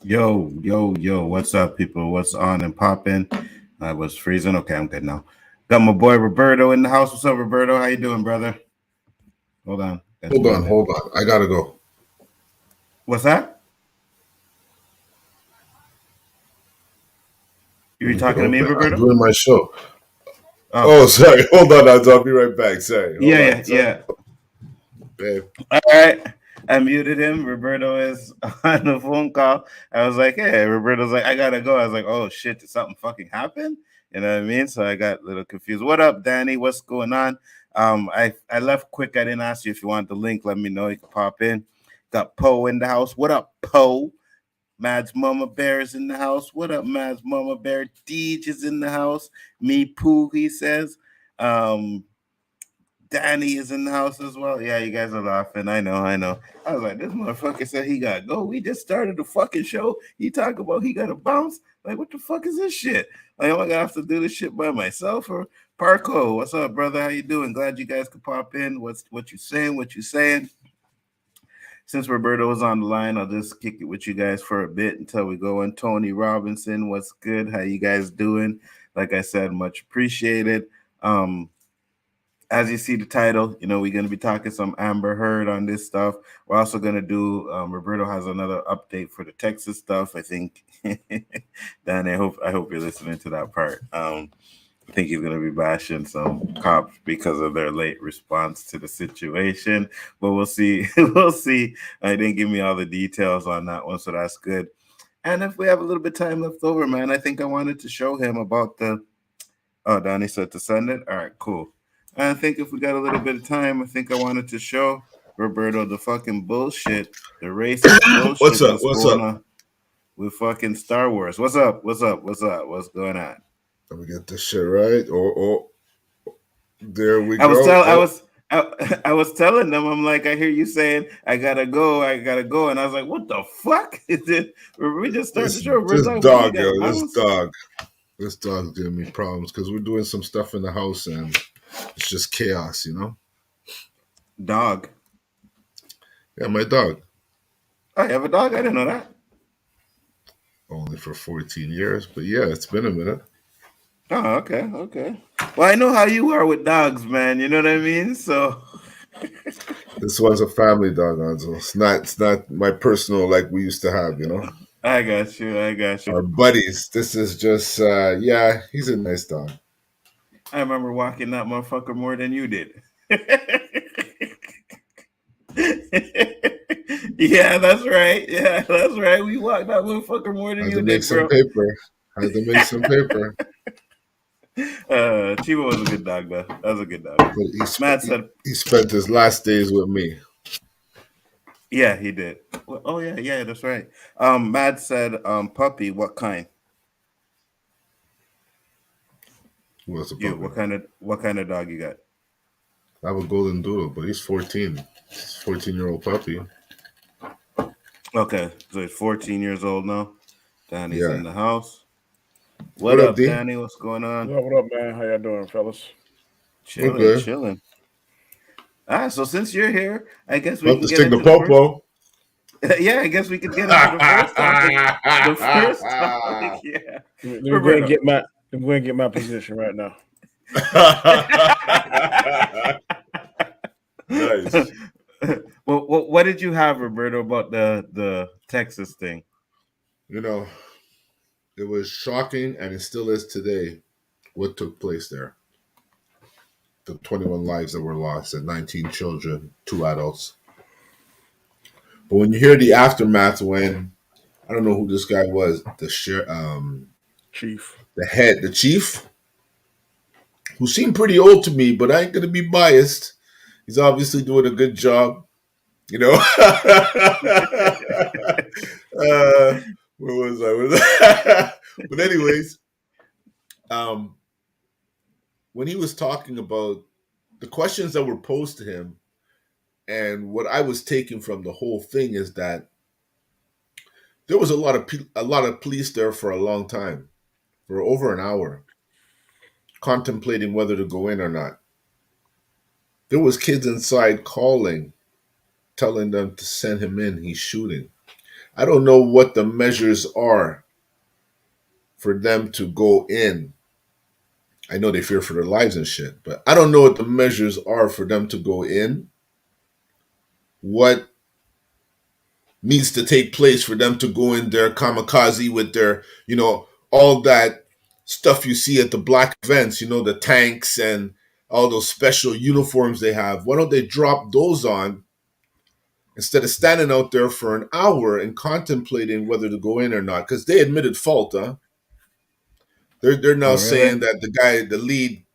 Yo, what's up, people? What's on and popping? I was freezing. Okay, I'm good now. Got my boy Roberto in the house. What's up, Roberto? How you doing, brother? Hold on. Got Hold you on, muted. hold on. I gotta go. What's that? You were Leave it talking to me, open. I'm Roberto? doing my show. Oh, Oh, sorry. Hold on. I'll be right back. Sorry. yeah, Hold yeah, on. Sorry, yeah. babe. All right. I muted him. Roberto is on the phone call. I was like, hey, Roberto's like, I gotta go. I was like, oh shit, did something fucking happen? You know what I mean? So I got a little confused. What up, Danny? What's going on? I left quick. I didn't ask you if you want the link. Let me know. You can pop in. Got Poe in the house. What up, Poe? Mad's Mama Bear is in the house. What up, Mad's Mama Bear? Deej is in the house. Me Pooh, he says. Um, Danny is in the house as well. Yeah, you guys are laughing. I know. I was like, this motherfucker said he got to go. We just started the fucking show. He talk about he got to bounce. Like, what the fuck is this shit? Like, am I gonna have to do this shit by myself or Parco? What's up, brother? How you doing? Glad you guys could pop in. What you saying? What you saying? Since Roberto was on the line, I'll just kick it with you guys for a bit until we go in. Tony Robinson, what's good? How you guys doing? Like I said, much appreciated. As you see the title, we're going to be talking some Amber Heard on this stuff. We're also going to do, Roberto has another update for the Texas stuff. I think, Dan, I hope you're listening to that part. I think he's going to be bashing some cops because of their late response to the situation, but we'll see. We'll see. I didn't give me all the details on that one, so that's good. And if we have a little bit of time left over, man, I think I wanted to show him about the. Oh, Donnie said to send it. All right, cool. I think if we got a little bit of time, I think I wanted to show Roberto the fucking bullshit, the racist What's bullshit up? that's What's going up? on with fucking Star Wars. What's up? What's up? What's up? What's going on? Let me get this shit right. There we I was go. telling I was I was telling them, I'm like, I hear you saying I gotta go, and I was like, what the fuck? We just started the show. We're This talking about he dog, got yo. This bounced. dog. This dog's giving me problems because we're doing some stuff in the house and it's just chaos, you know? Dog. Yeah, my dog. I have a dog. I didn't know that. Only for 14 years, but yeah, it's been a minute. Oh, okay, okay. Well, I know how you are with dogs, man. You know what I mean? So This one's a family dog, Nzo. It's not my personal like we used to have, you know? I got you. I got you. Our buddies. This is just yeah, he's a nice dog. I remember walking that motherfucker more than you did. Yeah, that's right. Yeah, that's right. We walked that motherfucker more than Had you to make did, some bro. paper. Had to make some paper. Chivo was a good dog, though. That was a good dog. But Matt said, he spent his last days with me. yeah, he did. Well, oh, yeah, yeah, that's right. Matt said, puppy, what kind? Who was a You, puppy? what kind of dog you got? I have a golden doodle, but he's 14. He's a 14-year-old puppy. Okay, so he's 14 years old now. Danny's Yeah. in the house. What What up, up, D? Danny? What's going on? What up, man? How y'all doing, fellas? We're Chilling, good. chilling. So since you're here, I guess we About can to get sting the into the first. popo. Yeah, I guess we could get into the first topic. The first topic, yeah. Let me go ahead and Roberto. get my position right now. Nice. Well, what did you have, Roberto, about the Texas thing? You know, it was shocking, and it still is today what took place there. The 21 lives that were lost, and 19 children, 2 adults. But when you hear the aftermath, when I don't know who this guy was, Chief. the chief, who seemed pretty old to me, but I ain't gonna be biased. He's obviously doing a good job, you know. Where was I? But anyways, um, when he was talking about the questions that were posed to him, and what I was taking from the whole thing is that there was a lot of police there for a long time, for over an hour, contemplating whether to go in or not. There was kids inside calling, telling them to send him in. He's shooting. I don't know what the measures are for them to go in. I know they fear for their lives and shit, but I don't know what the measures are for them to go in. What needs to take place for them to go in there kamikaze with their, all that stuff you see at the black events, the tanks and all those special uniforms they have. Why don't they drop those on instead of standing out there for an hour and contemplating whether to go in or not? Because they admitted fault, huh? They're now Oh, really? saying that the guy, the lead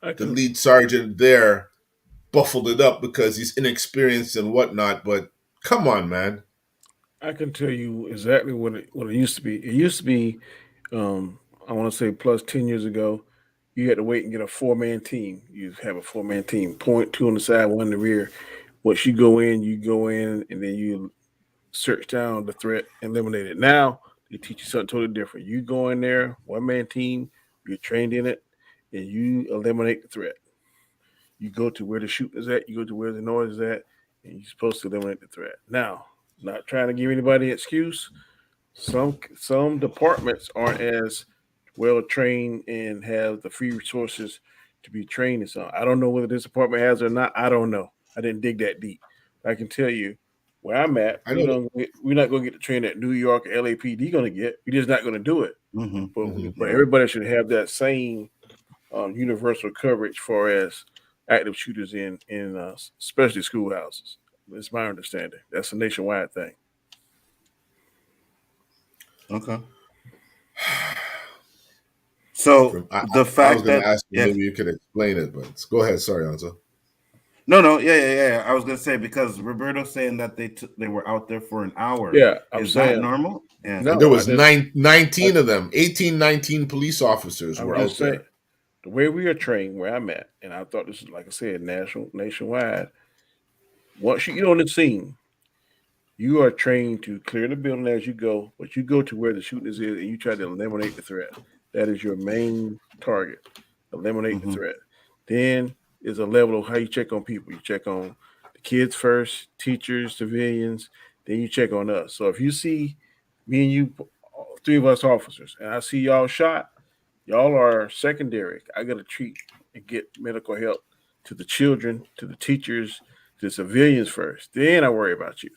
I the can lead sergeant there buffled it up because he's inexperienced and whatnot. But come on, man. I can tell you exactly what it used to be. It used to be, I want to say plus 10 years ago, you had to wait and get a 4-man team. You have a 4-man team, point two on the side, one in the rear. Once you go in, and then you search down the threat, eliminate it. Now they teach you something totally different. You go in there, 1-man team, you're trained in it, and you eliminate the threat. You go to where the shooting is at, you go to where the noise is at, and you're supposed to eliminate the threat. Now, not trying to give anybody an excuse. Some departments aren't as well trained and have the free resources to be trained in something. I don't know whether this department has or not. I don't know. I didn't dig that deep. I can tell you where I'm at. I know that. We're not going to get the training that New York or LAPD going to get. We're just not going to do it. Mm-hmm. But Yeah. everybody should have that same universal coverage for as active shooters in especially schoolhouses. It's my understanding. That's a nationwide thing. Okay. So I the was fact going to that ask you, yeah, maybe you could explain it, but go ahead. Sorry, Anzo. no, yeah. I was gonna say because Roberto's saying that they were out there for an hour. Yeah, I'm Is that saying normal? Yeah. And there no. was 19 of them, 18, 19 police officers I'm were just out saying there. the way we are trained, where I'm at, and I thought this is like I said, nationwide. Once you get on the scene, you are trained to clear the building as you go, but you go to where the shooting is and you try to eliminate the threat. That is your main target. Eliminate the Mm-hmm. threat. Then is a level of how you check on people. You check on the kids first, teachers, civilians, then you check on us. So if you see me and you, three of us officers, and I see y'all shot, y'all are secondary. I got to treat and get medical help to the children, to the teachers, to the civilians first. Then I worry about you.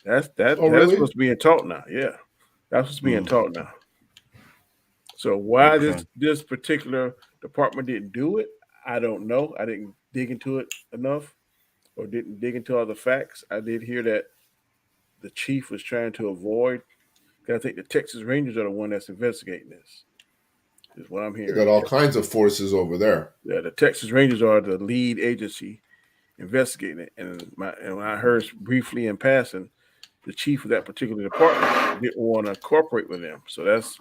Oh, That's really? what's being taught now. Yeah, that's what's being Mm. taught now. So why Okay. this particular department didn't do it, I don't know. I didn't dig into it enough, or didn't dig into all the facts. I did hear that the chief was trying to avoid. 'Cause I think the Texas Rangers are the one that's investigating this. Is what I'm They hearing. got all kinds of forces over there. Yeah, the Texas Rangers are the lead agency investigating it. And when I heard briefly in passing, the chief of that particular department didn't want to cooperate with them. So that's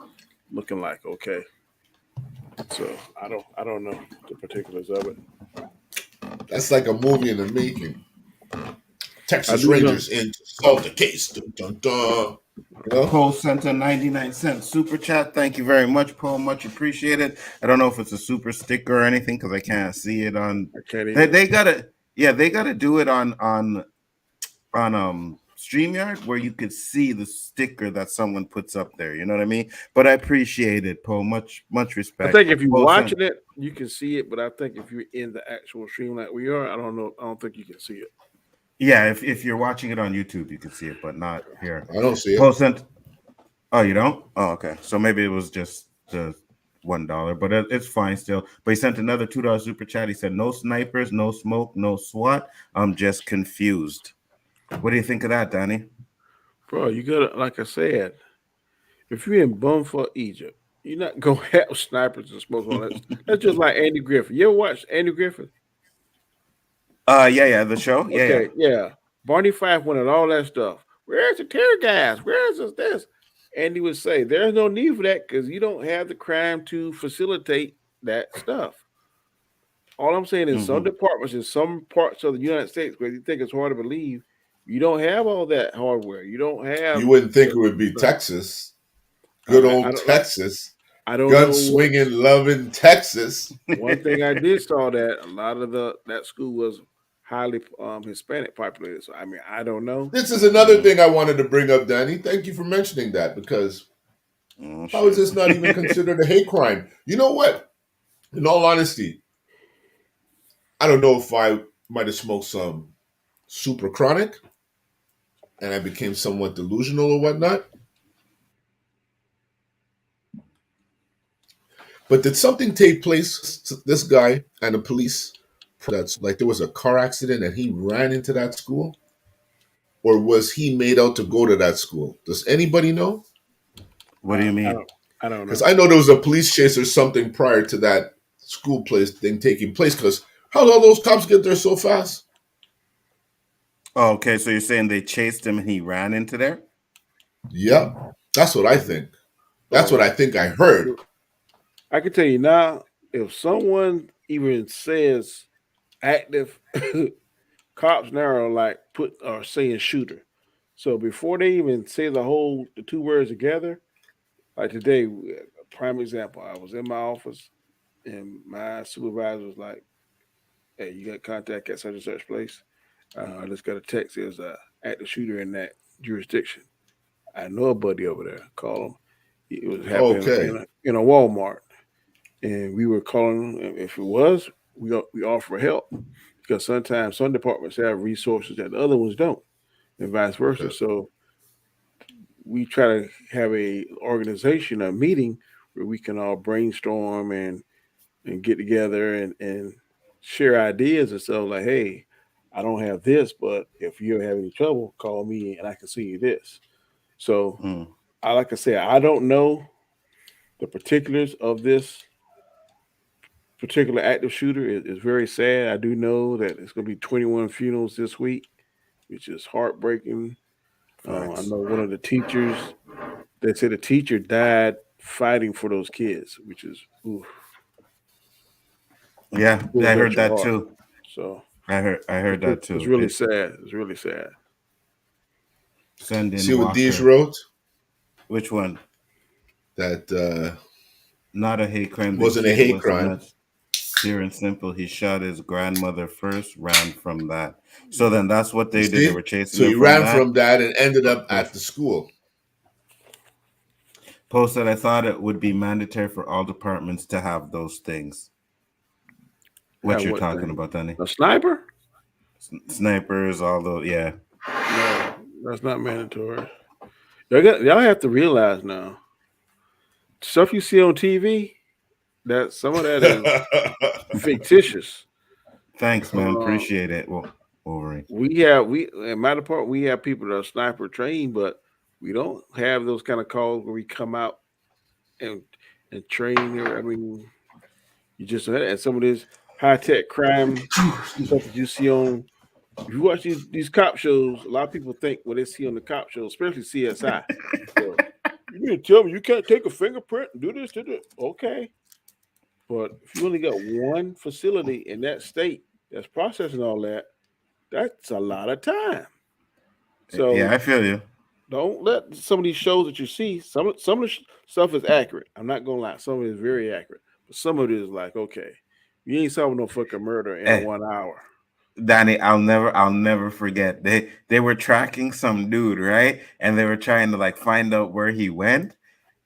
looking like okay. So I don't know the particulars of it. That's like a movie in the making. I Texas do know. Rangers in to solve the case. Dun, dun, dun. Paul sent a 99-cent super chat. Thank you very much, Paul. Much appreciated. I don't know if it's a super sticker or anything because I can't see it on. I can't either. They gotta, yeah, they gotta do it on StreamYard where you could see the sticker that someone puts up there. You know what I mean? But I appreciate it, Paul. Much I respect. think if you're Paul sent, watching it, you can see it. But I think if you're in the actual stream like we are, I don't know. I don't think you can see it. yeah, if you're watching it on YouTube, you can see it, but not here. I don't see it. Paul sent. Oh, you don't? Oh, okay. So maybe it was just the $1, but it's fine still. But he sent another $2 super chat. He said, "No snipers, no smoke, no SWAT. I'm just confused." What do you think of that, Danny? Bro, you gotta, like I said, if you're in Bumfuck Egypt, you're not gonna have snipers and smoke on that. That's just like Andy Griffith. You ever watch Andy Griffith? Yeah, the show, yeah. Okay, yeah. Barney Fife wanted all that stuff. Where's the tear gas? Where's this? Andy would say, "There's no need for that because you don't have the crime to facilitate that stuff." All I'm saying is, some Mm-hmm. departments in some parts of the United States where you think it's hard to believe, you don't have all that hardware. You don't You have wouldn't think it the would be stuff. Texas. Good I old don't know. Texas. I don't Gun know what. swinging, loving Texas. One thing I did saw that a lot of that school was highly Hispanic populated. So I mean, I don't know. This is another thing I wanted to bring up, Danny. Thank you for mentioning that, because how is Shit. this not even considered a hate crime? You know what? In all honesty, I don't know if I might have smoked some super chronic and I became somewhat delusional or whatnot. But did something take place to this guy and the police? That's like there was a car accident and he ran into that school? Or was he made out to go to that school? Does anybody know? What do you mean? I don't Because know. I know there was a police chase or something prior to that school place thing taking place. Because how did all those cops get there so fast? Oh, okay. So you're saying they chased him and he ran into there? Yep, that's what I think. That's what I think I heard. I can tell you now, if someone even says active, cops now are like are saying shooter. So before they even say the two words together, like today, prime example, I was in my office and my supervisor was like, "Hey, you got contact at such and such place? I just got a text. There's a active shooter in that jurisdiction. I know a buddy over there. Call him. It was happening Okay. in a Walmart, and we were calling. If it was, we offer help because sometimes some departments have resources that the other ones don't, and vice versa. So we try to have a organization, a meeting where we can all brainstorm and get together and share ideas and stuff like, hey, I don't have this, but if you have any trouble, call me and I can see you this. So Mm. I like I said, I don't know the particulars of this particular active shooter. Is very sad. I do know that it's going to be 21 funerals this week, which is heartbreaking. I Facts. know one of the teachers. They said a teacher died fighting for those kids, which is oof, Yeah, really I hurts heard your that heart. too. So I heard that it's too. really It sad. It's really sad. send in See what Deej Walker. wrote? Which one? That Not a hate crime. The wasn't a kid hate was crime. nuts. Pure and simple. He shot his grandmother first, ran from that. So then that's what You they did. They see? were chasing So him he from ran that. from that and ended up at Post, the school. posted, I thought it would be mandatory for all departments to have those things. What Have you're what talking thing? about, Danny? A sniper? Snipers, all those. Yeah. No, that's not mandatory. Y'all have to realize now, stuff you see on TV, that some of that is fictitious. Thanks, man. Um, Appreciate it. Well, Wolverine. we in my department we have people that are sniper trained, but we don't have those kind of calls where we come out and train. I mean, you just and some of this high tech crime stuff that you see on. If you watch these cop shows, a lot of people think what they see on the cop shows, especially CSI. Well, you mean to tell me you can't take a fingerprint and do this, do that? Okay, but if you only got one facility in that state that's processing all that, that's a lot of time. Yeah, So I feel you. don't let some of these shows that you see. Some of the stuff is accurate. I'm not gonna lie. Some of it is very accurate, but some of it is like, okay, you ain't solving no fucking murder in Eh, 1 hour. Danny, I'll never forget. They were tracking some dude, right? And they were trying to like find out where he went.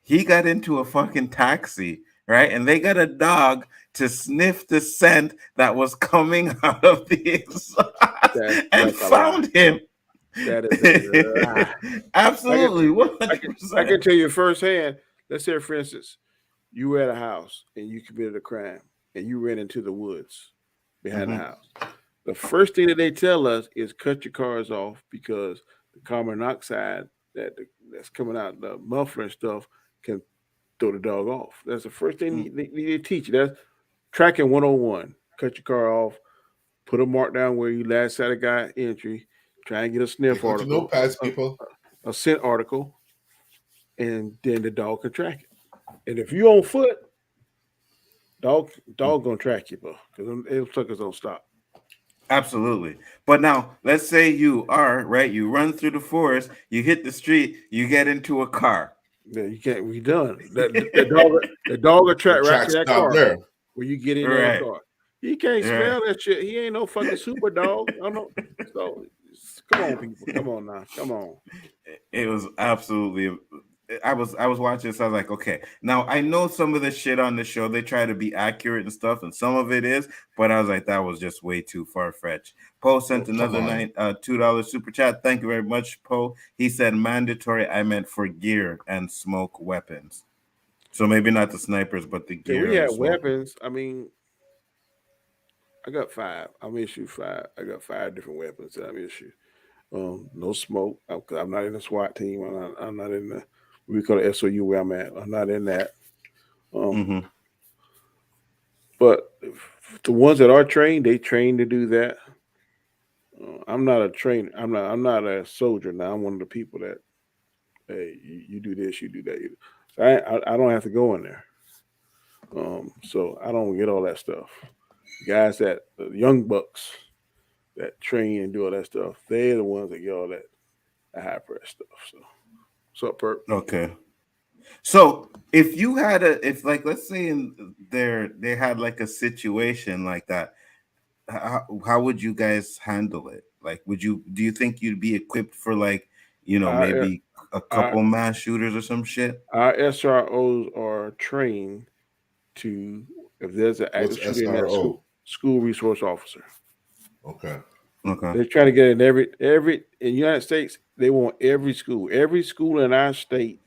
He got into a fucking taxi, right? And they got a dog to sniff the scent that was coming out of the exhaust and That's a lie. found him. That is a lie. I can, Absolutely, I can 100%. tell you firsthand. Let's say, for instance, you were at a house and you committed a crime and you ran into the woods behind the Mhm. house. The first thing that they tell us is cut your cars off because the carbon monoxide that's coming out, the muffler and stuff, can throw the dog off. That's the first thing Mm. they teach you. That's tracking 101. Cut your car off, put a mark down where you last had a guy entry, try and get a sniff Take out your article, notepads, people. a scent article, and then the dog can track it. And if you on foot, dog gonna track you, bro, because them suckers don't stop. Absolutely. But now, let's say you are, right? You run through the forest, you hit the street, you get into a car. Yeah, you can't be done. The dog will The track right track to that stop car there. where you get in that Right. car. He can't Right. spell that shit. He ain't no fucking super dog. I don't know. So come on, people. Come on now. Come on. It was absolutely. I was watching this. I was like, okay. Now I know some of the shit on the show. They try to be accurate and stuff, and some of it is. But I was like, that was just way too far fetched. Poe Oh, sent come another on. $2 super chat. Thank you very much, Poe. He said mandatory. I meant for gear and smoke weapons. So maybe not the snipers, but the Okay, we gear and the had smoke. weapons. I mean, I got five. I'm issue five. I got five different weapons that I'm issue. No smoke. I'm not in the SWAT team. I'm not in the we call it SOU where I'm at. I'm not in that. Um, Mm-hmm. but the ones that are trained, they train to do that. I'm not a trainer. I'm not a soldier now. I'm one of the people that hey, you do this, you do that. So I don't have to go in there. So I don't get all that stuff. Guys that the young bucks that train and do all that stuff, they're the ones that get all that high press stuff. So what's up, Perp? Okay. So if you had if like let's say in there they had like a situation like that, how would you guys handle it? Like, do you think you'd be equipped for like, Our maybe a our couple mass shooters or some shit? our SROs are trained to if there's an What's active shooter in that SRO? school resource officer. Okay. Okay. They're trying to get in every in the United States. They want every school. Every school in our state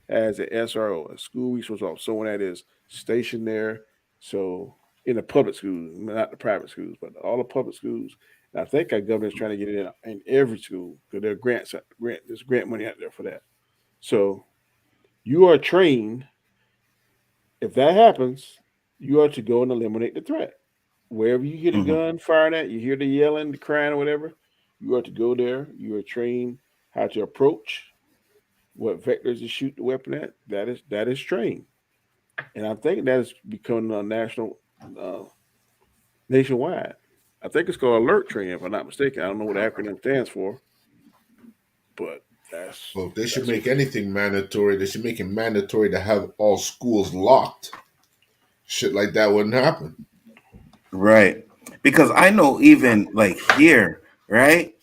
has an SRO, a school resource officer, someone that is stationed there. So in the public schools, not the private schools, but all the public schools. And I think our governor's trying to get it in every school because there are there's grant money out there for that. So you are trained. If that happens, you are to go and eliminate the threat. Wherever you hear the Hmm. gun firing at, you hear the yelling, the crying, or whatever, you are to go there. You are trained how to approach, what vectors to shoot the weapon at. That is trained, and I think that is becoming a uh, nationwide. I think it's called alert training, if I'm not mistaken. I don't know what the acronym stands for, but that's Well, if they should that's make anything mandatory, they should make it mandatory to have all schools locked. Shit like that wouldn't happen. Right. Because I know even like here, right?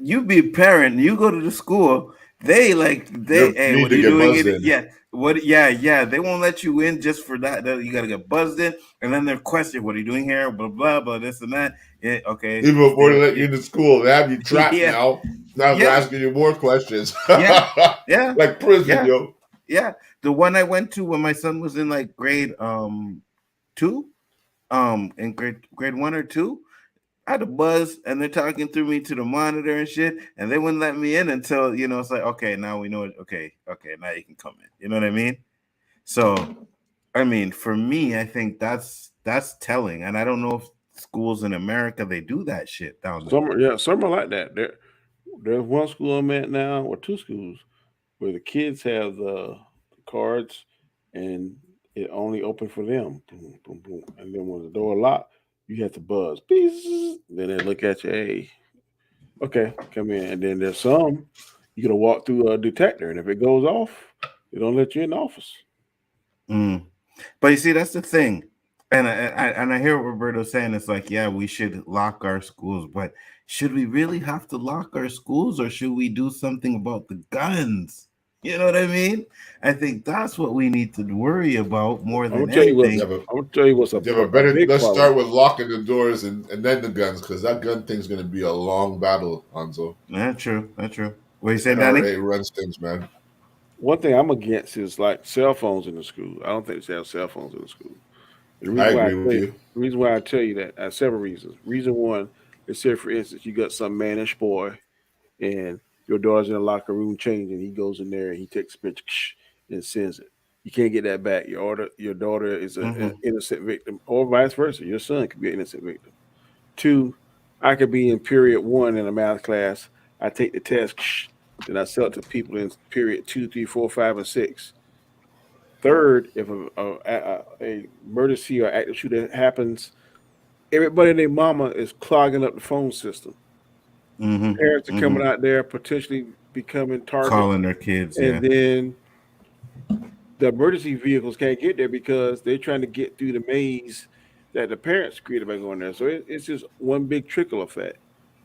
You be a parent, you go to the school, they You hey, need what are to you get doing buzzed in? in. Yeah, what yeah, they won't let you in just for that. You gotta get buzzed in, and then they're questioning, what are you doing here? Blah blah blah, this and that. Yeah, okay, Even before they still let you into school, they have you trapped yeah, now. Now they're yeah, asking you more questions. yeah, yeah, Like prison, yeah, yo. yeah. The one I went to when my son was in like grade two, in grade one or two, I had a buzz and they're talking through me to the monitor and shit, and they wouldn't let me in until it's like, okay, now we know it. Okay, okay, now you can come in. You know what I mean? So, I mean, for me, I think that's telling, and I don't know if schools in America they do that shit down there. some are like that. There's one school I'm at now, or two schools, where the kids have the cards and it only open for them. Boom, boom, boom. And then when the door locked, you have to buzz. Bees. Then they look at you, hey, okay, come in. And then there's some you gotta walk through a detector, and if it goes off, they don't let you in the office. Mm. But you see, that's the thing, and I hear what Roberto's saying. It's like, yeah, we should lock our schools, but should we really have to lock our schools, or should we do something about the guns? You know what I mean? I think that's what we need to worry about more I'm gonna than tell you what. Yeah, anything. but I'm gonna tell you what's yeah, but a better big let's problem. start with locking the doors and then the guns, because that gun thing's gonna be a long battle, Hanzo. That's true. That's true. What you The saying, Danny? NRA runs things, man. One thing I'm against is like cell phones in the school. I don't think they should have cell phones in the school. And I agree with you. the reason why I tell you that, several reasons. Reason one is, say for instance, you got some mannish boy and your daughter's in the locker room changing. He goes in there and he takes a picture and sends it. You can't get that back. Your daughter is an Hmm. innocent victim, or vice versa. Your son could be an innocent victim. Two, I could be in period one in a math class. I take the test, then I sell it to people in period two, three, four, five, and six. Third, if a emergency or active shooter happens, everybody and their mama is clogging up the phone system. Hmm. Parents are Hmm. coming out there potentially becoming targets, Calling their kids, and yeah. then the emergency vehicles can't get there because they're trying to get through the maze. that the parents created by going there. So it's just one big trickle effect.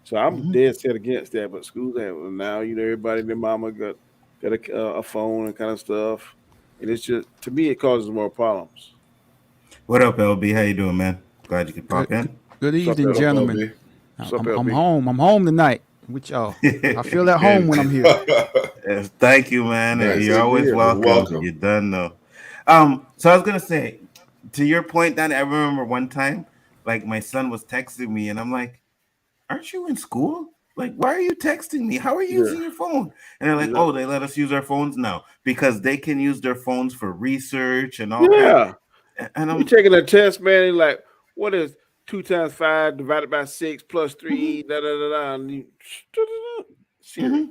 So I'm Mhm. dead set against that. But schools have now, everybody, their mama got a phone and kind of stuff, and it's just to me it causes more problems. What up, LB? How you doing, man? Glad you could Good, pop in. good What's up, evening, What up, LB? gentlemen. LB? What's up, I'm LB? home. I'm home tonight with y'all. I feel at home Good. when I'm here. Yes, thank you, man. Nice. You're Same always here. You're welcome. welcome. You done know. So I was gonna say, to your point, Danny, I remember one time, like my son was texting me, and I'm like, "Aren't you in school? Like, why are you texting me? How are you Yeah, using your phone?" And they're like, yeah, "Oh, they let us use our phones now because they can use their phones for research and all kind." yeah. And You I'm, taking a test, man? And like, what is 2 times 5 divided by 6 plus mhm, 3? Da da da da. And you, Siri. mhm,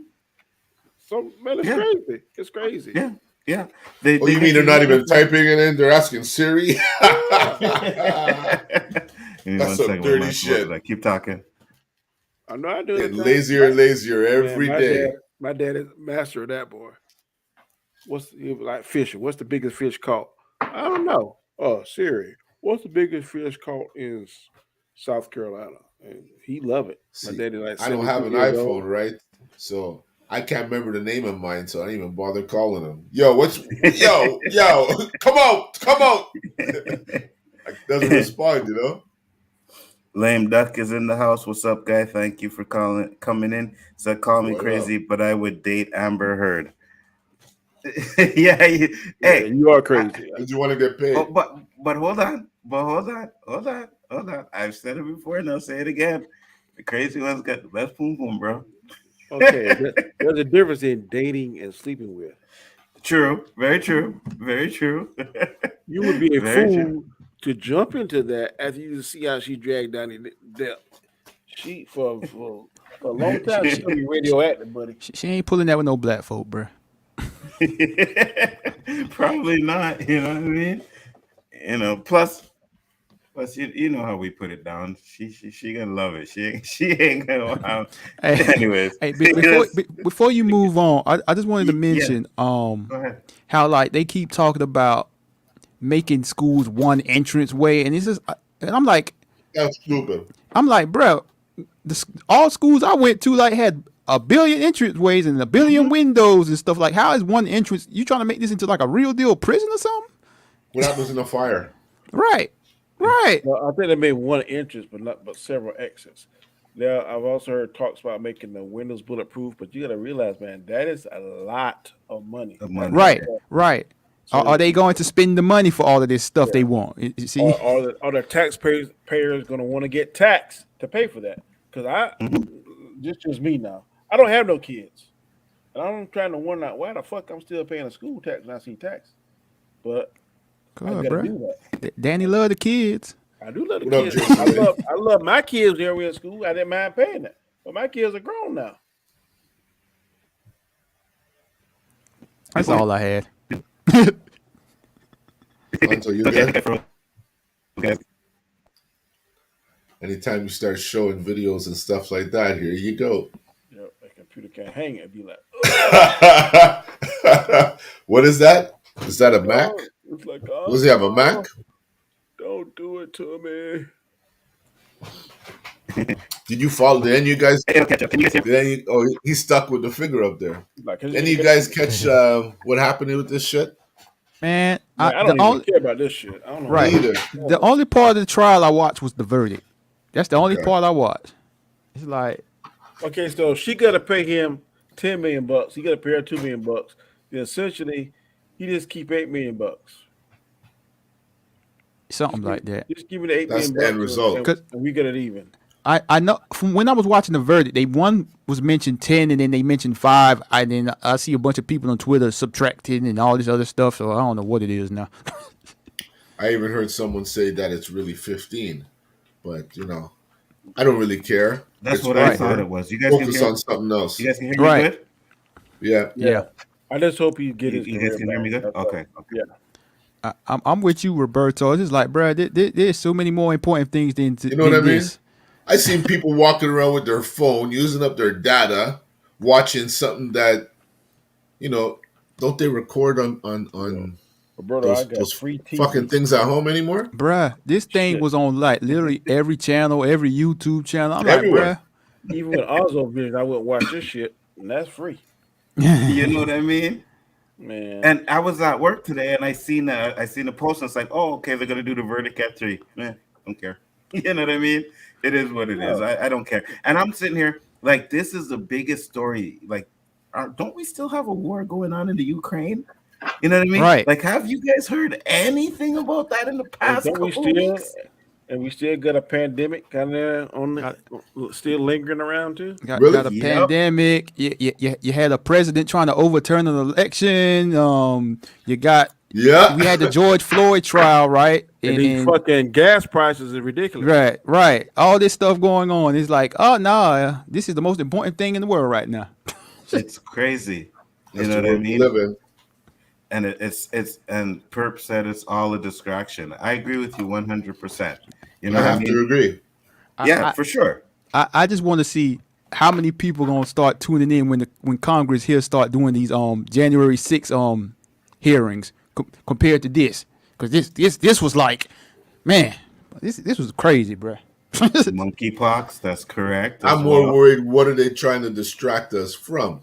So man, it's yeah, crazy. It's crazy. yeah, yeah. They Oh, they you mean get to they're not use their even phone. typing it in? They're asking Siri? Yeah, Give me That's one some second. My dirty mic closed. shit. I keep talking. I know I do it at Getting times. lazier and lazier Man, every day. my dad is master of that boy. He was like fishing? What's the biggest fish caught? I don't know. Oh, Siri, what's the biggest fish caught in South Carolina? And he love it. My See, daddy like I don't 72 have an years iPhone, old. right? So I can't remember the name of mine, so I don't even bother calling him. Yo, yo, come out. Like, doesn't respond, you know? Lame Duck is in the house. What's up, guy? Thank you for coming in. Said call me What up? crazy, but I would date Amber Heard. Yeah, Yeah, hey, you are I, crazy. Because you want to get oh, paid. but hold on. I've said it before, and I'll say it again. The crazy one's got the best poom poom, bro. Okay, there's a difference in dating and sleeping with. True, very true, very true, You would be a very true. fool to jump into that after you see how she dragged down the depth. She for a long time she gonna be radioactive, buddy. She ain't pulling that with no black folk, bro. Probably not. You know what I mean? Plus, you know how we put it down. She gonna love it. She ain't gonna. Hey, Anyways, hey, yes, before you move on, I just wanted to yeah. mention Go ahead. how like they keep talking about making schools one entrance way, and it's just and That's stupid. I'm like, bro, all schools I went to like had a billion entrance ways and a billion Mhm. windows and stuff. Like, how is one entrance? You trying to make this into like a real deal prison or something? What happens in a fire? Right, right. Well, I think they made one entrance, but several exits. Now I've also heard talks about making the windows bulletproof, but you got to realize, man, that is a lot of money. The That money. right Right, there. right. Are So they going to spend the money for all of this stuff they yeah, want? You see? are the taxpayers payers going to want to get taxed to pay for that? Because Mhm. just me now. I don't have no kids, and I'm trying to wonder out why the fuck I'm still paying a school tax when I see tax. But I Good, got to bro. do that. Danny love the kids. I do love the What up, kids. Jason Lee? I love my kids when they were in school. I didn't mind paying that, but my kids are grown now. That's Before all I had. Until you okay, good? okay. Anytime you start showing videos and stuff like that, here you go. You know, a computer can't hang it. Be like, What is that? Is it's that a like, Mac? oh, it's like, Does he have a Mac? oh, don't do it to me. Did you follow? Did any of you guys? It'll catch up. Can you guys hear me? Did any? Oh, he's stuck with the finger up there. Like, Did any of you guys catch what happened with this shit? Man, man, I the don't even only care about this shit. I don't know. right, Me either. the only part of the trial I watched was the verdict. That's the only Okay. part I watched. It's like Okay, so she got to pay him $10 million. He got to pay her $2 million. Then essentially, he just keep $8 million. something like that. Just give me the eight That's million the end bucks, result. Cause and we get it even. I know from when I was watching the verdict, they one was mentioned 10 and then they mentioned 5. And then I see a bunch of people on Twitter subtracting and all this other stuff. So I don't know what it is now. I even heard someone say that it's really 15, but I don't really care. That's It's what I Right, thought over. it was. You guys can Focus hear. on something else. You guys can hear me right. good. Yeah. Yeah. Yeah, I just hope he get his You guys career can hear back. me good. That's Okay. all. Okay. Yeah, I'm with you, Roberto. It's just like, bro, there's so many more important things You know what I than mean? this. I seen people walking around with their phone, using up their data, watching something that, don't they record on yeah. Roberto, I got those free fucking TVs. things at home anymore. Bruh, this thing Shit. was on like literally every channel, every YouTube channel. I'm like, Everywhere. Even with Ozo vision, I wouldn't watch this shit, and that's free. You know bruh. what I mean? Man, And I was at work today, and I seen a post, and it's like, oh, okay, they're gonna do the verdict at 3. Don't care. You know what I mean? It is what it is. no. I don't care. And I'm sitting here like, this is the biggest story. Like, don't we still have a war going on in the Ukraine? You know what I mean? Right. Like, have you guys heard anything about that in the And past don't we couple of still weeks? and we still got a pandemic kind of on Got, the, still lingering around too? got Really? a Yep. pandemic. You had a president trying to overturn an election. You got Yeah. we had the George Floyd trial, right? And these fucking gas prices are ridiculous. right. All this stuff going on. It's like, oh no, this is the most important thing in the world right now. It's crazy. You That's know the what I world we mean? live in. And it's and Perp said it's all a distraction. I agree with you 100%. You know I what I have mean? to agree. Yeah, I, for sure. I just want to see how many people gonna start tuning in when Congress here start doing these January 6 hearings compared to this, because this was like, man, this was crazy, bro. Monkeypox, that's correct. I'm more worried. What are they trying to distract us from?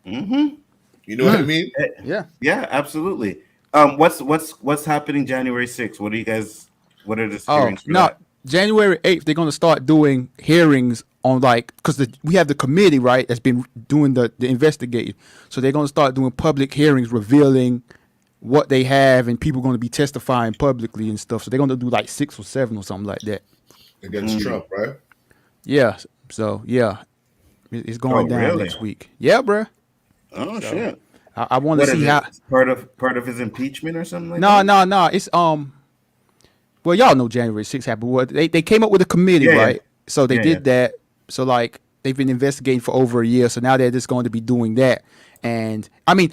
Mm-hmm. You know what I mean? Yeah. Yeah, absolutely. What's happening January 6th? What are the Oh hearings for no, that? January 8th they're gonna start doing hearings on, like, because we have the committee, right, that's been doing the investigating. So they're gonna start doing public hearings revealing what they have, and people going to be testifying publicly and stuff. So they're going to do like 6 or 7 or something like that. Against Trump, right? Yeah. So yeah, it's going Oh, down really? next week. Yeah, bro. Oh, So shit. I want to What is see it? how. Part of his impeachment or something like No, that? no. It's well, y'all know January 6th happened. Well, they came up with a committee, Yeah, yeah. right? So they Yeah, did that. So like they've been investigating for over a year. So now they're just going to be doing that. And I mean,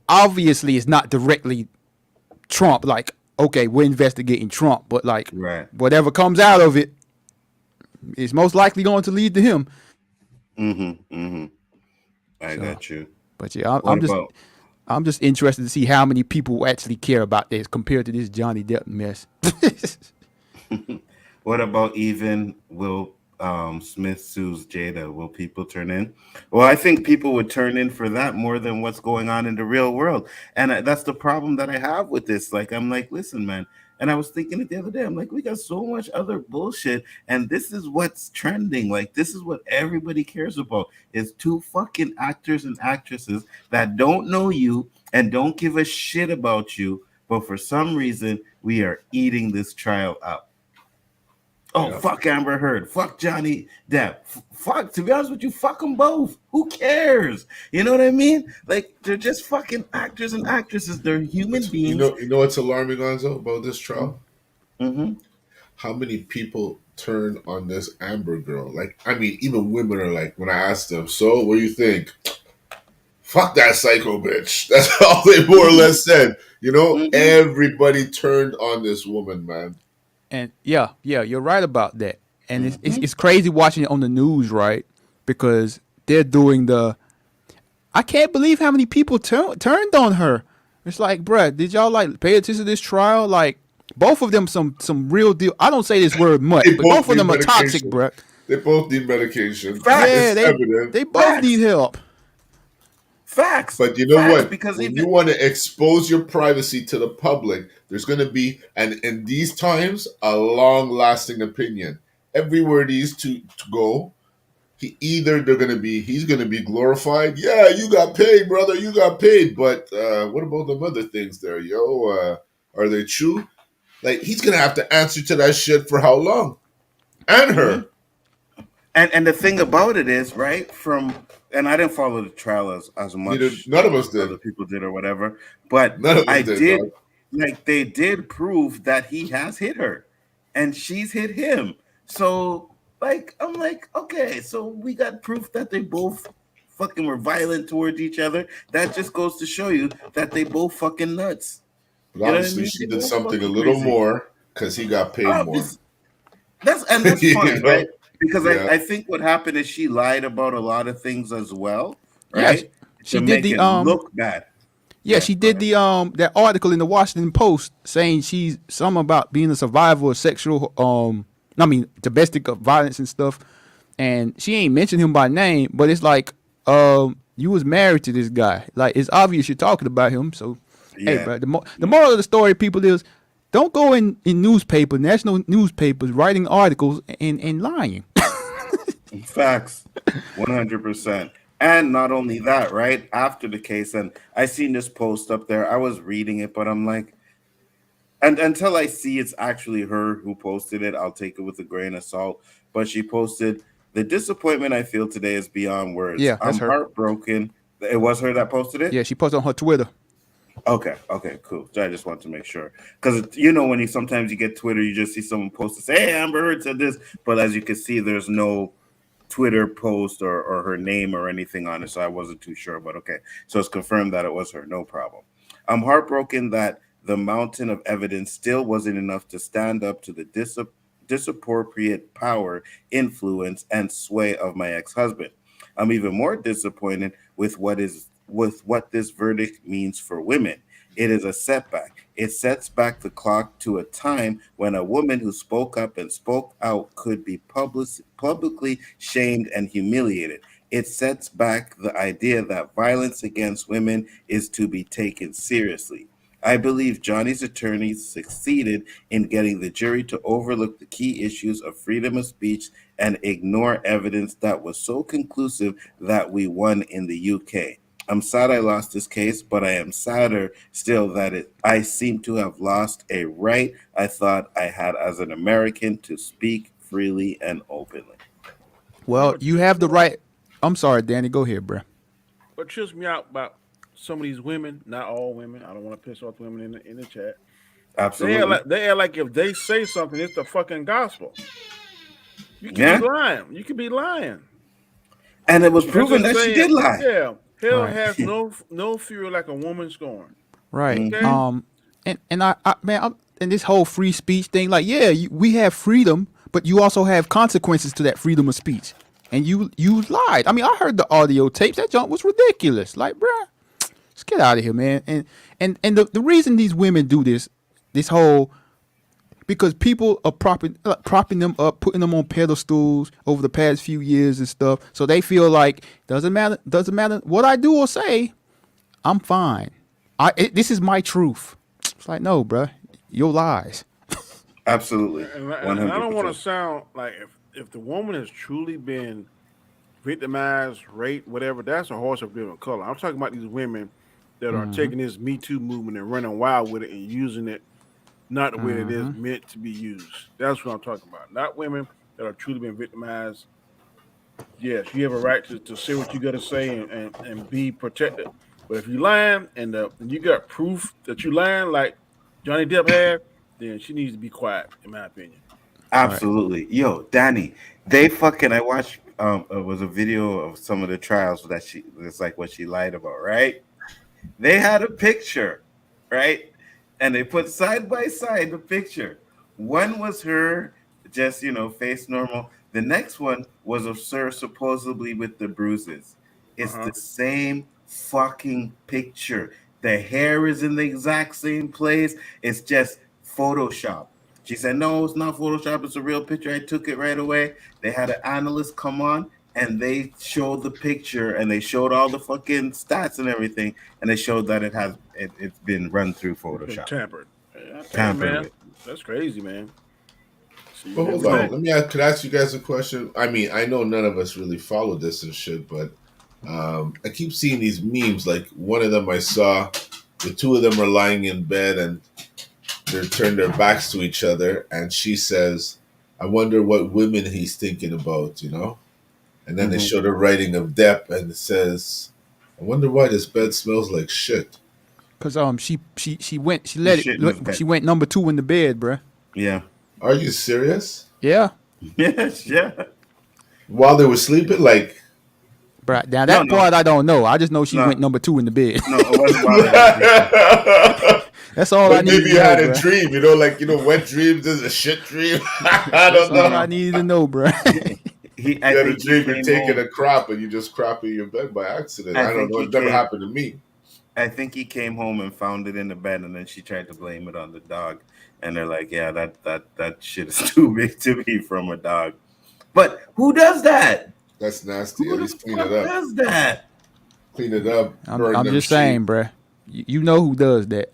obviously it's not directly Trump. Like, okay, we're investigating Trump, but like Right. whatever comes out of it is most likely going to lead to him. Mm-hmm. Mm-hmm. I So, got you. but yeah, What about I'm just interested to see how many people actually care about this compared to this Johnny Depp mess. what about even will Smith sues Jada? Will people turn in? Well, I think people would turn in for that more than what's going on in the real world. And that's the problem that I have with this. Like, I'm like, listen, man. And I was thinking it the other day. I'm like, we got so much other bullshit, and this is what's trending. Like, this is what everybody cares about. Is 2 fucking actors and actresses that don't know you and don't give a shit about you, but for some reason we are eating this trial up. Oh, Yeah. fuck Amber Heard. Fuck Johnny Depp. Fuck, to be honest with you, fuck them both. Who cares? You know what I mean? Like, they're just fucking actors and actresses. They're human beings. You know what's alarming, Gonzo, about this trial? Mm-hmm. How many people turn on this Amber girl? Like, I mean, even women are like, when I ask them, so what do you think? Fuck that psycho bitch. That's all they more or less said. You know, Mm-hmm. everybody turned on this woman, man. And yeah, you're right about that. And Mm-hmm. it's crazy watching it on the news, right? Because they're doing I can't believe how many people turned on her. It's like, bruh, did y'all like pay attention to this trial? Like, both of them some real deal. I don't say this word much, They but both both of need them are toxic, medication. bruh. They both need medication. Facts. Yeah, It's evident. they both Facts. need help. Facts. But you know Facts, what? because When even you want to expose your privacy to the public, there's going to be, and in these times, a long-lasting opinion. Everywhere these two to go, he's going to be glorified. Yeah, you got paid, brother. You got paid. But what about them other things there, yo? Are they true? Like, he's going to have to answer to that shit for how long? And her. and the thing about it is, right, and I didn't follow the trial as much None of us did. other people did or whatever, but None of us I did, did, dog. like, they did prove that he has hit her and she's hit him. So, like, I'm like, okay, so we got proof that they both fucking were violent towards each other. That just goes to show you that they both fucking nuts. But You know what I obviously, mean? she They did both something a fucking little crazy. more because he got paid more. Obvious- That's You fine, know? right? Because Yeah. I think what happened is she lied about a lot of things as well, Yeah, right? she To did make the it look bad. Yeah, she did the that article in the Washington Post saying she's something about being a survivor of sexual domestic violence and stuff. And she ain't mentioned him by name, but it's like you was married to this guy. Like it's obvious you're talking about him. So hey, Yeah. bro, the moral of the story, people, is don't go in national newspapers writing articles and lying. Facts, 100%. And not only that, right after the case, and I seen this post up there. I was reading it, but I'm like, and until I see it's actually her who posted it, I'll take it with a grain of salt. But she posted, "The disappointment I feel today is beyond words. Yeah, that's I'm her. heartbroken." It was her that posted it? Yeah, she posted on her Twitter. Okay, cool. So I just want to make sure. Because, you know, when you sometimes you get Twitter, you just see someone post to say, "Hey, Amber Heard said this." But as you can see, there's no Twitter post or her name or anything on it. So I wasn't too sure. But okay. So it's confirmed that it was her. No problem. I'm heartbroken that the mountain of evidence still wasn't enough to stand up to the disappropriate power, influence, and sway of my ex-husband. I'm even more disappointed with what this verdict means for women. It is a setback. It sets back the clock to a time when a woman who spoke up and spoke out could be publicly shamed and humiliated. It sets back the idea that violence against women is to be taken seriously. I believe Johnny's attorneys succeeded in getting the jury to overlook the key issues of freedom of speech and ignore evidence that was so conclusive that we won in the UK. I'm sad I lost this case, but I am sadder still that I seem to have lost a right I thought I had as an American to speak freely and openly. Well, you have the right. I'm sorry, Danny. Go ahead, bro. What trips me out about some of these women, not all women, I don't want to piss off women in the chat. Absolutely. They act like if they say something, it's the fucking gospel. You can Yeah. be lying. You can be lying. And it was That's proven just that she saying, did lie. Yeah, hell Right. has no fury like a woman scorned. Right. Okay. And I man, and this whole free speech thing, like, yeah, we have freedom, but you also have consequences to that freedom of speech. And you lied. I mean, I heard the audio tapes. That junk was ridiculous. Like, bruh, let's get out of here, man. And the reason these women do this whole, because people are propping them up, putting them on pedestals over the past few years and stuff. So they feel like doesn't matter what I do or say, I'm fine. This is my truth. It's like, no, bruh, your lies. Absolutely. And 100%. I don't want to sound like if the woman has truly been victimized, raped, whatever, that's a horse of different color. I'm talking about these women that are taking this Me Too movement and running wild with it and using it not the way it is meant to be used. That's what I'm talking about. Not women that are truly been victimized. Yes, you have a right to say what you got to say and be protected. But if you lying and you got proof that you lying, like Johnny Depp had, then she needs to be quiet, in my opinion. Right. Absolutely. Yo, Danny, I watched it was a video of some of the trials that it's like what she lied about, right? They had a picture, right? And they put side by side the picture. One was her just, face normal. The next one was of Sir supposedly with the bruises. It's the same fucking picture. The hair is in the exact same place. It's just Photoshop. She said, "No, it's not Photoshop. It's a real picture. I took it right away." They had an analyst come on and they showed the picture and they showed all the fucking stats and everything. And they showed that it's been run through Photoshop. Tampered. I tell you, Tampered man, with. that's crazy, man. See, But hold never on, know. could I ask you guys a question? I mean, I know none of us really follow this and shit, but I keep seeing these memes. Like one of them I saw, the two of them are lying in bed and they turn their backs to each other, and she says, "I wonder what women he's thinking about," you know? And then they show the writing of Depp, and it says, "I wonder why this bed smells like shit." Cause she went She went number 2 in the bed, bruh. Yeah. Are you serious? Yeah. Yes, yeah. While they were sleeping, like, Bruh. Now No, that part I don't know. I just know she no, went number 2 in the bed. no, it wasn't while they were sleeping. That's all I but need maybe to you know, had a bruh. dream, wet dreams is a shit dream. I That's don't all I know. needed to know, bruh. You I had a think he dream you're came taking home. a crop and you just crop in your bed by accident. I I don't think know. he It never came. happened to me. I think he came home and found it in the bed, and then she tried to blame it on the dog. And they're like, "Yeah, that shit is too big to be from a dog." But who does that? That's nasty. Who At the least clean it fuck up. does that? Clean it up. I'm, Burn I'm them just sheep. saying, bruh. You know who does that?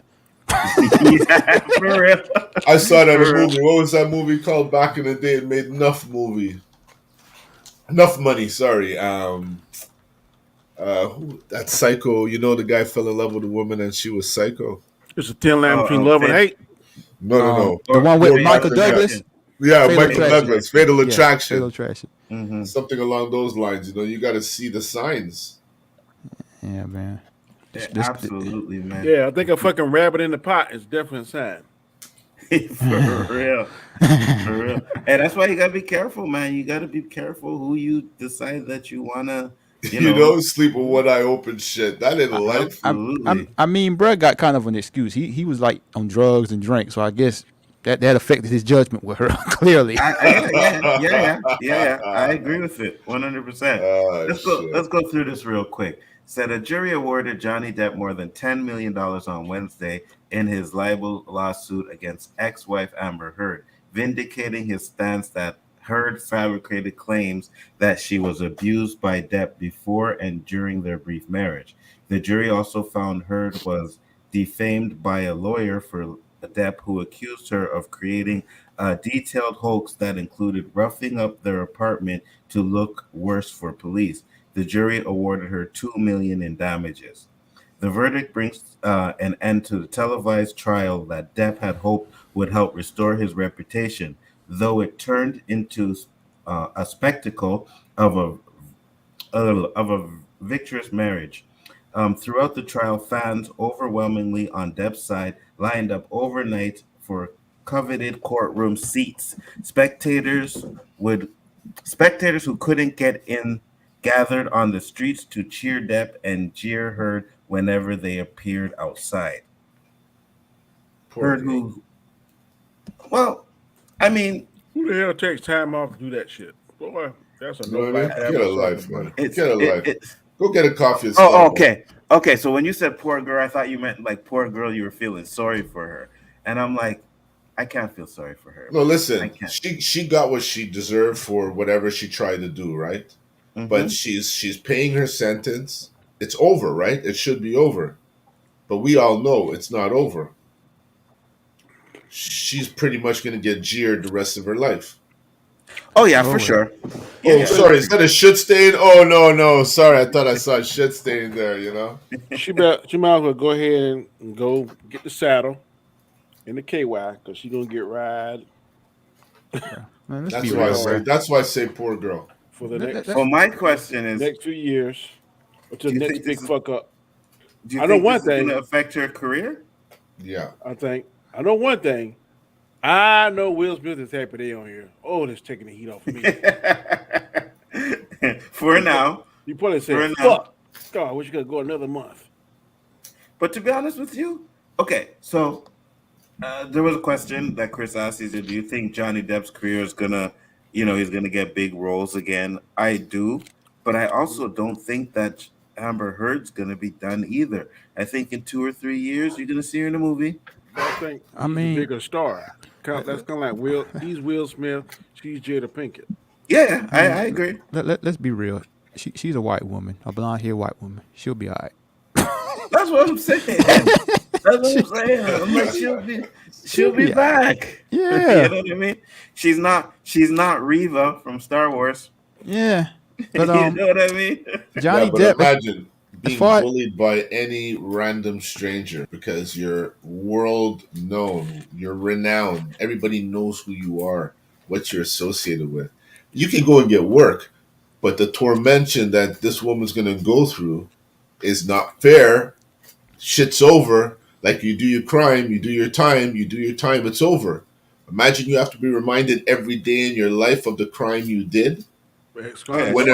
Yeah, for real. I saw that For real. movie. What was that movie called back in the day? It made enough money. Sorry. That Psycho. You know, the guy fell in love with a woman and she was psycho. It's a thin line Oh, between love and Fate. hate. No. The one with Or Michael Fatal Douglas. Attraction. Yeah, Fatal Michael Attraction. Douglas. Fatal Yeah, Attraction. Fatal Attraction. Mhm. Something along those lines. You know, you got to see the signs. Yeah, man. Yeah, This- absolutely, man. Yeah, I think a fucking rabbit in the pot is definitely a sign. For real. For real. And that's why you gotta be careful, man. You gotta be careful who you decide that you wanna, you You know. know, sleep with one eye open shit. That ain't life. Absolutely. I mean, bruh got kind of an excuse. He was like on drugs and drink, so I guess that affected his judgment with her clearly. Yeah. I agree with it 100%. Oh, Let's go. shit. Let's go through this real quick. Said a jury awarded Johnny Depp more than $10 million on Wednesday in his libel lawsuit against ex-wife Amber Heard, vindicating his stance that Heard fabricated claims that she was abused by Depp before and during their brief marriage. The jury also found Heard was defamed by a lawyer for Depp, who accused her of creating a detailed hoax that included roughing up their apartment to look worse for police. The jury awarded her $2 million in damages. The verdict brings an end to the televised trial that Depp had hoped would help restore his reputation, though it turned into a spectacle of a victorious marriage. Throughout the trial, fans overwhelmingly on Depp's side lined up overnight for coveted courtroom seats. Would Spectators who couldn't get in gathered on the streets to cheer Depp and jeer Heard whenever they appeared outside. Poor Heard girl. who? Well, I mean, Who the hell takes time off to do that shit? Boy, that's a You no know what I mean? life Get a life, man. it's Get a it, life. it's. Go get a coffee and Oh, Starbucks. okay, okay. So when you said poor girl, I thought you meant like poor girl. You were feeling sorry for her, and I'm like, I can't feel sorry for her. No, I listen. can't. She got what she deserved for whatever she tried to do, right? But she's paying her sentence. It's over, right? It should be over. But we all know it's not over. She's pretty much going to get jeered the rest of her life. Oh yeah, Oh, for yeah. sure. Oh, Yeah. sorry. Is that a shit stain? Oh, no. Sorry. I thought I saw a shit stain there, you know? She might as well go ahead and go get the saddle and the KY because she's gonna get ride Man, let's That's be why I real, say, bro. that's why I say poor girl. for the That- next that- Well, my question is, next few years until Do you the next think big this is- fuck up. do you I know think one this is going thing. to affect her career? Yeah. I know one thing. I know Will Smith is happy they on here. Oh, that's taking the heat off of me. For now. You probably For said, now. "Fuck, God, I wish you could go another month." But to be honest with you, okay, so there was a question that Chris asked. He said, "Do you think Johnny Depp's career is gonna, he's gonna get big roles again?" I do, but I also don't think that Amber Heard's gonna be done either. I think in 2 or 3 years you're gonna see her in a movie. But I think I he's mean- a bigger star. That's kind of like Will. He's Will Smith. She's Jada Pinkett. Yeah, I agree. Let's be real. She's a white woman, a blonde haired white woman. She'll be all right. That's what I'm saying. That's what I'm saying. I'm like, she'll be Yeah. back. Yeah. You know what I mean? She's not Reva from Star Wars. Yeah. But You know what I mean? Johnny Yeah, but Depp. imagine being far- bullied by any random stranger because you're world known, you're renowned. Everybody knows who you are, what you're associated with. You can go and get work, but the tormention that this woman's going to go through is not fair. Shit's over. Like you do your crime, you do your time, it's over. Imagine you have to be reminded every day in your life of the crime you did. Yeah, When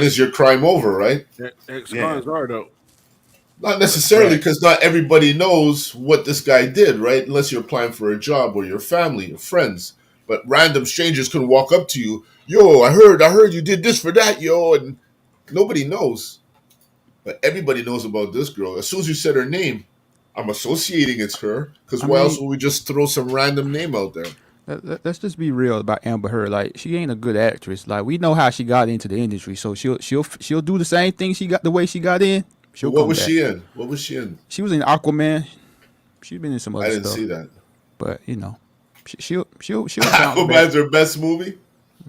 is your crime over, right? Ex-cons are though. Not necessarily, Right. because not everybody knows what this guy did, right? Unless you're applying for a job or your family, your friends. But random strangers can walk up to you, yo, I heard you did this for that, yo, and nobody knows. But everybody knows about this girl. As soon as you said her name, I'm associating it's her. Because I why else mean, would we just throw some random name out there? let's just be real about Amber Heard. Like, she ain't a good actress. Like, we know how she got into the industry, so she'll do the same thing she got the way she got in. She'll What come was back. she in? What was she in? She was in Aquaman. She's been in some I other didn't stuff, see that. but she'll bounce back. Aquaman's her best movie?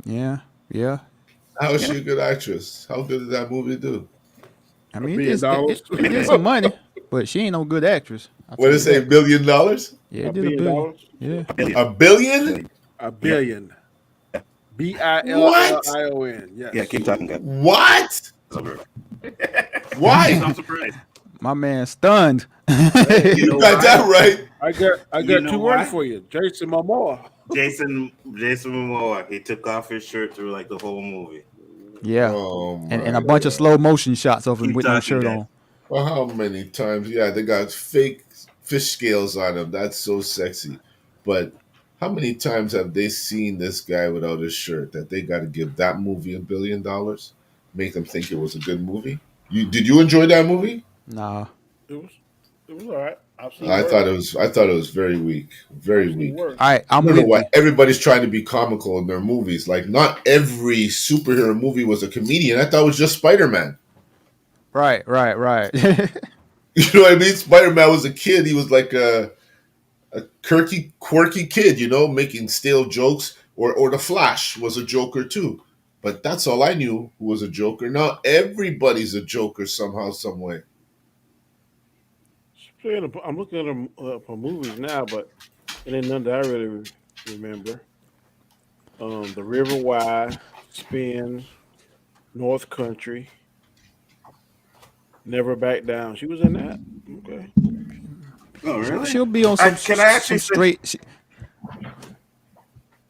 Yeah, yeah. How is she a good actress? How good did that movie do? I $1 mean, billion. it did some money, but she ain't no good actress. I'll What tell did it you say? that. $1 billion? Yeah, it $1 did a billion. billion. Yeah. $1 billion? $1 billion. What? BILLION. Yes. Yeah, keep talking, guys. What? I'm Why? surprised. My man stunned. You know got why? that right. I got You know two words why? for you. Jason Momoa. Jason Momoa, he took off his shirt through like the whole movie. Yeah. Oh, my And a bunch of God. slow motion shots of him Keep with no talking, shirt guys. on. Well, how many times? Yeah, they got fake fish scales on him. That's so sexy. But how many times have they seen this guy without his shirt that they got to give that movie $1 billion? Make them think it was a good movie? Did you enjoy that movie? Nah. It was all right. I've seen I worse. thought it was very weak. Very I've seen weak. worse. All right, I I'm don't know with why you. everybody's trying to be comical in their movies. Like, not every superhero movie was a comedian. I thought it was just Spider-Man. Right. You know what I mean? Spider-Man was a kid. He was like a quirky kid, making stale jokes. Or the Flash was a joker too. But that's all I knew who was a joker. Now everybody's a joker somehow, some way. I'm looking at them for movies now, but it ain't none that I really remember. The River Wide, Spin, North Country, Never Back Down. She was in that. Okay. Oh, really? She'll be on some Can I actually some straight.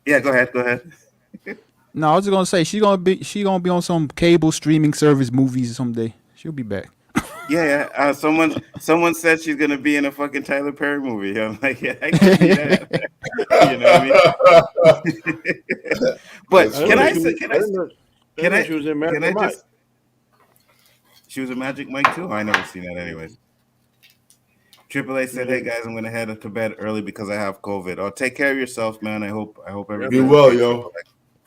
Yeah, go ahead. No, I was just gonna say she gonna be on some cable streaming service movies someday. She'll be back. Yeah. Someone said she's gonna be in a fucking Tyler Perry movie. I'm like, yeah, I can see that. You know what I mean? But That's can I funny. say? Can I? She was in Can I Magic Mike. just? She was a Magic Mike too. I never seen that. Anyways, Triple A said, "Hey guys, I'm gonna head to bed early because I have COVID. Oh, take care of yourself, man. I hope everybody. Be well, yo.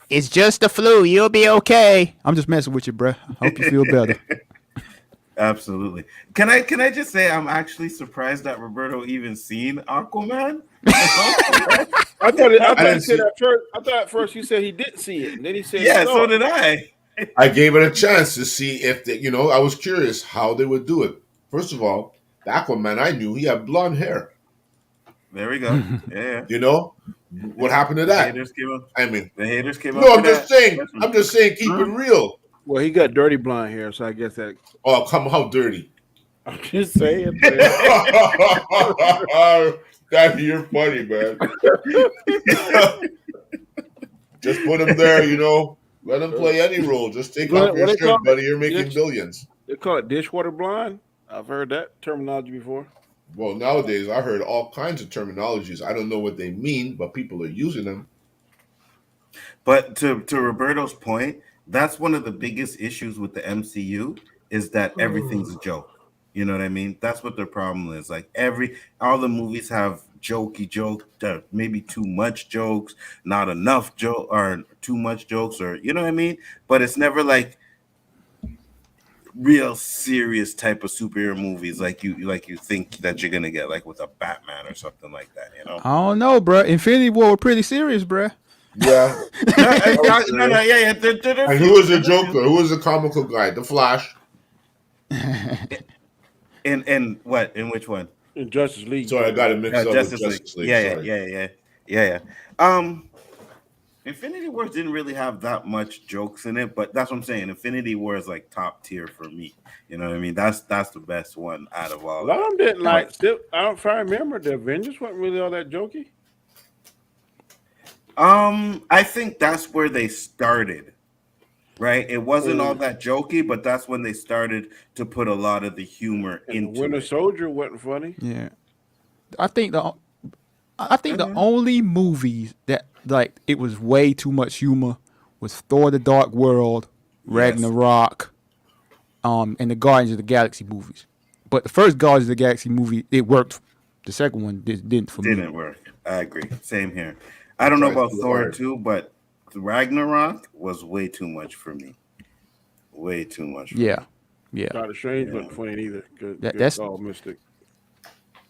It's just the flu. You'll be okay. I'm just messing with you, bruh. Hope you feel better. Absolutely. Can I just say I'm actually surprised that Roberto even seen Aquaman? I thought he didn't said see- at first. I thought at first he said he didn't see it, and then he said, Yeah, he saw so it. did I. I gave it a chance to see if they, I was curious how they would do it. First of all, the Aquaman I knew he had blonde hair. There we go. Yeah. What happened to The that? haters came up. I mean, The haters came up. no, with I'm just that. saying. I'm just saying, keep it real. Well, he got dirty blonde hair, so I guess that. Oh, come, how dirty. I'm just saying. God, you're funny, man. Just put him there, Let him play any role. Just take off your What they shirt, call buddy. it? You're making billions. They call it dishwater blonde. I've heard that terminology before. Well, nowadays, I heard all kinds of terminologies. I don't know what they mean, but people are using them. But to Roberto's point, that's one of the biggest issues with the MCU is that everything's a joke. You know what I mean? That's what their problem is. Like all the movies have jokey jokes, maybe too much jokes, not enough joke, or too much jokes, or you know what I mean? But it's never like real serious type of superhero movies like you think that you're gonna get like with a Batman or something like that. I don't know, bruh. Infinity War was pretty serious, bruh. Yeah. No, yeah. And who was the Joker? Who was the comical guy? The Flash. In what? In which one? In Justice League. Sorry, I got it mixed up with Justice League. Yeah. Infinity Wars didn't really have that much jokes in it, but that's what I'm saying. Infinity War is like top tier for me. You know what I mean? That's the best one out of all. A lot of them didn't like. Still, I don't. If I remember, the Avengers wasn't really all that jokey. I think that's where they started. Right? It wasn't all that jokey, but that's when they started to put a lot of the humor into the Winter it. Soldier wasn't funny. Yeah, I think the only movies that like it was way too much humor was Thor: The Dark World, Ragnarok, and the Guardians of the Galaxy movies. But the first Guardians of the Galaxy movie, it worked. The second one didn't for me. Didn't work. I agree. Same here. I don't know about Thor 2, but Ragnarok was way too much for me. Way too much for me. Yeah. Doctor Strange wasn't funny either. That's all Mystic.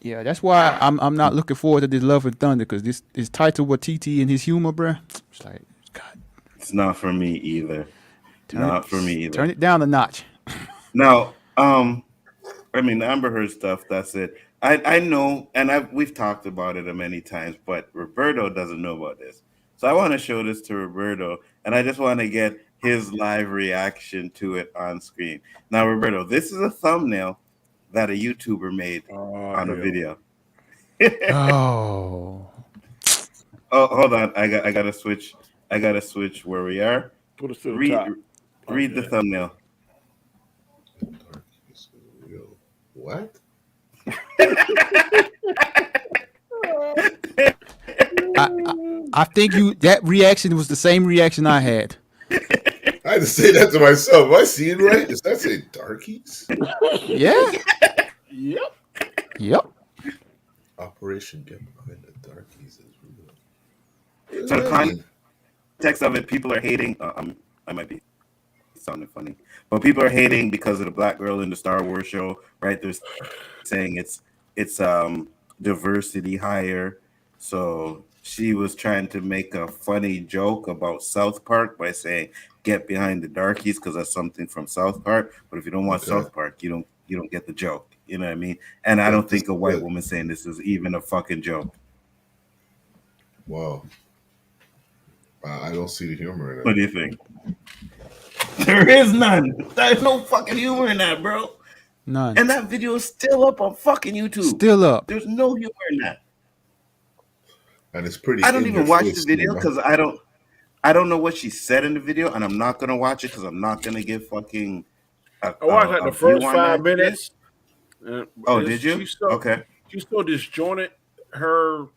Yeah, that's why I'm not looking forward to this Love and Thunder, because this is Taika Waititi and his humor, bruh. It's like, God. It's not for me either. For me either. Turn it down a notch. Now, I mean, the Amber Heard stuff, that's it. I know, and we've talked about it many times, but Roberto doesn't know about this. So I want to show this to Roberto, and I just want to get his live reaction to it on screen. Now, Roberto, this is a thumbnail that a YouTuber made on a video. Oh, hold on. I gotta switch. I gotta switch where we are. Put us to the top. Read the thumbnail. What? I think that reaction was the same reaction I had. I had to say that to myself. Am I seeing right? Does that say darkies? Yeah. Yep. Operation Get Behind the Darkies is real. So the context of it, people are hating. I might be sounding funny, but people are hating because of the black girl in the Star Wars show, right? They're saying it's diversity higher. So she was trying to make a funny joke about South Park by saying "Get behind the darkies" because that's something from South Park. But if you don't watch South Park, you don't get the joke. You know what I mean? And I don't think a white woman saying this is even a fucking joke. Wow. I don't see the humor in it. What do you think? There is none. There's no fucking humor in that, bro. None. And that video is still up on fucking YouTube. Still up. There's no humor in that. And it's pretty. I don't even watch the video because I don't know what she said in the video, and I'm not gonna watch it because I'm not gonna give fucking. I watched like the first 5 minutes. Did you? Okay. She's so disjointed. Her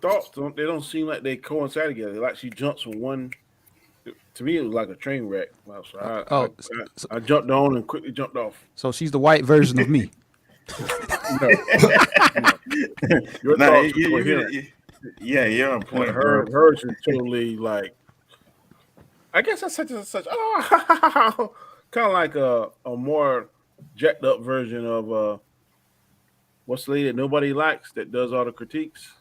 thoughts they don't seem like they coincide together. Like she jumps from one. To me, it was like a train wreck. So I jumped on and quickly jumped off. So she's the white version of me. No. Your thoughts are coherent. Yeah, you're on point. Hers is totally like. I guess that's such. Oh, kind of like a more jacked up version of what's the lady that nobody likes that does all the critiques?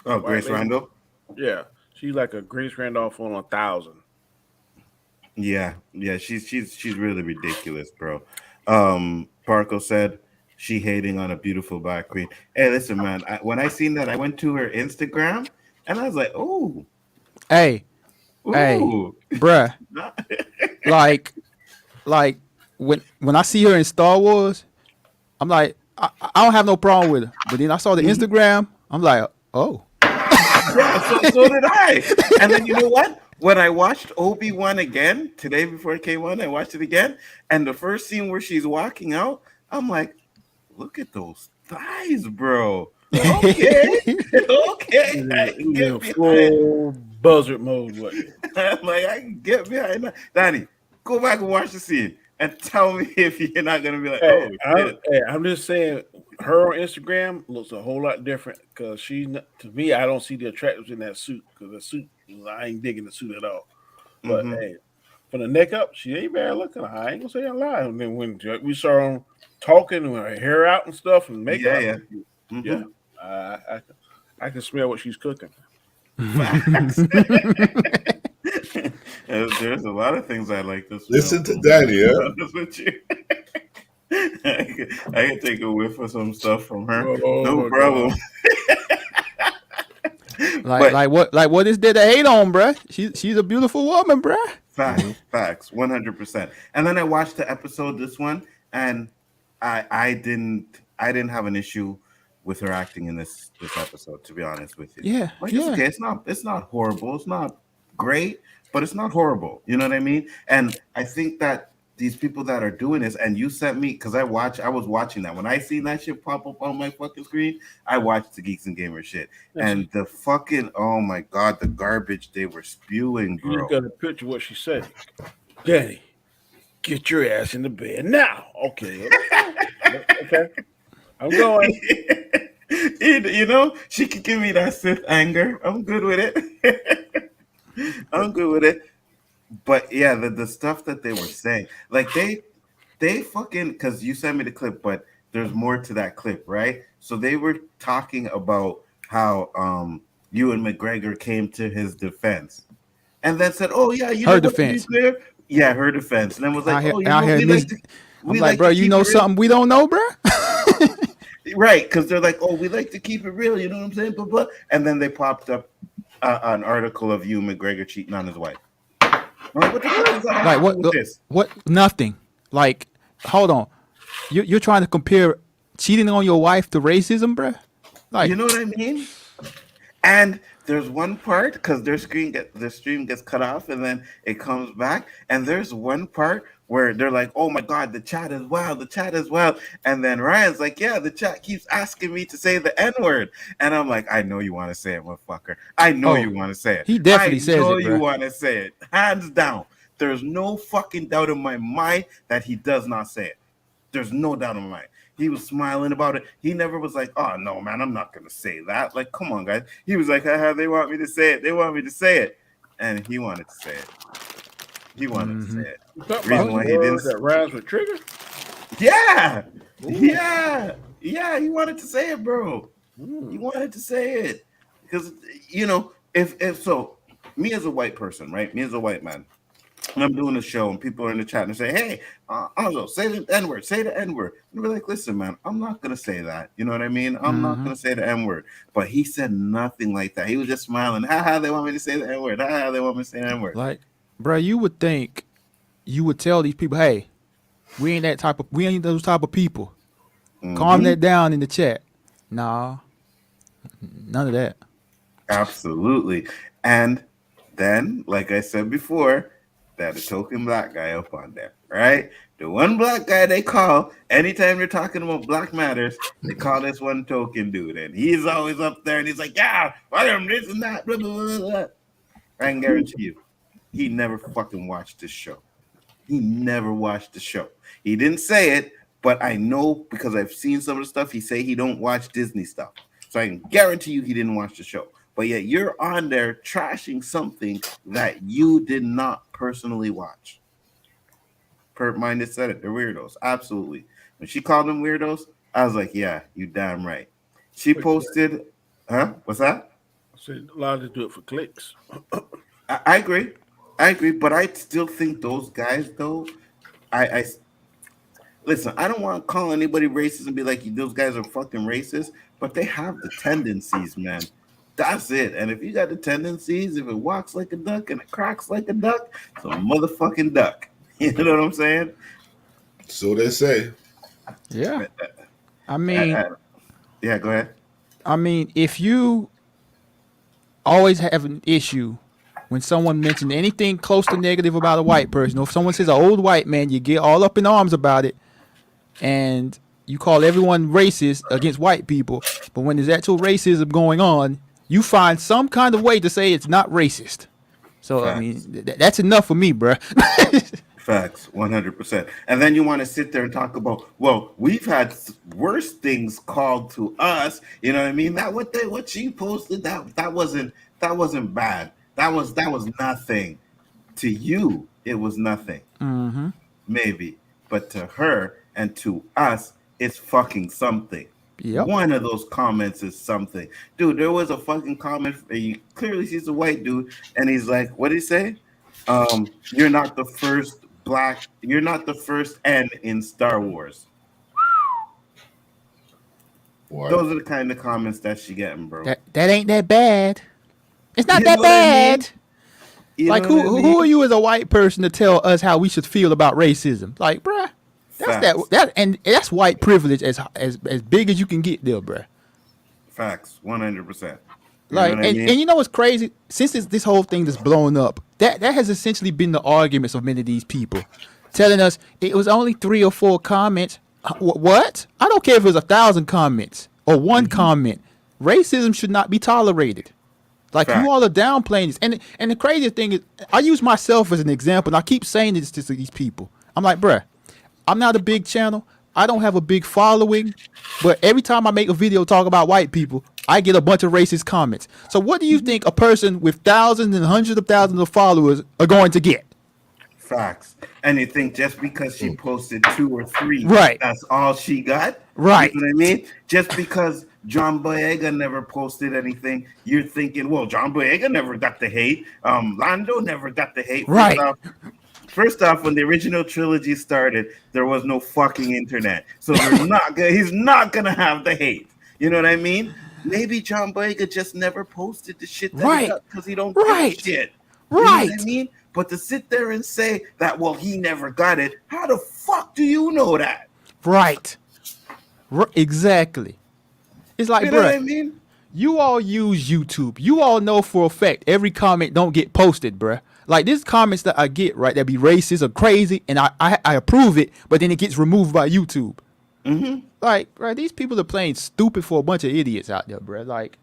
Oh, Grace Randolph. Yeah, she's like a Grace Randolph on 1,000. Yeah, she's really ridiculous, bro. Parko said she hating on a beautiful black queen. Hey, listen, man. When I seen that, I went to her Instagram and I was like, "Oh, hey, bruh." like when I see her in Star Wars, I'm like, I don't have no problem with her. But then I saw the Instagram, I'm like, oh. Yeah, so did I. And then you know what? When I watched Obi-Wan again today before it came on, I watched it again, and the first scene where she's walking out, I'm like, look at those thighs, bro. Okay. Full buzzard mode. I'm like, I can get behind that. Danny, go back and watch the scene and tell me if you're not gonna be like, I'm just saying, her on Instagram looks a whole lot different because to me, I don't see the attractiveness in that suit because the suit, I ain't digging the suit at all. But hey, from the neck up, she ain't bad looking. I ain't gonna say a lie. And then when we saw her talking with her hair out and stuff and makeup, I can smell what she's cooking. There's a lot of things I like this. Listen to Danny, I can take a whiff of some stuff from her. No problem. what is there to hate on, bruh? She's a beautiful woman, bruh. Facts, 100%. And then I watched the episode, this one, and I didn't have an issue with her acting in this episode, to be honest with you. Yeah, it's okay. It's not horrible. It's not great, but it's not horrible. You know what I mean? And I think that these people that are doing this, and you sent me, because I was watching that. When I seen that shit pop up on my fucking screen, I watched the Geeks and Gamers shit. And the fucking, oh my God, the garbage they were spewing, bro. You got a picture of what she said. Danny, Get your ass in the bed now. Okay. Okay. I'm going. You know, she could give me that Sith anger. I'm good with it. I'm good with it. But yeah, the stuff that they were saying, like they fucking, because you sent me the clip, but there's more to that clip, right? So they were talking about how Ewan McGregor came to his defense and then said, "Oh yeah, you know Her what? To be defense. fair, yeah, her defense." And then was like, "Oh, you Out know, here, I'm we like, like bro, to you keep know it real." something we don't know, bro? Right? Because they're like, "Oh, we like to keep it real." You know what I'm saying? Blah blah. And then they popped up an article of Ewan McGregor cheating on his wife. I'm like, what the fuck does that have Like to do what? with this? What? Nothing. Like, hold on. You're trying to compare cheating on your wife to racism, bro? Like, You know what I mean? And there's one part because their stream gets cut off and then it comes back. And there's one part where they're like, "Oh my god, the chat is wild, the chat is wild." And then Ryan's like, "Yeah, the chat keeps asking me to say the N-word." And I'm like, "I know you want to say it, motherfucker. I know oh, you want to say it. he definitely I says know it, you bro. want to say it. Hands down. There's no fucking doubt in my mind that he does not say it. There's no doubt in my mind. He was smiling about it. He never was like, "Oh no, man, I'm not gonna say that." Like, come on, guys. He was like, "Haha, they want me to say it. They want me to say it," and he wanted to say it. He wanted to say it. You talking Reason about why the he didn't. words that rhymes with trigger? Yeah, Ooh. yeah. He wanted to say it, bro. He wanted to say it because you know, if so, me as a white person, right? Me as a white man, and I'm doing a show, and people are in the chat and say, "Hey, Anzo, say the N word, say the N word." And we're like, "Listen, man, I'm not gonna say that." You know what I mean? I'm not gonna say the N word. But he said nothing like that. He was just smiling. Ha, they want me to say the N word. Ha, they want me to say the N word. Like, bro, you would think you would tell these people, "Hey, we ain't those type of people. Calm that down in the chat." Nah, none of that. Absolutely. And then, like I said before, that a token black guy up on there, right? The one black guy they call anytime they're talking about Black Matters, they call this one token dude, and he's always up there, and he's like, "Yeah, why am this and that?" Blah, blah, blah, blah. I can guarantee you, he never fucking watched this show. He never watched the show. He didn't say it, but I know because I've seen some of the stuff he say he don't watch Disney stuff. So I can guarantee you he didn't watch the show. But yet you're on there trashing something that you did not personally watch. Perp Minded said it. They're weirdos. Absolutely. When she called them weirdos, I was like, yeah, you damn right. She posted, huh? What's that? I said a lot of them do it for clicks. I agree. I agree. But I still think those guys, though, I listen, I don't want to call anybody racist and be like, those guys are fucking racist, but they have the tendencies, man. That's it. And if you got the tendencies, if it walks like a duck and it cracks like a duck, it's a motherfucking duck. You know what I'm saying? So they say. Yeah. I mean, Yeah, go ahead. I mean, if you always have an issue when someone mentions anything close to negative about a white person, or if someone says an old white man, you get all up in arms about it, and you call everyone racist against white people. But when there's actual racism going on, you find some kind of way to say it's not racist. So Facts. I mean, that's enough for me, bruh. Facts, 100%. And then you want to sit there and talk about, well, we've had worse things called to us. You know what I mean? That what she posted, that wasn't bad. That was nothing. To you, it was nothing. Maybe. But to her and to us, it's fucking something. Yep. One of those comments is something. Dude, there was a fucking comment. You clearly sees a white dude, and he's like, what did he say? You're not the first N in Star Wars. What? Those are the kind of comments that she getting, bro. That ain't that bad. It's not You that know what I mean? bad. You Like know what I mean? who are you as a white person to tell us how we should feel about racism? Like, bruh, Facts. that's white privilege as big as you can get there, bruh. Facts, 100%. Like, and you know what's crazy? Since this whole thing that's blown up, that has essentially been the arguments of many of these people, telling us it was only 3 or 4 comments. What? I don't care if it was 1,000 comments or one comment. Racism should not be tolerated. Like, Fact. you all are downplaying this. And the craziest thing is, I use myself as an example, and I keep saying this to these people. I'm like, bruh, I'm not a big channel. I don't have a big following, but every time I make a video talk about white people, I get a bunch of racist comments. So what do you think a person with thousands and hundreds of thousands of followers are going to get? Facts. And you think just because she Mm. posted 2 or 3, Right, that's all she got? You right, know what I mean? Just because John Boyega never posted anything, you're thinking, well, John Boyega never got the hate. Lando never got the hate. right, First off, when the original trilogy started, there was no fucking internet, so they're not. He's not gonna have the hate. You know what I mean? Maybe John Boyega just never posted the shit that he right, got because he don't give a right, shit. You know what I right, mean? But to sit there and say that, well, he never got it. How the fuck do you know that? right. Exactly. It's like, You know what bruh, I mean? you all use YouTube. You all know for a fact every comment don't get posted, bruh. Like these comments that I get, right, that be racist or crazy, and I approve it, but then it gets removed by YouTube. Mm-hmm. Like, right, these people are playing stupid for a bunch of idiots out there, bruh. Like,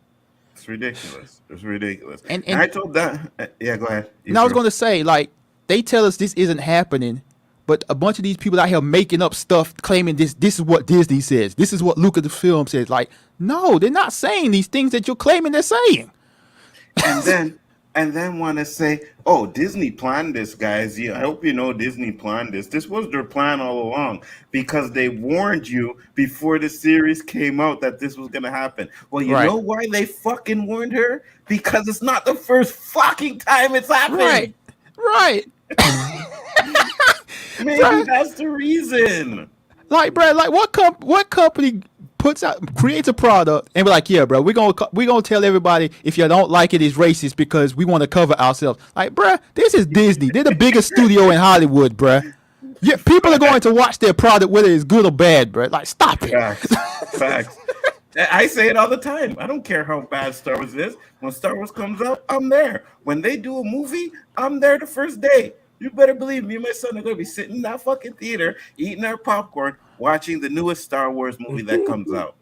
It's ridiculous. It's ridiculous. and And I and told that. Yeah, go ahead. You and I was first. gonna say, like, they tell us this isn't happening, but a bunch of these people out here making up stuff, claiming this is what Disney says, this is what Lucasfilm says. Like, no, they're not saying these things that you're claiming they're saying. And then want to say, oh, Disney planned this, guys. Yeah, I hope you know Disney planned this. This was their plan all along because they warned you before the series came out that this was going to happen. Well, you Right, know why they fucking warned her? Because it's not the first fucking time it's happened. right, right. Maybe that's the reason. Like, bro, like what company creates a product and be like, yeah, bro, we're gonna tell everybody if you don't like it, it's racist because we want to cover ourselves. Like, bro, this is Disney. They're the biggest studio in Hollywood, bro. Yeah, people are going to watch their product whether it's good or bad, bro. Like, stop it. Facts. Facts. I say it all the time. I don't care how bad Star Wars is. When Star Wars comes out, I'm there. When they do a movie, I'm there the first day. You better believe me and my son are going to be sitting in that fucking theater, eating our popcorn, watching the newest Star Wars movie that comes out.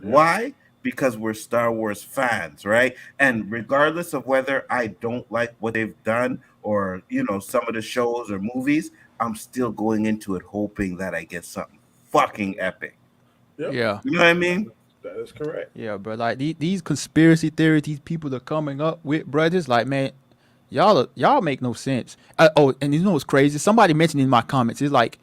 Why? Because we're Star Wars fans, right? And regardless of whether I don't like what they've done or, some of the shows or movies, I'm still going into it hoping that I get something fucking epic. Yep, Yeah, You know what I mean? that is correct. yeah, bro. Like these conspiracy theories, these people are coming up with, brothers. Like, man, y'all make no sense. Oh, and you know what's crazy? Somebody mentioned in my comments, it's like,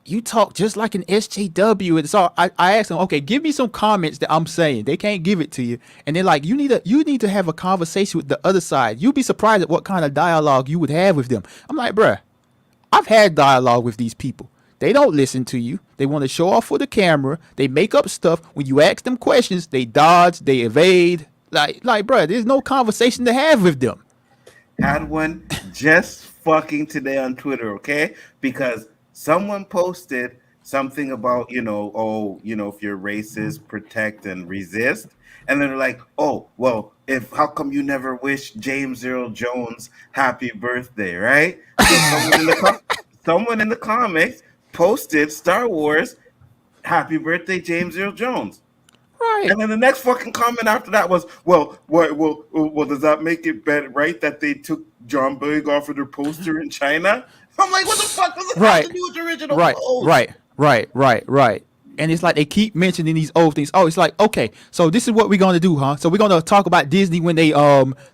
you talk just like an SJW. And so I asked them, okay, give me some comments that I'm saying. They can't give it to you. And they're like, you need to have a conversation with the other side. You'd be surprised at what kind of dialogue you would have with them. I'm like, bruh, I've had dialogue with these people. They don't listen to you. They want to show off for the camera. They make up stuff. When you ask them questions, they dodge, they evade. Like, bruh, there's no conversation to have with them. Had one just fucking today on Twitter, okay? Because someone posted something about, if you're racist, protect and resist. And then they're like, oh, well, how come you never wish James Earl Jones happy birthday, right? So someone in the comics posted Star Wars happy birthday, James Earl Jones. Right. And then the next fucking comment after that was, well, does that make it better, right? That they took John Boyega off of their poster in China? I'm like, what the fuck does it have to do with the original post? Right. And it's like they keep mentioning these old things. Oh, it's like, okay, so this is what we're gonna do, huh? So we're gonna talk about Disney when they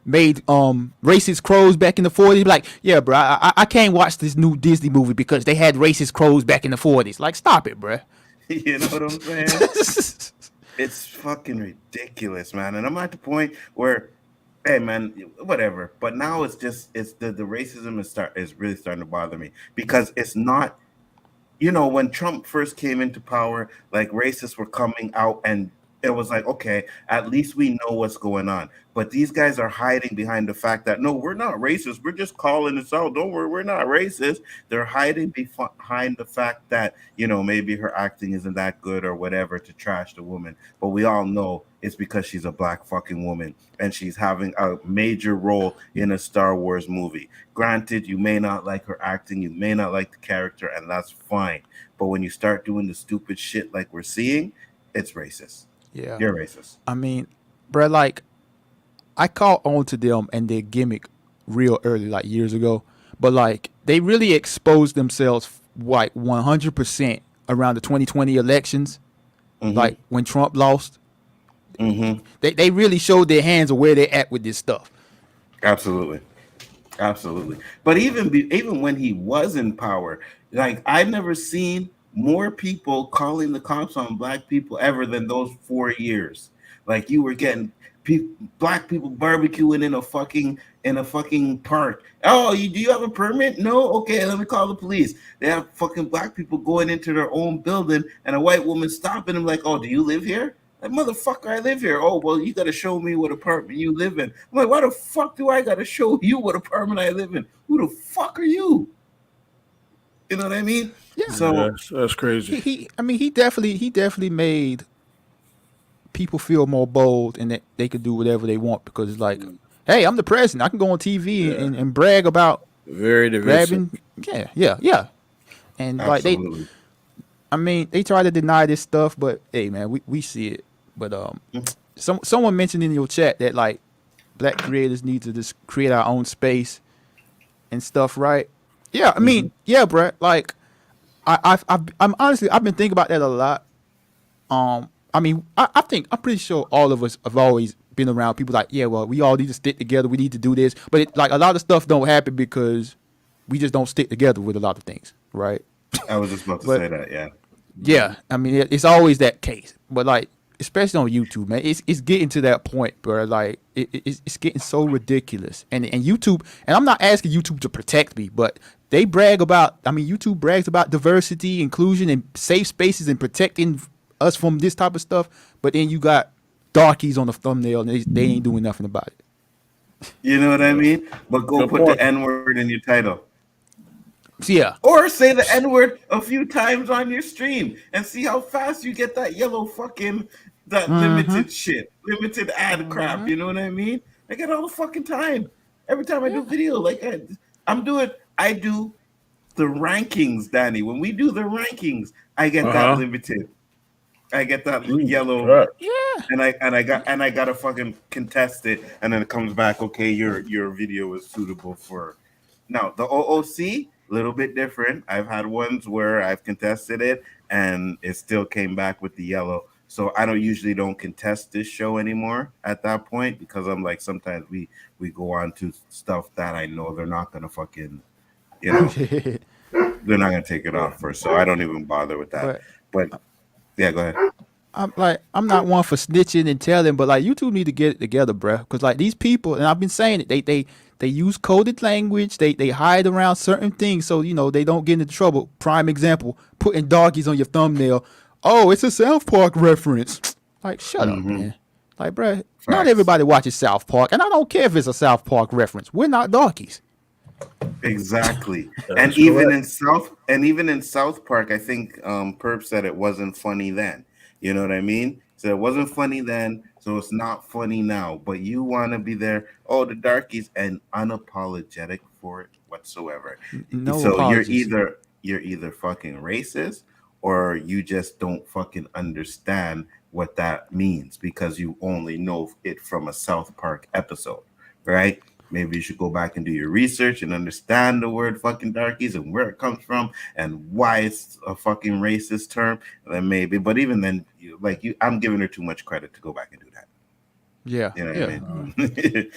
made racist crows back in the 40s. Like, yeah, bro, I can't watch this new Disney movie because they had racist crows back in the 40s. Like, stop it, bro. You know what I'm saying? It's fucking ridiculous, man. And I'm at the point where, hey, man, whatever. But now it's the racism is really starting to bother me because it's not. When Trump first came into power, like racists were coming out and it was like, okay, at least we know what's going on. But these guys are hiding behind the fact that, no, we're not racist. We're just calling this out. Don't worry, we're not racist. They're hiding behind the fact that, maybe her acting isn't that good or whatever to trash the woman. But we all know it's because she's a black fucking woman and she's having a major role in a Star Wars movie. Granted, you may not like her acting, you may not like the character, and that's fine. But when you start doing the stupid shit like we're seeing, it's racist. Yeah. You're racist. I mean, bro, like, I caught on to them and their gimmick real early, like years ago. But like they really exposed themselves like 100% around the 2020 elections, Mm-hmm. like when Trump lost. Mm-hmm. They really showed their hands of where they're at with this stuff. Absolutely. Absolutely. But even when he was in power, like I've never seen more people calling the cops on black people ever than those 4 years. Like you were getting black people barbecuing in a fucking park. Oh, do you have a permit? No. Okay, let me call the police. They have fucking black people going into their own building and a white woman stopping them like, "Oh, do you live here?" Like, motherfucker, I live here. Oh, well, you got to show me what apartment you live in. I'm like, why the fuck do I got to show you what apartment I live in? Who the fuck are you? You know what I mean? Yeah. So, That's crazy. I mean, he definitely made people feel more bold and that they could do whatever they want because it's like, hey, I'm the president. I can go on TV Yeah. and brag about Very divisive. grabbing. Yeah. And like absolutely. I mean, they try to deny this stuff, but hey, man, we see it. But someone mentioned in your chat that like black creators need to just create our own space and stuff, right? Yeah, I mean, yeah, bro. Like, I'm honestly, I've been thinking about that a lot. I mean, I think I'm pretty sure all of us have always been around people like, yeah, well, we all need to stick together. We need to do this, but like a lot of stuff don't happen because we just don't stick together with a lot of things, right? I was just about to But say that. Yeah. yeah, I mean, it's always that case. But like, especially on YouTube, man, it's getting to that point, bro. Like, it's getting so ridiculous. And YouTube, and I'm not asking YouTube to protect me, but they brag about. I mean, YouTube brags about diversity, inclusion, and safe spaces, and protecting us from this type of stuff. But then you got darkies on the thumbnail, and they ain't doing nothing about it. You know what I mean? But go Good put point. the N word in your title. So yeah, Or say the N word a few times on your stream and see how fast you get that yellow fucking, that limited shit, limited ad crap. You know what I mean? I get all the fucking time. Every time I do video, like I do the rankings, Danny. When we do the rankings, I get that limited. I get that yellow, Right. yeah. and I gotta fucking contest it, and then it comes back. Okay, your video is suitable for. Now the O.O.C. little bit different. I've had ones where I've contested it, and it still came back with the yellow. So I don't contest this show anymore at that point because I'm like sometimes we go on to stuff that I know they're not gonna fucking, you know, they're not gonna take it off for. So I don't even bother with that. But But yeah, go ahead. I'm not one for snitching and telling, but like YouTube need to get it together, bruh. Because like these people, and I've been saying it, they use coded language, they hide around certain things, so you know they don't get into trouble. Prime example: putting doggies on your thumbnail. Oh, it's a South Park reference. Like, shut up, man. Like, bruh, not Facts. everybody watches South Park, and I don't care if it's a South Park reference. We're not doggies. Exactly. That's And even correct. in South Park, I think Perp said it wasn't funny then. You know what I mean? So it wasn't funny then, so it's not funny now. But you want to be there, oh, the darkies, and unapologetic for it whatsoever. No So apologies. you're either fucking racist or you just don't fucking understand what that means because you only know it from a South Park episode, right? Maybe you should go back and do your research and understand the word fucking darkies and where it comes from and why it's a fucking racist term. And then maybe, but even then, I'm giving her too much credit to go back and do that. Yeah, You know what yeah. I mean?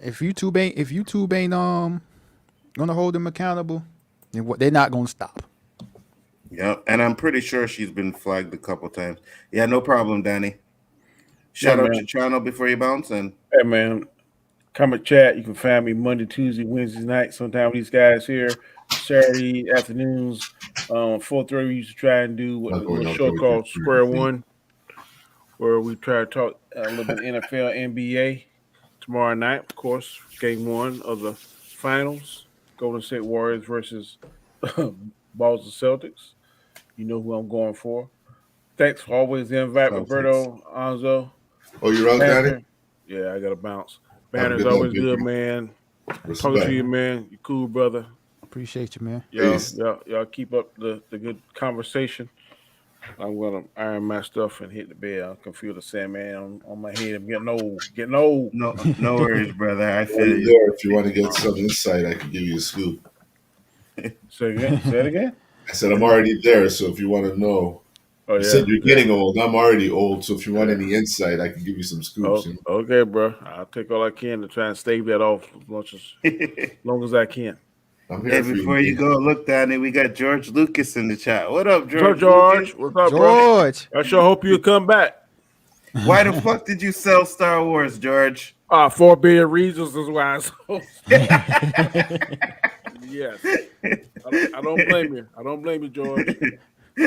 If YouTube ain't gonna hold them accountable, then they're not gonna stop. Yeah, and I'm pretty sure she's been flagged a couple times. Yeah, no problem, Danny. Yeah, Shout out man. your channel before you bounce and Hey, man. Comment chat. You can find me Monday, Tuesday, Wednesday night. Sometimes these guys here, Saturday afternoons, 4:30. We used to try and do what a little show called Square One, where we try to talk a little bit NFL, NBA. Tomorrow night, of course, game one of the finals: Golden State Warriors versus Boston Celtics. You know who I'm going for. Thanks for always the invite, Celtics. Roberto, Anzo, Oh, you're out, Danny? Panther. Yeah, I got to bounce. Have a Banner's good night, always big good, bro. man. Talking Respect. to you, man. You cool, brother. Appreciate you, man. Y'all, Peace. y'all keep up the good conversation. I'm gonna iron my stuff and hit the bed. I can feel the Sandman on my head. I'm getting old. Getting old. no worries, brother. I While feel you're you. there, if you want to get some insight, I can give you a scoop. Say again. Say it again. I said I'm already there, so if you want to know, Oh you said yeah, you're yeah, getting old. I'm already old, so if you want yeah. any insight, I can give you some scoops. Oh, okay, bro. I'll take all I can to try and stave that off as much as Hey, long as I can. I'm here for you, before you man. go, look, Danny, we got George Lucas in the chat. What up, What's up, George George? Lucas? What's up, bro? George. I sure hope you come back. Why the fuck did you sell Star Wars, George? 4 billion reasons is why I sold. Yes. I don't blame you. I don't blame you, George. All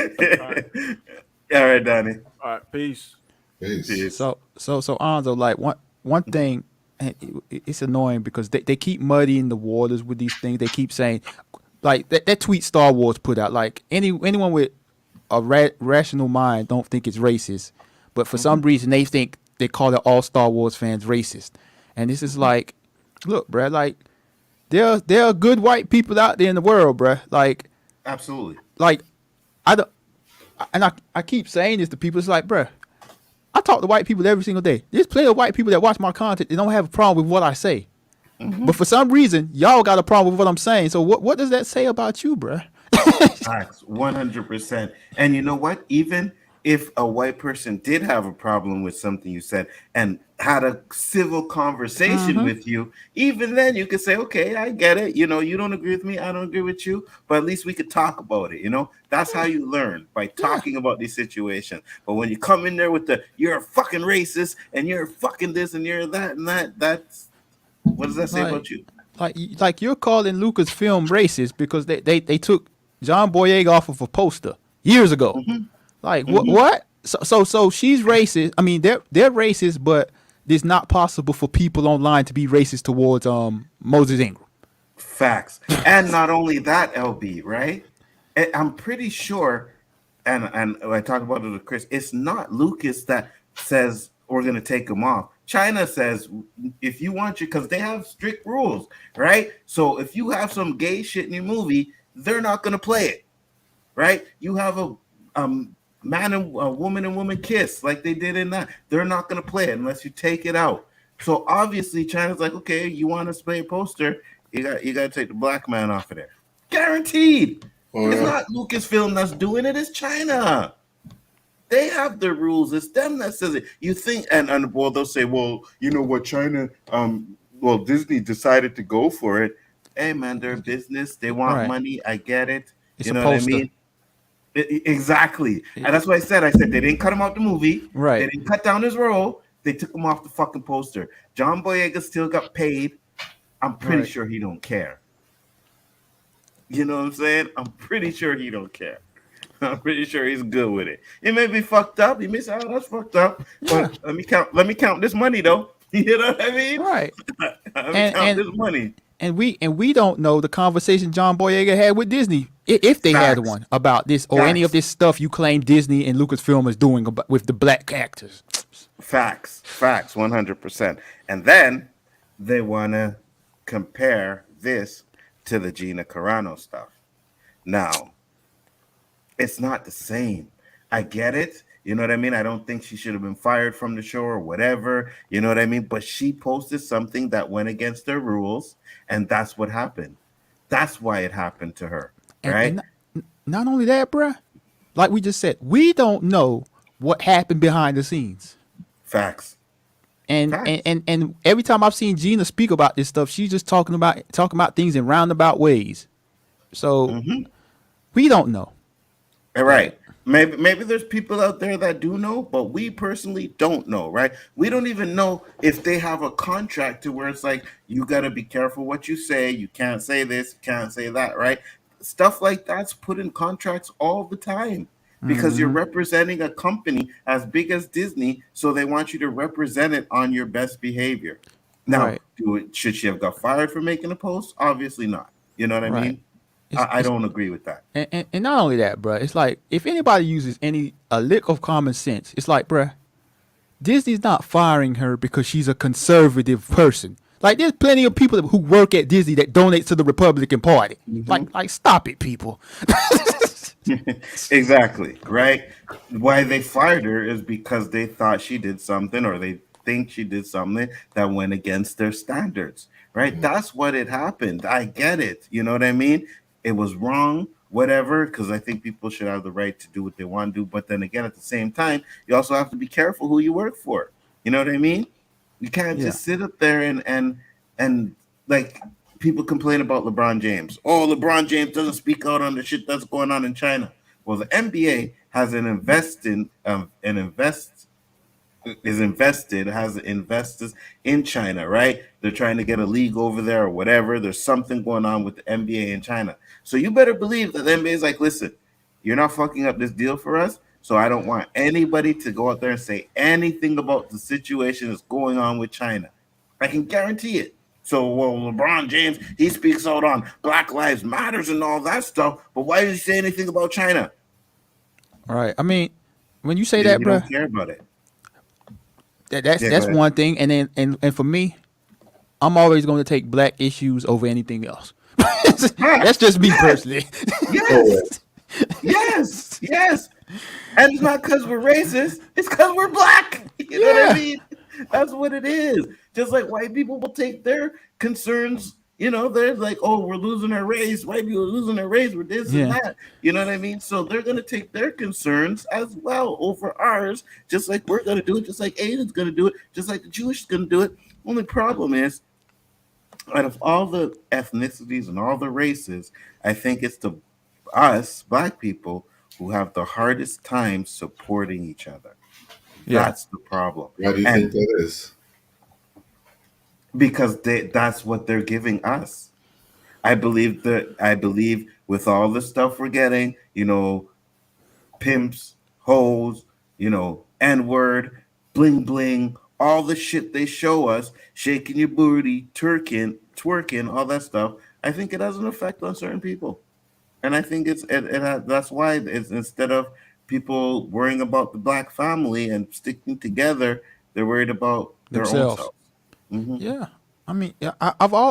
right, Danny. All right, peace. Peace. Peace. So Anzo, like one thing, and it's annoying because they keep muddying the waters with these things. They keep saying, like that tweet Star Wars put out, like anyone with a rational mind don't think it's racist, but for some reason they call it all Star Wars fans racist, and this is like, look, bruh, like there are good white people out there in the world, bruh. Absolutely. Like I don't, and I keep saying this to people. It's like, bruh, I talk to white people every single day. There's plenty of white people that watch my content. They don't have a problem with what I say. But for some reason, y'all got a problem with what I'm saying. So what does that say about you, bruh? Facts, 100%. And you know what? Even if a white person did have a problem with something you said and had a civil conversation with you, even then you could say, okay, I get it. You know, you don't agree with me. I don't agree with you. But at least we could talk about it. You know, that's how you learn, by talking about these situations. But when you come in there with you're a fucking racist and you're fucking this and you're that and that's, what does that say about you? Like you're calling Lucasfilm racist because they took John Boyega off of a poster years ago. Like what? So she's racist. I mean, they're racist, but it's not possible for people online to be racist towards Moses Ingram. Facts. And not only that, LB, right? I'm pretty sure, and I talked about it with Chris, it's not Lucas that says we're going to take him off. China says if you want you, because they have strict rules, right? So if you have some gay shit in your movie, they're not going to play it, right? You have a man and a woman kiss like they did in that. They're not going to play it unless you take it out. So obviously China's like, okay, you want to play a poster, you got to take the black man off of there. Guaranteed. It's not Lucasfilm that's doing it, it's China. They have the rules. It's them that says it. You think, and well, they'll say, well, you know what, China, well, Disney decided to go for it. Hey, man, they're business. They want money. I get it. It's you a know poster. what I mean? Exactly. And that's what I said. They didn't cut him out the movie. Right. They didn't cut down his role. They took him off the fucking poster. John Boyega still got paid. I'm pretty sure he don't care. You know what I'm saying? I'm pretty sure he don't care. I'm pretty sure he's good with it. It may be fucked up. He may say, "Oh, that's fucked up," but let me count this money though. You know what I mean? Right. Let me count this money. And we don't know the conversation John Boyega had with Disney, if they had one about this or any of this stuff you claim Disney and Lucasfilm is doing with the black actors. Facts, 100%. And then they want to compare this to the Gina Carano stuff. Now, it's not the same. I get it. You know what I mean? I don't think she should have been fired from the show or whatever. You know what I mean? But she posted something that went against their rules, and that's what happened. That's why it happened to her, right? And not only that, bruh, like we just said, we don't know what happened behind the scenes. Facts. And every time I've seen Gina speak about this stuff, she's just talking about things in roundabout ways. So we don't know. Right. Maybe there's people out there that do know, but we personally don't know, right? We don't even know if they have a contract to where it's like, you got to be careful what you say. You can't say this, you can't say that, right? Stuff like that's put in contracts all the time because you're representing a company as big as Disney. So they want you to represent it on your best behavior. Now, should she have got fired for making a post? Obviously not. You know what I mean? I don't agree with that. And not only that, bruh, it's like if anybody uses a lick of common sense, it's like, bruh, Disney's not firing her because she's a conservative person. Like there's plenty of people who work at Disney that donate to the Republican Party. Like stop it, people. Exactly, right? Why they fired her is because they thought she did something, or they think she did something that went against their standards, right? That's what it happened. I get it. You know what I mean? it was wrong, whatever, because I think people should have the right to do what they want to do. But then again, at the same time, you also have to be careful who you work for. You know what I mean? You can't Yeah. just sit up there and like people complain about LeBron James. Oh, LeBron James doesn't speak out on the shit that's going on in China. Well, the NBA has has investors in China, right? They're trying to get a league over there or whatever. There's something going on with the NBA in China. So you better believe that the NBA is like, listen, you're not fucking up this deal for us. So I don't want anybody to go out there and say anything about the situation that's going on with China. I can guarantee it. So, well, LeBron James, he speaks out on Black Lives Matters and all that stuff, but why did he say anything about China? All right. I mean, when you say Yeah, that, you bro, don't care about it. that's Yeah, go that's ahead. one thing. And then and for me, I'm always going to take black issues over anything else. That's just me personally. Yes. Yes, yes. And it's not because we're racist, it's because we're black. You know what I Yeah. mean? That's what it is. Just like white people will take their concerns, they're like, oh, we're losing our race. White people are losing their race. We're this and Yeah. that. You know what I mean? So they're going to take their concerns as well over ours, just like we're going to do it, just like Asian's going to do it, just like the Jewish is going to do it. Only problem is, out of all the ethnicities and all the races, I think it's us black people who have the hardest time supporting each other. Yeah. That's the problem. Why do you think And that is? because that's what they're giving us. I believe with all the stuff we're getting, pimps, hoes, N-word, bling bling, all the shit they show us, shaking your booty, twerking, all that stuff. I think it has an effect on certain people. And I think that's why it's, instead of people worrying about the black family and sticking together, they're worried about their own Themselves. self. Hmm. Yeah. I mean, yeah,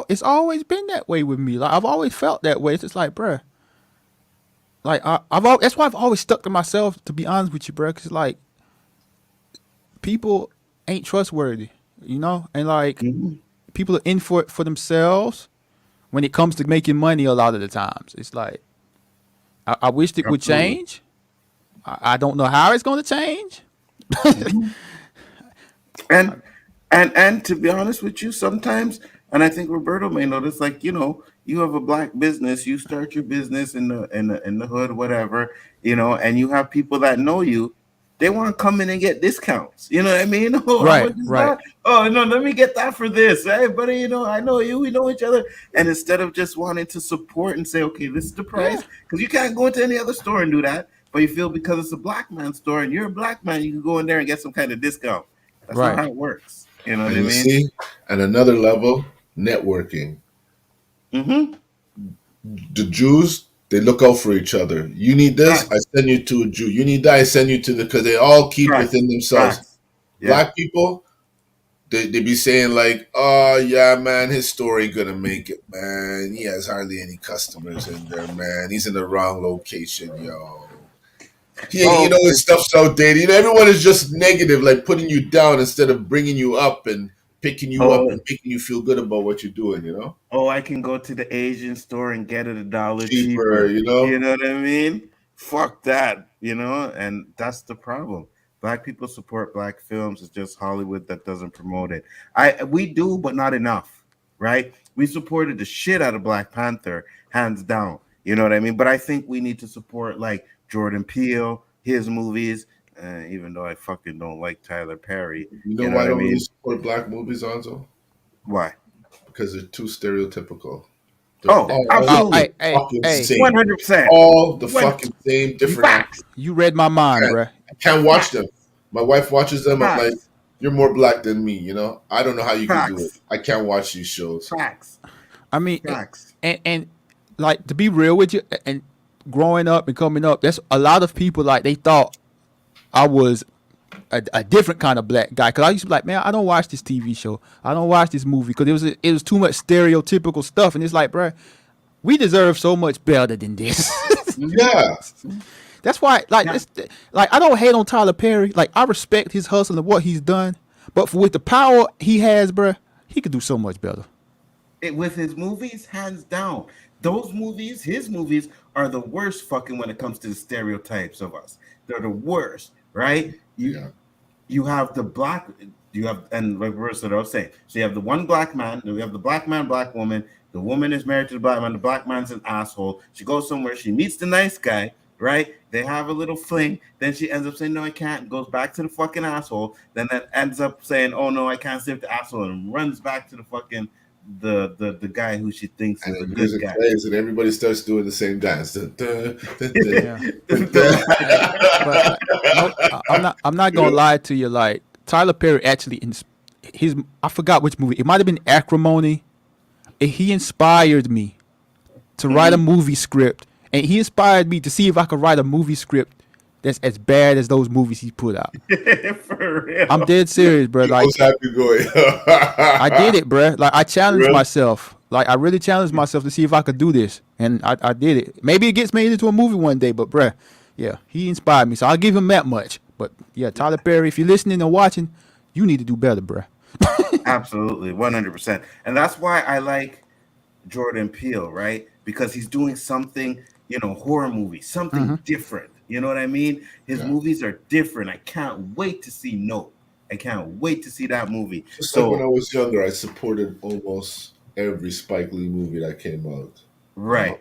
it's always been that way with me. Like I've always felt that way. It's just like, bruh, like that's why I've always stuck to myself. To be honest with you, bruh, because like people ain't trustworthy, and like Hmm. people are in for it for themselves. When it comes to making money, a lot of the times, it's like I wished it would Absolutely. change. I don't know how it's going to change. Hmm. And to be honest with you, sometimes, and I think Roberto may notice, like, you have a black business, you start your business in the hood, whatever, and you have people that know you, they want to come in and get discounts. You know what I mean? Oh, how Right, much is right. that? Oh no, let me get that for this. Hey, buddy, I know you, we know each other. And instead of just wanting to support and say, okay, this is the Yeah, price, because you can't go into any other store and do that. But you feel because it's a black man store and you're a black man, you can go in there and get some kind of discount. That's not right. how it works. You know what And I you mean? see, at another level, networking. Mm-hmm. The Jews, they look out for each other. You need this, I Facts. send you to a Jew. You need that, I send you to because they all keep Facts. within themselves. Facts. Yeah. Black people, they be saying like, oh yeah, man, his store ain't gonna make it, man. He has hardly any customers in there, man. He's in the wrong location, yo. Oh, His stuff's outdated. Everyone is just negative, like putting you down instead of bringing you up and picking you up oh, and making you feel good about what you're doing. oh, I can go to the Asian store and get it $1 Cheaper, cheaper. you know? You know what I mean? Fuck that, and that's the problem. Black people support black films. It's just Hollywood that doesn't promote it. We do, but not enough, right? We supported the shit out of Black Panther, hands down. You know what I mean? But I think we need to support like Jordan Peele, his movies, even though I fucking don't like Tyler Perry. You know You know why I what I don't really mean? support black movies, Anzo? Why? Because they're too stereotypical. They're Oh, all Oh, absolutely. hey, hey, fucking hey. same. 100%. All the When fucking same, You different actors. you read my mind, can't, bruh. I can't watch facts, them. My wife watches them. I'm like, facts, you're more black than me. I don't know how you can do it. facts, I can't watch these shows. facts, I mean, facts. and like to be real with you, and growing up and coming up, that's a lot of people like they thought I was a different kind of black guy because I used to be like, man, I don't watch this TV show, I don't watch this movie because it was too much stereotypical stuff, and it's like, bruh, we deserve so much better than this. Hmm. Yeah. That's why, like, Yeah. it's like I don't hate on Tyler Perry. Like, I respect his hustle and what he's done, but with the power he has, bruh, he could do so much better. With his movies, hands down. Those movies, his movies, are the worst fucking when it comes to the stereotypes of us. They're the worst, right? Yeah. You have the black, you have, and like Roberto was saying, so you have the one black man, you have the black man, black woman. The woman is married to the black man's an asshole. She goes somewhere, she meets the nice guy, right? They have a little fling. Then she ends up saying, no, I can't. Goes back to the fucking asshole. Then that ends up saying, oh no, I can't stay with the asshole, and runs back to the fucking the guy who she thinks And is a the good music guy. plays, and everybody starts doing the same dance. Dun, dun, dun, dun, Yeah. dun, dun. But no, I'm not gonna lie to you. Like Tyler Perry actually, his I forgot which movie. It might have been Acrimony. He inspired me to write a movie script, and he inspired me to see if I could write a movie script that's as bad as those movies he put out. For real. I'm dead serious, bro. You Like almost have to go. I did it, bro. Like I challenged Really? myself. Like I really challenged myself to see if I could do this, and I did it. Maybe it gets made into a movie one day, but bruh, yeah, he inspired me, so I'll give him that much. But yeah, Tyler Perry, if you're listening and watching, you need to do better, bruh. Absolutely, 100%. And that's why I like Jordan Peele, right? Because he's doing something, horror movie, something different. You know what I mean? His Yeah. movies are different. I can't wait to see Nope. I can't wait to see that movie. Just like when I So, was younger, I supported almost every Spike Lee movie that came out. right.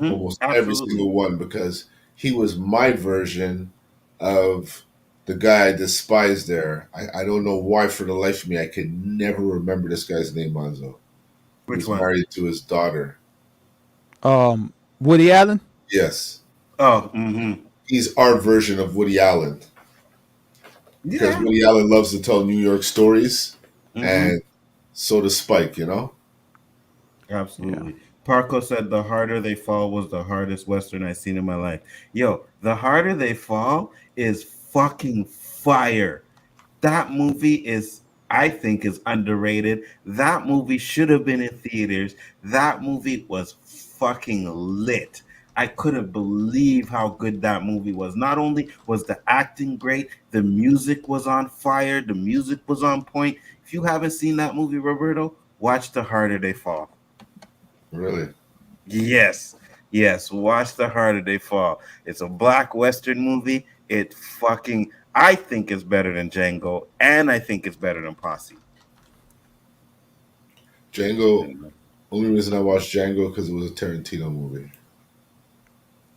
Almost every Absolutely. single one, because he was my version of the guy I despised there. I don't know why for the life of me I could never remember this guy's name, Monzo. He Which was one? married to his daughter. Woody Allen. Yes. Oh, He's our version of Woody Allen. Because yeah. Woody Allen loves to tell New York stories, Mhm. and so does Spike, you know? Absolutely. Parco said The Harder They Fall was the hardest Western I've seen in my life. Yo, The Harder They Fall is fucking fire. That movie I think, is underrated. That movie should have been in theaters. That movie was fucking lit. I couldn't believe how good that movie was. Not only was the acting great, the music was on fire, the music was on point. If you haven't seen that movie, Roberto, watch The Harder They Fall. Really? Yes, yes. Watch The Harder They Fall. It's a black Western movie. I think it's better than Django, and I think it's better than Posse. Django, only reason I watched Django because it was a Tarantino movie.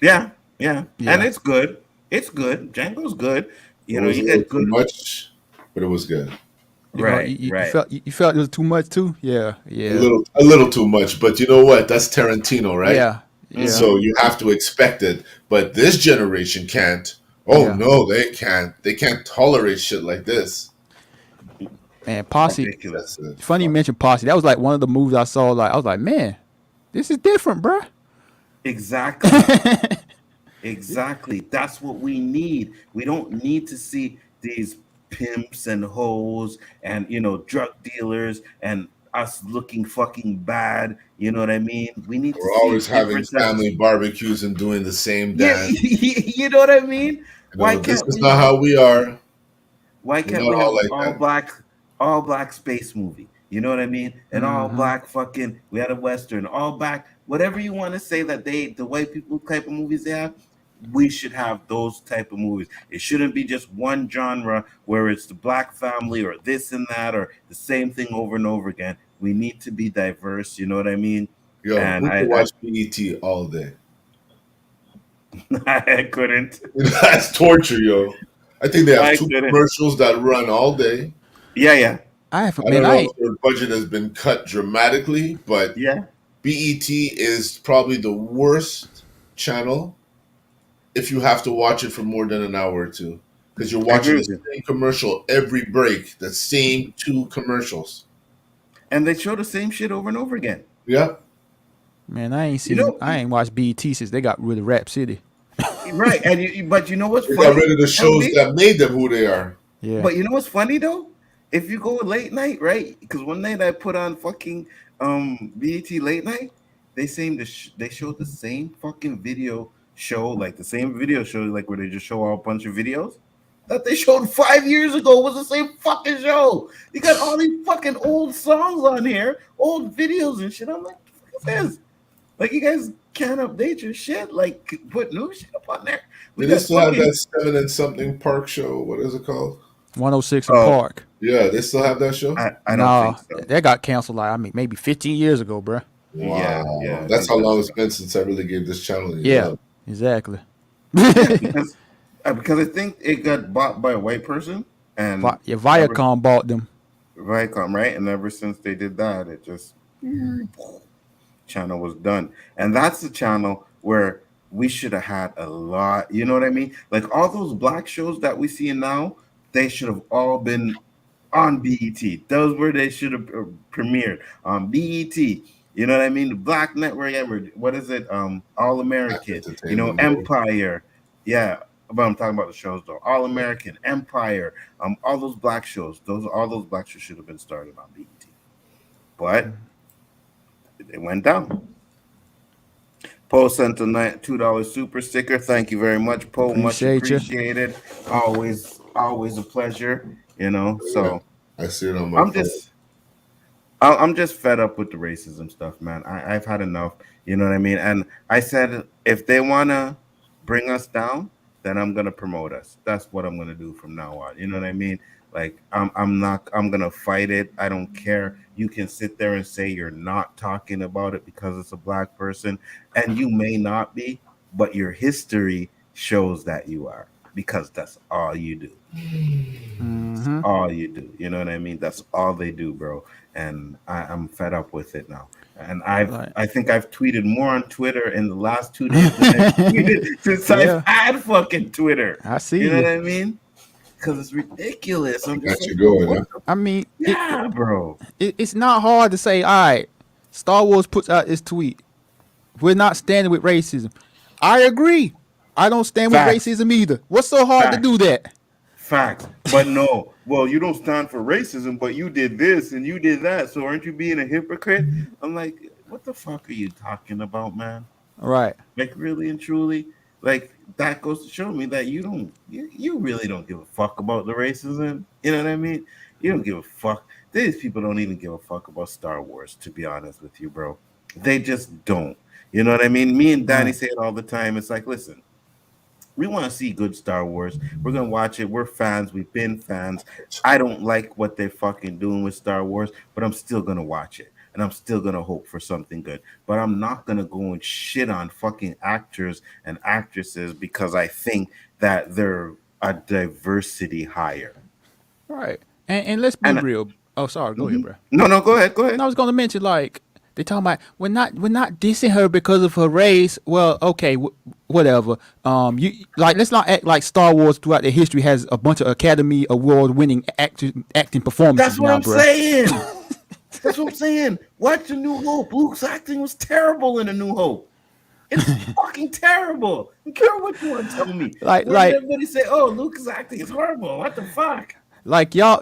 Yeah, yeah, and Yeah. it's good. It's good. Django's good. It was a You little get too good. much, but it was good. Right, You right. felt you felt it was too much too. Yeah. A little too much, but you know what? That's Tarantino, right? Yeah. Yeah. So you have to expect it. But this generation can't. Oh Yeah. no, they can't. They can't tolerate shit like this. Man, Posse. Ridiculous. That's it. Funny you mentioned Posse. That was like one of the movies I saw. Like I was like, man, this is different, bruh. Exactly. Exactly. That's what we need. We don't need to see these pimps and hoes and drug dealers and us looking fucking bad. You know what I mean? We need to We're see always having different types. family barbecues and doing the same Yeah, dance. you know what I mean? Why This can't is we not how we are. Why We're can't not we have all an like that. all black space movie? You know what I mean? An all black fucking, we had a Western, all black, whatever you want to say that the white people type of movies they have, we should have those type of movies. It shouldn't be just one genre where it's the black family or this and that or the same thing over and over again. We need to be diverse, you know what I mean? Yo, And we can watch BET all day. I couldn't. That's torture, yo. I think they have I two couldn't. commercials that run all day. Yeah. I have I man. don't I know ain't, if their budget has been cut dramatically, but Yeah. BET is probably the worst channel if you have to watch it for more than an hour or two. Because you're I agree watching the with you. same commercial every break, the same two commercials. And they show the same shit over and over again. Yeah. man. I ain't You seen. know, I ain't watched BET since they got rid of Rap City. right. But you know what's They funny? got rid of the shows LB? that made them who they are. Yeah. But you know what's funny though? If you go late night, right? Because one night I put on fucking BET late night, they they showed the same fucking video show, like the same video show, like where they just show a bunch of videos that they showed 5 years ago was the same fucking show. You got all these fucking old songs on here, old videos and shit. I'm like, what the fuck is this? Like you guys can't update your shit. Like put new shit up on there. We Did they got still have fucking that 7 and something Park show? What is it called? 106 in oh Park. Yeah, they still have that show? I don't think Nah, so. that got canceled. Like I mean, maybe 15 years ago, bro. Wow. I That's think how long that's it's been since I really gave this channel any Yeah, love. exactly. yeah because I think it got bought by a white person and Yeah, ever Viacom bought them. Viacom, right? And ever since they did that, it just channel was done. And that's the channel where we should have had a lot. You know what I mean? Like all those black shows that we see now, they should have all been on BET. Those were they should have premiered on BET. You know what I mean? The Black Network, what is it? All Black American. You know, Entertainment. Bro. Empire. Yeah, but I'm talking about the shows though. All American, Empire, all those black shows. All those black shows should have been started on BET, but it went down. Poe sent a $2 super sticker. Thank you very much, Poe. Much Appreciate you. appreciated. Always a pleasure. You know, Yeah, so I see it on my I'm phone. just I'm just fed up with the racism stuff, man. I've had enough. You know what I mean? And I said if they wanna bring us down, then I'm gonna promote us. That's what I'm gonna do from now on. You know what I mean? Like I'm gonna fight it. I don't care. You can sit there and say you're not talking about it because it's a black person, and you may not be, but your history shows that you are because that's all you do. Mm-hmm. All you do. You know what I mean? That's all they do, bro. And I'm fed up with it now. And Like, I think I've tweeted more on Twitter in the last 2 days than I've tweeted since I've yeah, had fucking Twitter. I see You know you. what I mean? Because it's ridiculous. I'm just Got like, you bro, going, what huh? the I mean, yeah, bro. it's not hard to say. All right, Star Wars puts out this tweet. We're not standing with racism. I agree. I don't stand with Facts. racism either. What's so hard to Facts. do that? Facts. But no, well, you don't stand for racism, but you did this and you did that. So aren't you being a hypocrite? I'm like, what the fuck are you talking about, man? Right. Like really and truly, like that goes to show me that you really don't give a fuck about the racism. You know what I mean? You don't give a fuck. These people don't even give a fuck about Star Wars, to be honest with you, bro. They just don't. You know what I mean? Me and Danny Right. say it all the time. It's like, listen, we want to see good Star Wars. We're gonna watch it. We're fans. We've been fans. I don't like what they're fucking doing with Star Wars, but I'm still gonna watch it. And I'm still gonna hope for something good. But I'm not gonna go and shit on fucking actors and actresses because I think that they're a diversity higher. Right. And let's be And real. Oh, sorry. Go ahead, mhm. bro. No, no, go ahead, go And ahead. I was going to mention like they talking about we're not dissing her because of her race. Well, okay, whatever. You like let's not act like Star Wars throughout their history has a bunch of Academy Award winning acting performances That's what now, I'm bruh. saying. That's what I'm saying. Watch the New Hope. Luke's acting was terrible in the New Hope. It's fucking terrible. I don't care what you want to tell me. Like Where did like everybody say, "Oh, Luke's acting is horrible"? What the fuck? like y'all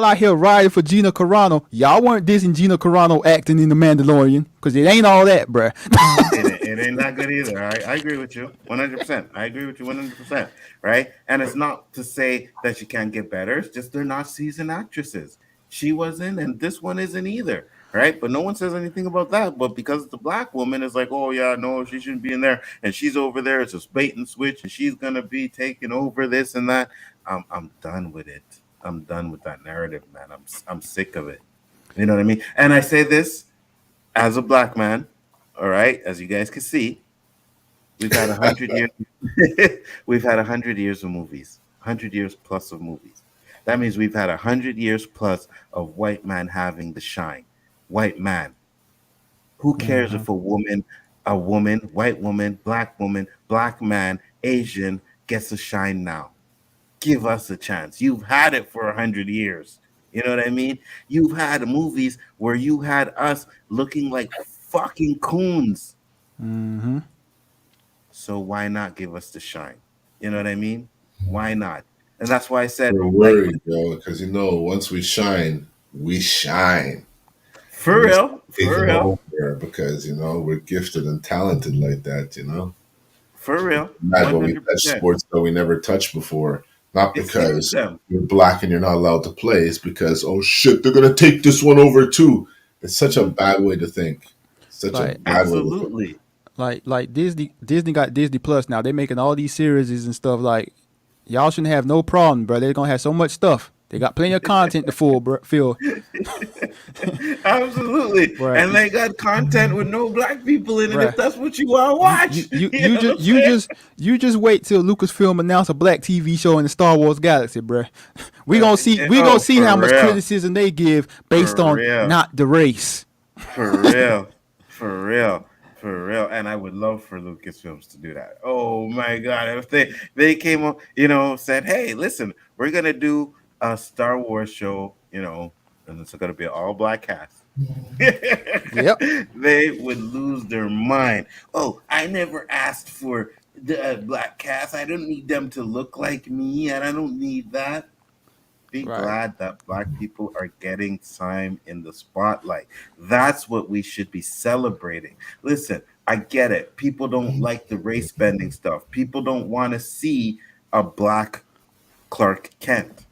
out here riding for Gina Carano. Y'all weren't dissing Gina Carano acting in The Mandalorian because it ain't all that, bruh. It ain't that good either. I agree with you 100%. I agree with you 100%. Right? And it's not to say that she can't get better. It's just they're not seasoned actresses. She wasn't, and this one isn't either. Right? But no one says anything about that. But because it's a black woman, it's like, oh yeah, no, she shouldn't be in there, and she's over there. It's a bait and switch, and she's gonna be taking over this and that. I'm done with it. I'm done with that narrative, man. I'm sick of it. You know what I mean? And I say this as a black man. All right, as you guys can see, we've had 100 years. We've had 100 years of movies, 100 years plus of movies. That means we've had 100 years plus of white man having the shine. White man. Who cares Mm-hmm. if a woman, white woman, black man, Asian gets a shine now? Give us a chance. You've had it for 100 years. You know what I mean? You've had movies where you had us looking like fucking coons. Mm-hmm. So why not give us the shine? You know what I mean? Why not? And that's why I said, We're like, worried, yo, because once we shine, we shine. And for we real, take for them real, over because, we're gifted and talented like that. for real, Mad when we touch 100%. sports that we never touched before. Not It scares because them. you're black and you're not allowed to play. It's because, oh shit, they're going to take this one over too. It's such a Mhm. bad way to think. Such a Like, bad way to put it. Absolutely. like Disney got Disney Plus now. They making all these series and stuff. Like, y'all shouldn't have no problem, bro. They're gonna have so much stuff. They got plenty of content to fill. Absolutely. Right. And they got content with no black people in it Right. if that's what you want to watch. You know what I'm saying? just wait till Lucasfilm announce a black TV show in the Star Wars galaxy, bro. We gonna see for how much real. criticism they give based For on real. not the race. For real. For real. For real. And I would love for Lucasfilms to do that. Oh my God. If they came up, said, hey, listen, we're gonna do a Star Wars show, and it's gonna be an all black cast. Yep. They would lose their mind. Oh, I never asked for the black cast. I don't need them to look like me, and I don't need that. Be Right. glad that black people are getting time in the spotlight. That's what we should be celebrating. Listen, I get it. People don't like the race bending stuff. People don't want to see a black Clark Kent.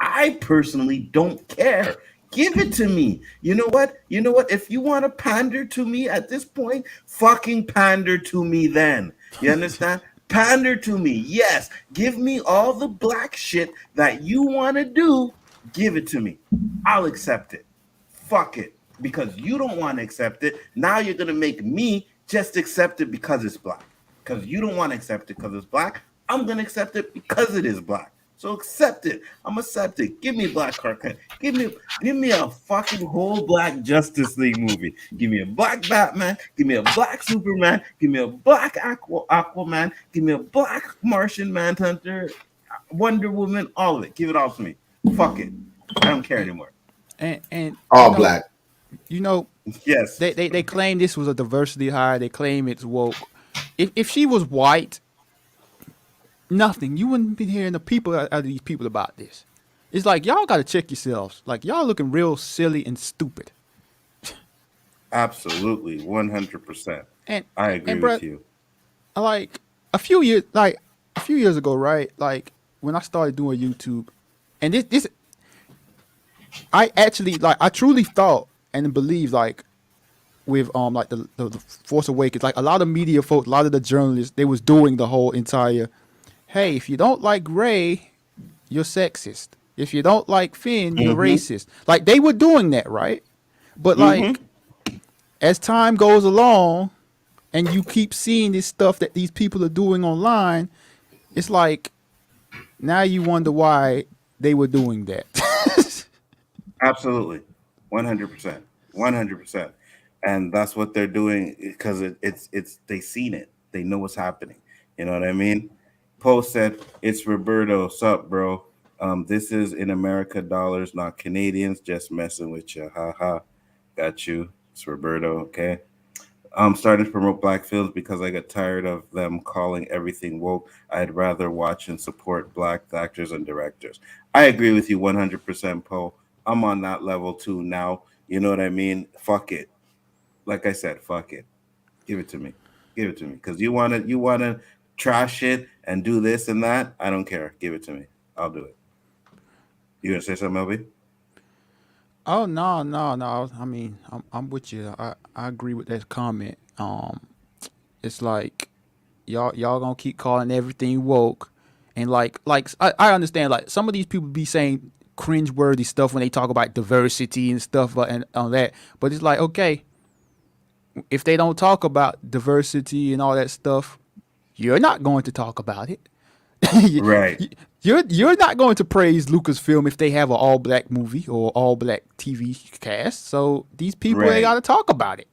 I personally don't care. Give it to me. You know what? If you want to pander to me at this point, fucking pander to me then. You understand? Pander to me. Yes. Give me all the black shit that you want to do. Give it to me. I'll accept it. Fuck it. Because you don't want to accept it. Now you're going to make me just accept it because it's black. Because you don't want to accept it because it's black. I'm going to accept it because it is black. So accept it. I'm accept it. Give me Black Clark Kent. Give me a fucking whole black Justice League movie. Give me a black Batman. Give me a black Superman. Give me a black Aquaman. Give me a black Martian Manhunter, Wonder Woman. All of it. Give it all to me. Fuck it. I don't care anymore. And All black. Yes. They claim this was a diversity hire. They claim it's woke. If she was white, nothing. You wouldn't be hearing the people out of these people about this. It's like, y'all got to check yourselves. Like, y'all looking real silly and stupid. Absolutely. 100%. And I agree bruh, with you. like a few years ago, right? Like when I started doing YouTube, and this I actually I truly thought and believed with like the Force Awakens, like a lot of media folks, a lot of the journalists, they was doing the whole entire, hey, if you don't like Rey, you're sexist. If you don't like Finn, you're racist. Like they were doing that, right? But like as time goes along and you keep seeing this stuff that these people are doing online, it's like now you wonder why they were doing that. Absolutely. 100%. 100%. And that's what they're doing because it's they seen it. They know what's happening. You know what I mean? Post said, it's Roberto. Sup, bro? This is in America dollars, not Canadians. Just messing with you. Ha ha. Got you. It's Roberto. Okay. I'm starting to promote black films because I got tired of them calling everything woke. I'd rather watch and support black actors and directors. I agree with you 100%, Poe. I'm on that level too now. You know what I mean? Fuck it. Like I said, fuck it. Give it to me. Give it to me. Because you wanna trash it and do this and that. I don't care. Give it to me. I'll do it. You gonna say something, LB? Oh no. I mean, I'm with you. I agree with that comment. It's like y'all gonna keep calling everything woke, and like I understand like some of these people be saying cringeworthy stuff when they talk about diversity and stuff and all that, but it's like, okay, if they don't talk about diversity and all that stuff, you're not going to talk about it. Right. You're not going to praise Lucasfilm if they have an all black movie or all black TV cast. So these people they Right. got to talk about it.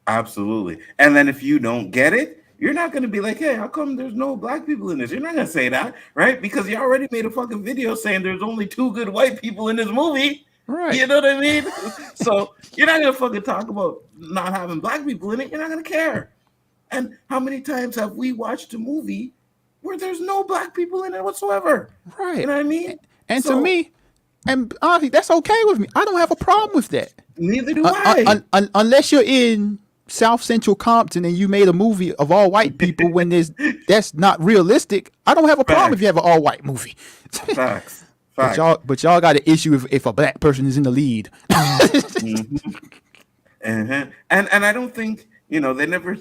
Absolutely. And then if you don't get it, you're not going to be like, hey, how come there's no black people in this? You're not going to say that, right? Because you already made a fucking video saying there's only 2 good white people in this movie. Right. You know what I mean? So you're not going to fucking talk about not having black people in it. You're not going to care. And how many times have we watched a movie where there's no black people in it whatsoever? Right. You know what I mean? And So, to me, and honestly, that's okay with me. I don't have a problem with that. neither do I. Unless you're in South Central Compton and you made a movie of all white people when that's not realistic, I don't have a problem if you have an all white movie. Facts. But y'all got an issue if a black person is in the lead. And I don't think they never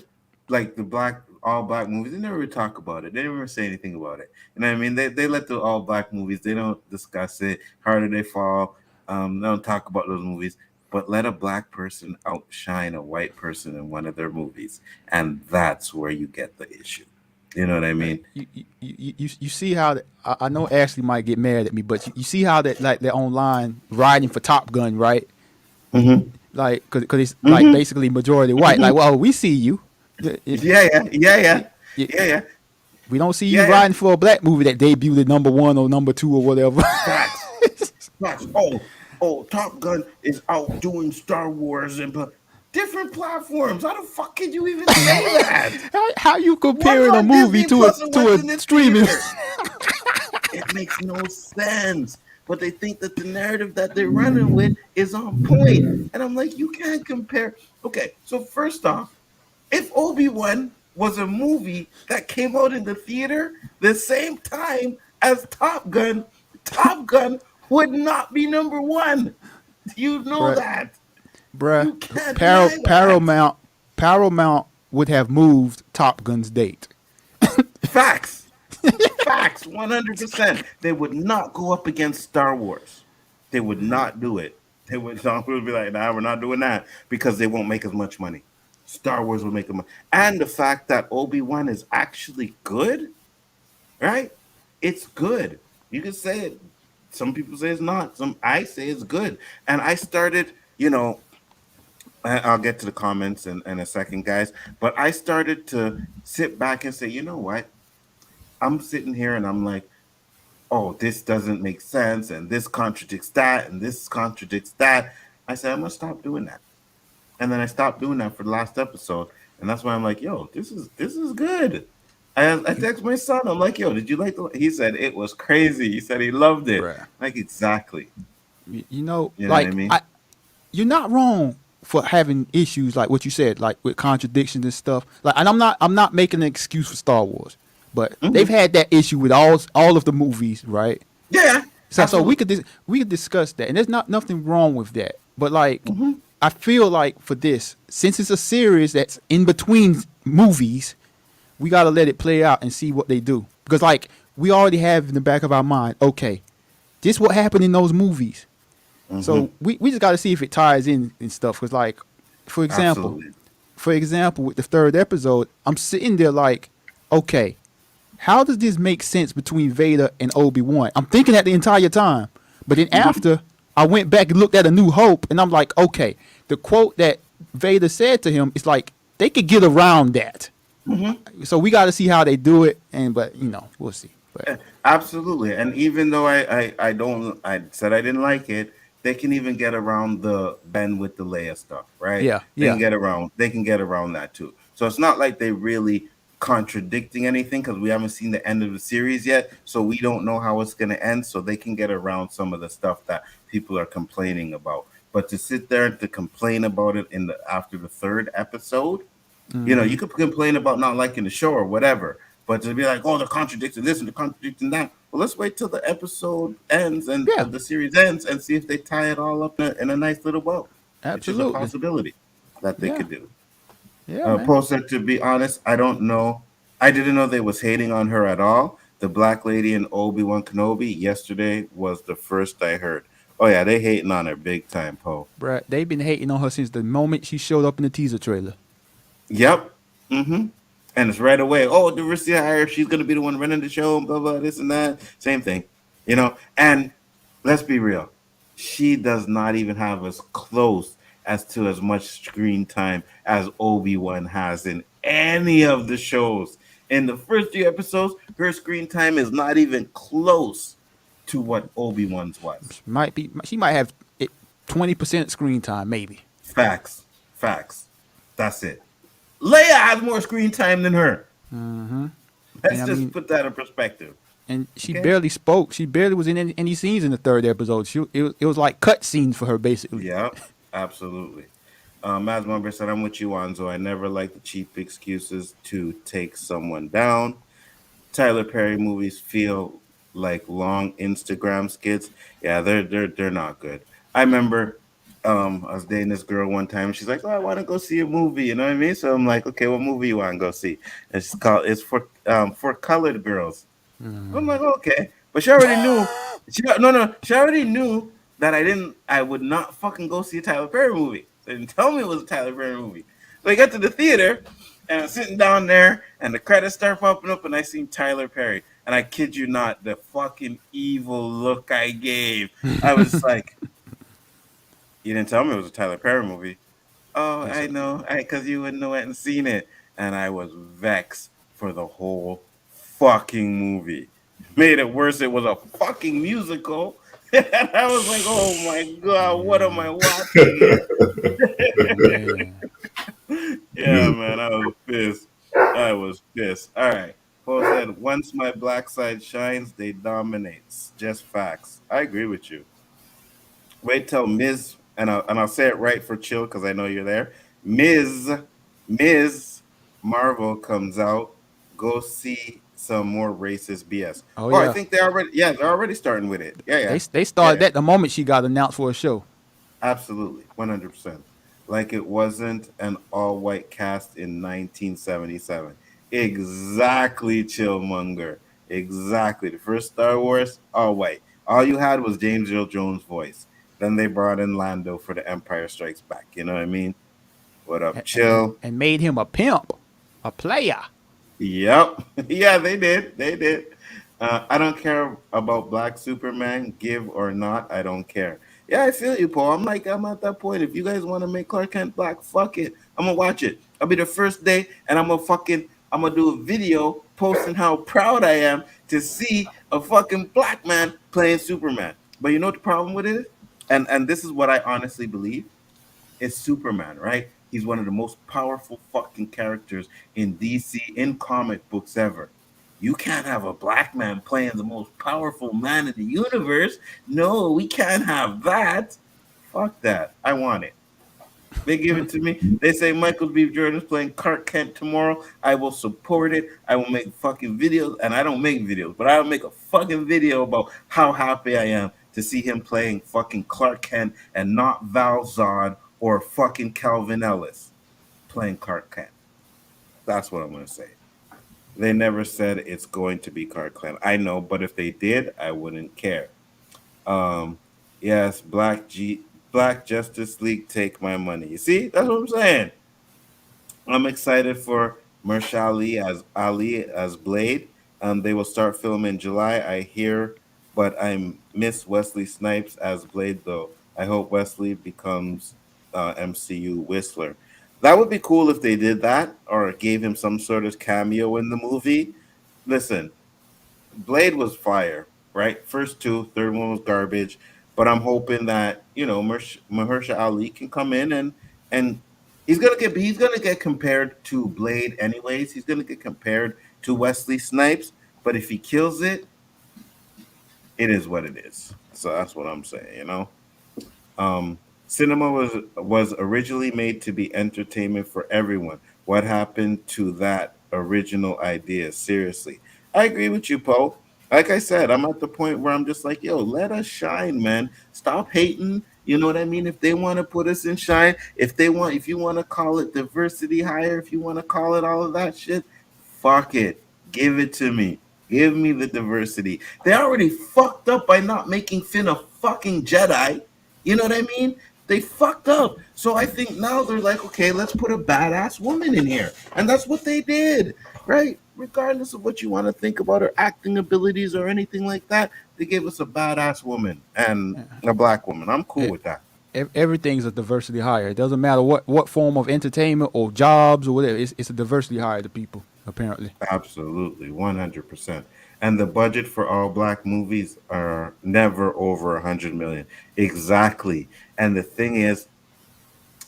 like the all black movies. They never talk about it. They never say anything about it. You know what I mean? They let the all black movies. They don't discuss it. Harder They Fall. They don't talk about those movies. But let a black person outshine a white person in one of their movies, and that's where you get the issue. You know what I Right. mean? You see how I know Ashley might get mad at me, but you see how that like they're online riding for Top Gun, right? Mm-hmm. Like, cause it's like Mm-hmm. basically majority white. Mm-hmm. Like, well, we see you. Y- y- Yeah, yeah, yeah, yeah, y- yeah, yeah, We don't see you yeah, yeah. riding for a black movie that debuted at number one or number two or whatever. Facts. Facts. Oh, Top Gun is outdoing Star Wars and different platforms. How the fuck can you even say that? How you One's comparing a on movie Disney Plus and to one's a in the streaming? theater. It makes no sense. But they think that the narrative that they're running with is on point. And I'm like, you can't compare. Okay, so first off, if Obi-Wan was a movie that came out in the theater the same time as Top Gun would not be number one. You know Bruh, that. bruh, You can't deny that. Paramount would have moved Top Gun's date. Facts. Facts. 100%. They would not go up against Star Wars. They would not do it. They would Tom Cruise would be like, nah, we're not doing that because they won't make as much money. Star Wars will make them. And the fact that Obi-Wan is actually good, right? It's good. You can say it. Some people say it's not. Some I say it's good. And I started, I'll get to the comments in a second, guys. But I started to sit back and say, you know what? I'm sitting here and I'm like, oh, this doesn't make sense, and this contradicts that, and this contradicts that. I said, I'm gonna stop doing that. And then I stopped doing that for the last episode. And that's why I'm like, yo, this is good. I text my son. I'm like, yo, did you like the? He said it was crazy. He said he loved it. Bruh. Like exactly. You know, You know what I like mean? you're not wrong for having issues like what you said, like with contradictions and stuff. Like, and I'm not making an excuse for Star Wars, but they've Hmm. had that issue with all of the movies, right? Yeah, So we absolutely. could we could discuss that, and there's not nothing wrong with that. But like, Hmm. I feel like for this, since it's a series that's in between movies, we gotta let it play out and see what they do. Because like we already have in the back of our mind, okay, this what happened in those movies. Hmm. So we just got to see if it ties in and stuff. Cause like, for example, Absolutely. with the third episode, I'm sitting there like, okay, how does this make sense between Vader and Obi-Wan? I'm thinking that the entire time, but then Hmm. after I went back and looked at A New Hope, and I'm like, okay, the quote that Vader said to him is like they could get around that. Hmm. So we got to see how they do it, and but we'll see. But Absolutely. And even though I don't I said I didn't like it, they can even get around the Ben with the Leia stuff, right? yeah, They can yeah, get around that too. So it's not like they really contradicting anything because we haven't seen the end of the series yet. So we don't know how it's gonna end. So they can get around some of the stuff that people are complaining about. But to sit there and to complain about it in the after the third episode, you could complain about not liking the show or whatever, but to be like, oh, they're contradicting this and they're contradicting that. Well, let's wait till the episode ends and yeah, the series ends and see if they tie it all up in a nice little bow, which is a absolutely, possibility that they yeah, could do. yeah, man. Paul said, to be honest, I don't know. I didn't know they was hating on her at all. The black lady in Obi-Wan Kenobi yesterday was the first I heard. Oh, yeah, they hating on her big time, Paul. Bruh, they've been hating on her since the moment she showed up in the teaser trailer. Yep. Mm-hmm. And it's right away. Oh, diversity hire. She's gonna be the one running the show. And blah blah. This and that. Same thing. And let's be real. She does not even have as close as to as much screen time as Obi-Wan has in any of the shows. In the first three episodes, her screen time is not even close to what Obi-Wan's was. She might have 20% screen time, maybe. Facts. Facts. That's it. Leia has more screen time than her. And Let's I just mean, put that in perspective. and she Okay? barely spoke. She barely was in any scenes in the third episode. It was like cut scenes for her basically. Yeah, absolutely. Maz Mumber said, I'm with you, Anzo. I never like the cheap excuses to take someone down. Tyler Perry movies feel like long Instagram skits. Yeah, they're not good. I remember I was dating this girl one time. And she's like, "Oh, I want to go see a movie." You know what I mean? So I'm like, "Okay, what movie you want to go see?" And it's for colored girls. I'm like, okay, but she already knew. She already knew that I would not fucking go see a Tyler Perry movie. They didn't tell me it was a Tyler Perry movie. So I got to the theater, and I'm sitting down there, and the credits start popping up, and I seen Tyler Perry, and I kid you not, the fucking evil look I gave. I was like, "You didn't tell me it was a Tyler Perry movie." "Oh, That's I know, I because you wouldn't know it and seen it." And I was vexed for the whole fucking movie. Made it worse, it was a fucking musical. And I was like, "Oh my god, what am I watching here?" man. Yeah, man, I was pissed. I was pissed. All right. Paul said, "Once my black side shines, they dominates. Just facts." I agree with you. Wait till Ms. and I'll say it right for chill because I know you're there. Ms. Marvel comes out. Go see some more racist BS. Oh Oh, I yeah, think they're already starting with it. Yeah, yeah, they yeah, started yeah. that the moment she got announced for a show. Absolutely, 100%. Like it wasn't an all-white cast in 1977. Exactly, Chillmonger. Exactly. The first Star Wars, all white. All you had was James Earl Jones' voice. Then they brought in Lando for the Empire Strikes Back. You know what I mean? What up, Chill? And made him a pimp, a player. Yep. Yeah, they did. They did. I don't care about Black Superman, give or not. I don't care. Yeah, I feel you, Paul. I'm at that point. If you guys want to make Clark Kent black, fuck it. I'm gonna watch it. I'll be the first day, and I'm gonna do a video posting how proud I am to see a fucking black man playing Superman. But you know what the problem with it is? And this is what I honestly believe. It's Superman, right? He's one of the most powerful fucking characters in DC in comic books ever. You can't have a black man playing the most powerful man in the universe. No, we can't have that. Fuck that. I want it. They give it to me. They say Michael B. Jordan's playing Clark Kent tomorrow. I will support it. I will make fucking videos, and I don't make videos, but I will make a fucking video about how happy I am to see him playing fucking Clark Kent and not Val Zod or fucking Calvin Ellis playing Clark Kent. That's what I'm gonna say. They never said it's going to be Clark Kent. I know, but if they did, I wouldn't care. Um, yes, Black Justice League, take my money. You see, that's what I'm saying. I'm excited for Mahershala Ali as Blade. They will start filming in July, I hear, but I miss Wesley Snipes as Blade though. I hope Wesley becomes MCU Whistler. That would be cool if they did that or gave him some sort of cameo in the movie. Listen, Blade was fire, right? First two, third one was garbage. But I'm hoping that Mahershala Ali can come in and he's gonna get compared to Blade anyways. He's gonna get compared to Wesley Snipes. But if he kills it, it is what it is. So that's what I'm saying. Cinema was originally made to be entertainment for everyone. What happened to that original idea? Seriously, I agree with you, Poe. Like I said, I'm at the point where I'm just like, yo, let us shine, man. Stop hating. You know what I mean? If they want to put us in shine, if you want to call it diversity hire, if you want to call it all of that shit, fuck it. Give it to me. Give me the diversity. They already fucked up by not making Finn a fucking Jedi. You know what I mean? They fucked up. So I think now they're like, okay, let's put a badass woman in here. And that's what they did, right? Regardless of what you want to think about her acting abilities or anything like that, they gave us a badass woman and a black woman. I'm cool It, with that. everything's a diversity hire. It doesn't matter what form of entertainment or jobs or whatever. It's a diversity hire to people apparently. Absolutely, 100%. And the budget for all black movies are never over 100 million. Exactly. And the thing is,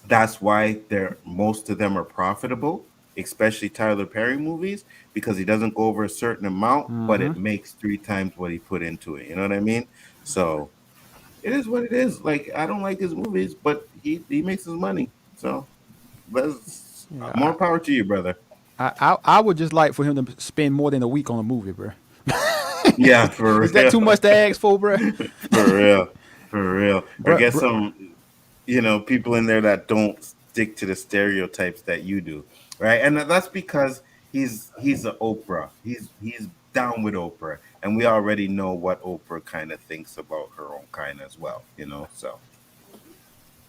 that's why most of them are profitable, especially Tyler Perry movies, because he doesn't go over a certain amount, but Mm-hmm. it makes three times what he put into it. You know what I mean? So it is what it is. Like I don't like his movies, but he makes his money. So that's more Yeah, power to you, brother. I would just like for him to spend more than a week on a movie, bro. Yeah, for Is that real. too much to ask for, bro? For real. For real. Or Bro, get bro, some. people in there that don't stick to the stereotypes that you do, right? And that's because he's a Oprah. He's down with Oprah, and we already know what Oprah kind of thinks about her own kind as well. So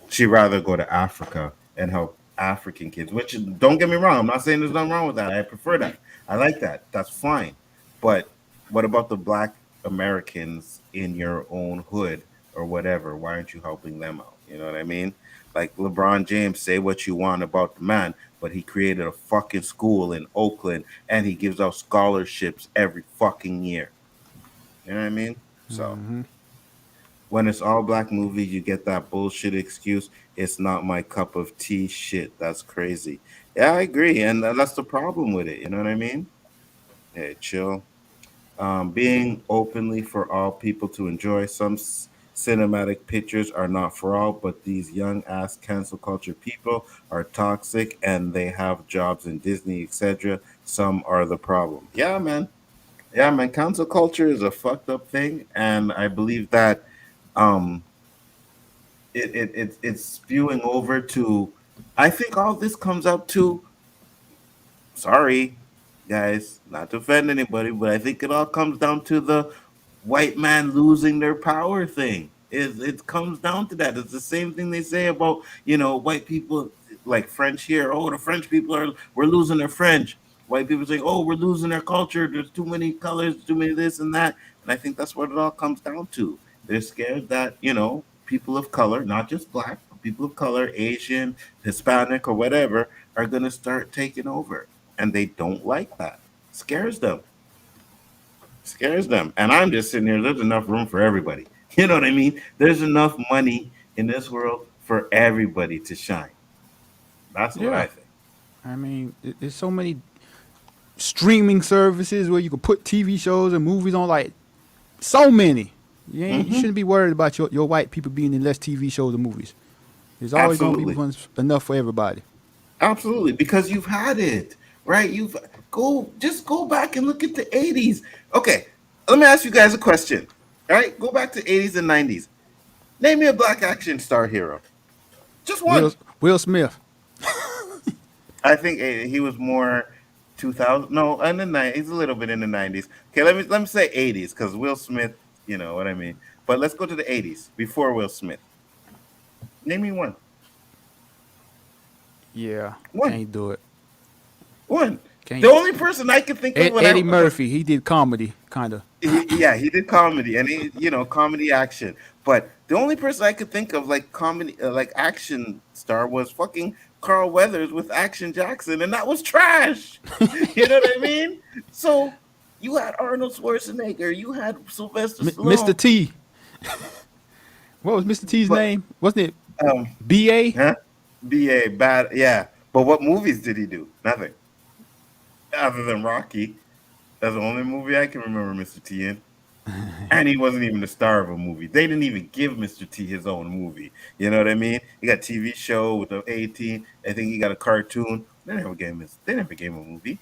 she'd rather go to Africa and help African kids. Which, don't get me wrong, I'm not saying there's nothing wrong with that. I prefer that. I like that. That's fine. But what about the Black Americans in your own hood or whatever? Why aren't you helping them out? You know what I mean? Like LeBron James, say what you want about the man, but he created a fucking school in Oakland and he gives out scholarships every fucking year. You know what I mean? So Hmm. when it's all black movies, you get that bullshit excuse. It's not my cup of tea. Shit, that's crazy. Yeah, I agree, and that's the problem with it. You know what I mean? Hey, chill. Being openly for all people to enjoy. Some cinematic pictures are not for all, but these young ass cancel culture people are toxic, and they have jobs in Disney, etc. Some are the problem. Yeah, man. Yeah, man. Cancel culture is a fucked up thing, and I believe that um it's spewing over to. I think all this comes up to, sorry guys, not to offend anybody, but I think it all comes down to the white man losing their power thing. It comes down to that. It's the same thing they say about, white people, like French here. Oh, the French people are, we're losing their French. White people say, oh, we're losing our culture. There's too many colors, too many this and that. And I think that's what it all comes down to. They're scared that, people of color, not just black, but people of color, Asian, Hispanic, or whatever, are going to start taking over. And they don't like that. Scares them. Scares them. And I'm just sitting here, there's enough room for everybody. You know what I mean? There's enough money in this world for everybody to shine. That's what Yeah. I think. I mean, there's so many streaming services where you can put TV shows and movies on, like so many. You Hmm. shouldn't be worried about your white people being in less TV shows and movies. There's always gonna be Absolutely. ones enough for everybody. Absolutely. Because you've had it, right? Just go back and look at the 80s. Okay. Let me ask you guys a question. All right. Go back to 80s and 90s. Name me a black action star hero. Just Will one. Will Smith. I think he was more 2000. No, in the 90s. He's a little bit in the 90s. Okay, let me say 80s because Will Smith. You know what I mean. But let's go to the 80s before Will Smith. Name me one. Yeah, One. can't do it. One. The Can't. only person I can think of when I Eddie Murphy, he did comedy, kind of. yeah, he did comedy and comedy action. But the only person I could think of like comedy, like action star was fucking Carl Weathers with Action Jackson, and that was trash. You know what I mean? So you had Arnold Schwarzenegger, you had Sylvester Mr. Stallone, T. What was Mr. T's but name? Wasn't it um, B.A.? huh? BA bad, yeah. But what movies did he do? Nothing other than Rocky. That's the only movie I can remember Mr. T in. And he wasn't even the star of a movie. They didn't even give Mr. T his own movie. You know what I mean? He got a TV show with the 18. I think he got a cartoon. They never gave him a movie. You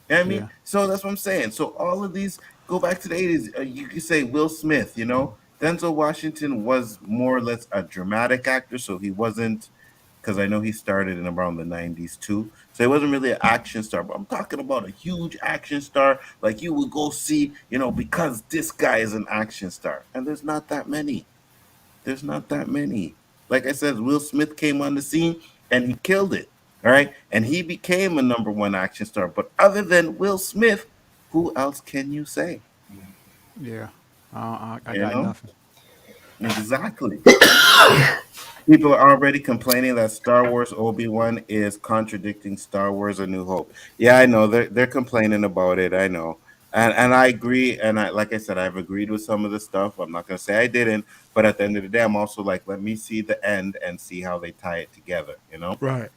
know what I mean? Yeah. So that's what I'm saying. So all of these go back to the 80s. You could say Will Smith, Denzel Washington was more or less a dramatic actor, so he wasn't, because I know he started in around the 90s too. So he wasn't really an action star, but I'm talking about a huge action star like you would go see, because this guy is an action star. And there's not that many. There's not that many. Like I said, Will Smith came on the scene and he killed it. All right. And he became a number one action star. But other than Will Smith, who else can you say? Yeah. I You got know? nothing. Exactly. People are already complaining that Star Wars Obi-Wan is contradicting Star Wars A New Hope. Yeah, I know they're complaining about it. I know. And I agree, and like I said, I've agreed with some of the stuff. I'm not going to say I didn't, but at the end of the day, I'm also like, let me see the end and see how they tie it together. Right.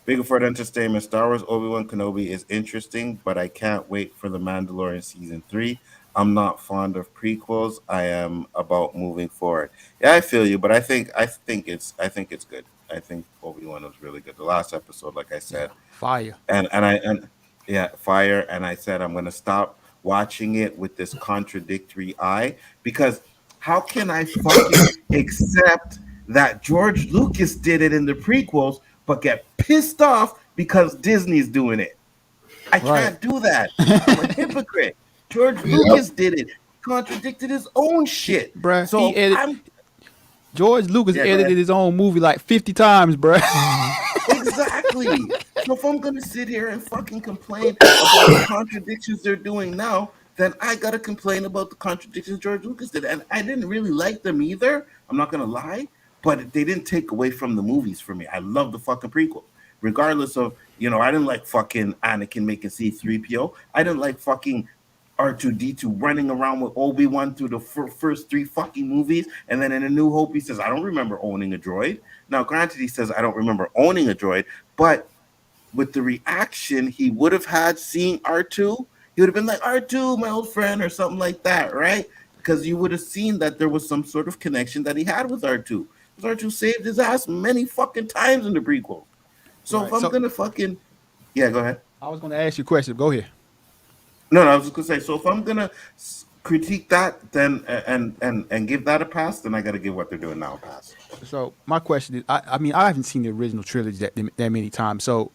Bigger for the entertainment, Star Wars Obi-Wan Kenobi is interesting, but I can't wait for The Mandalorian season 3. I'm not fond of prequels. I am about moving forward. Yeah, I feel you, but I think it's good. I think Obi-Wan was really good. The last episode, like I Yeah. said, Fire. and yeah, fire. And I said I'm gonna stop watching it with this contradictory eye, because how can I fucking accept that George Lucas did it in the prequels, but get pissed off because Disney's doing it. I Right. can't do that. I'm a hypocrite. George Yep. Lucas did it. Contradicted his own shit. Bruh, he So edit I'm George Lucas yeah, go ahead. edited his own movie like 50 times, bruh. Exactly. So if I'm gonna sit here and fucking complain about the contradictions they're doing now, then I gotta complain about the contradictions George Lucas did. And I didn't really like them either. I'm not gonna lie, but they didn't take away from the movies for me. I love the fucking prequels. Regardless of, I didn't like fucking Anakin making C3PO. I didn't like fucking R2D2 running around with Obi-Wan through the first three fucking movies. And then in A New Hope, he says, I don't remember owning a droid. Now, granted, he says, I don't remember owning a droid, but with the reaction he would have had seeing R2, he would have been like, R2, my old friend, or something like that, right? Because you would have seen that there was some sort of connection that he had with R2. Because R2 saved his ass many fucking times in the prequels. So if Right. I'm So gonna fucking yeah, go ahead. I was gonna ask you a question. Go ahead. No, I was just gonna say. So if I'm gonna critique that, then and give that a pass, then I got to give what they're doing now a pass. So my question is, I mean, I haven't seen the original trilogy that many times. So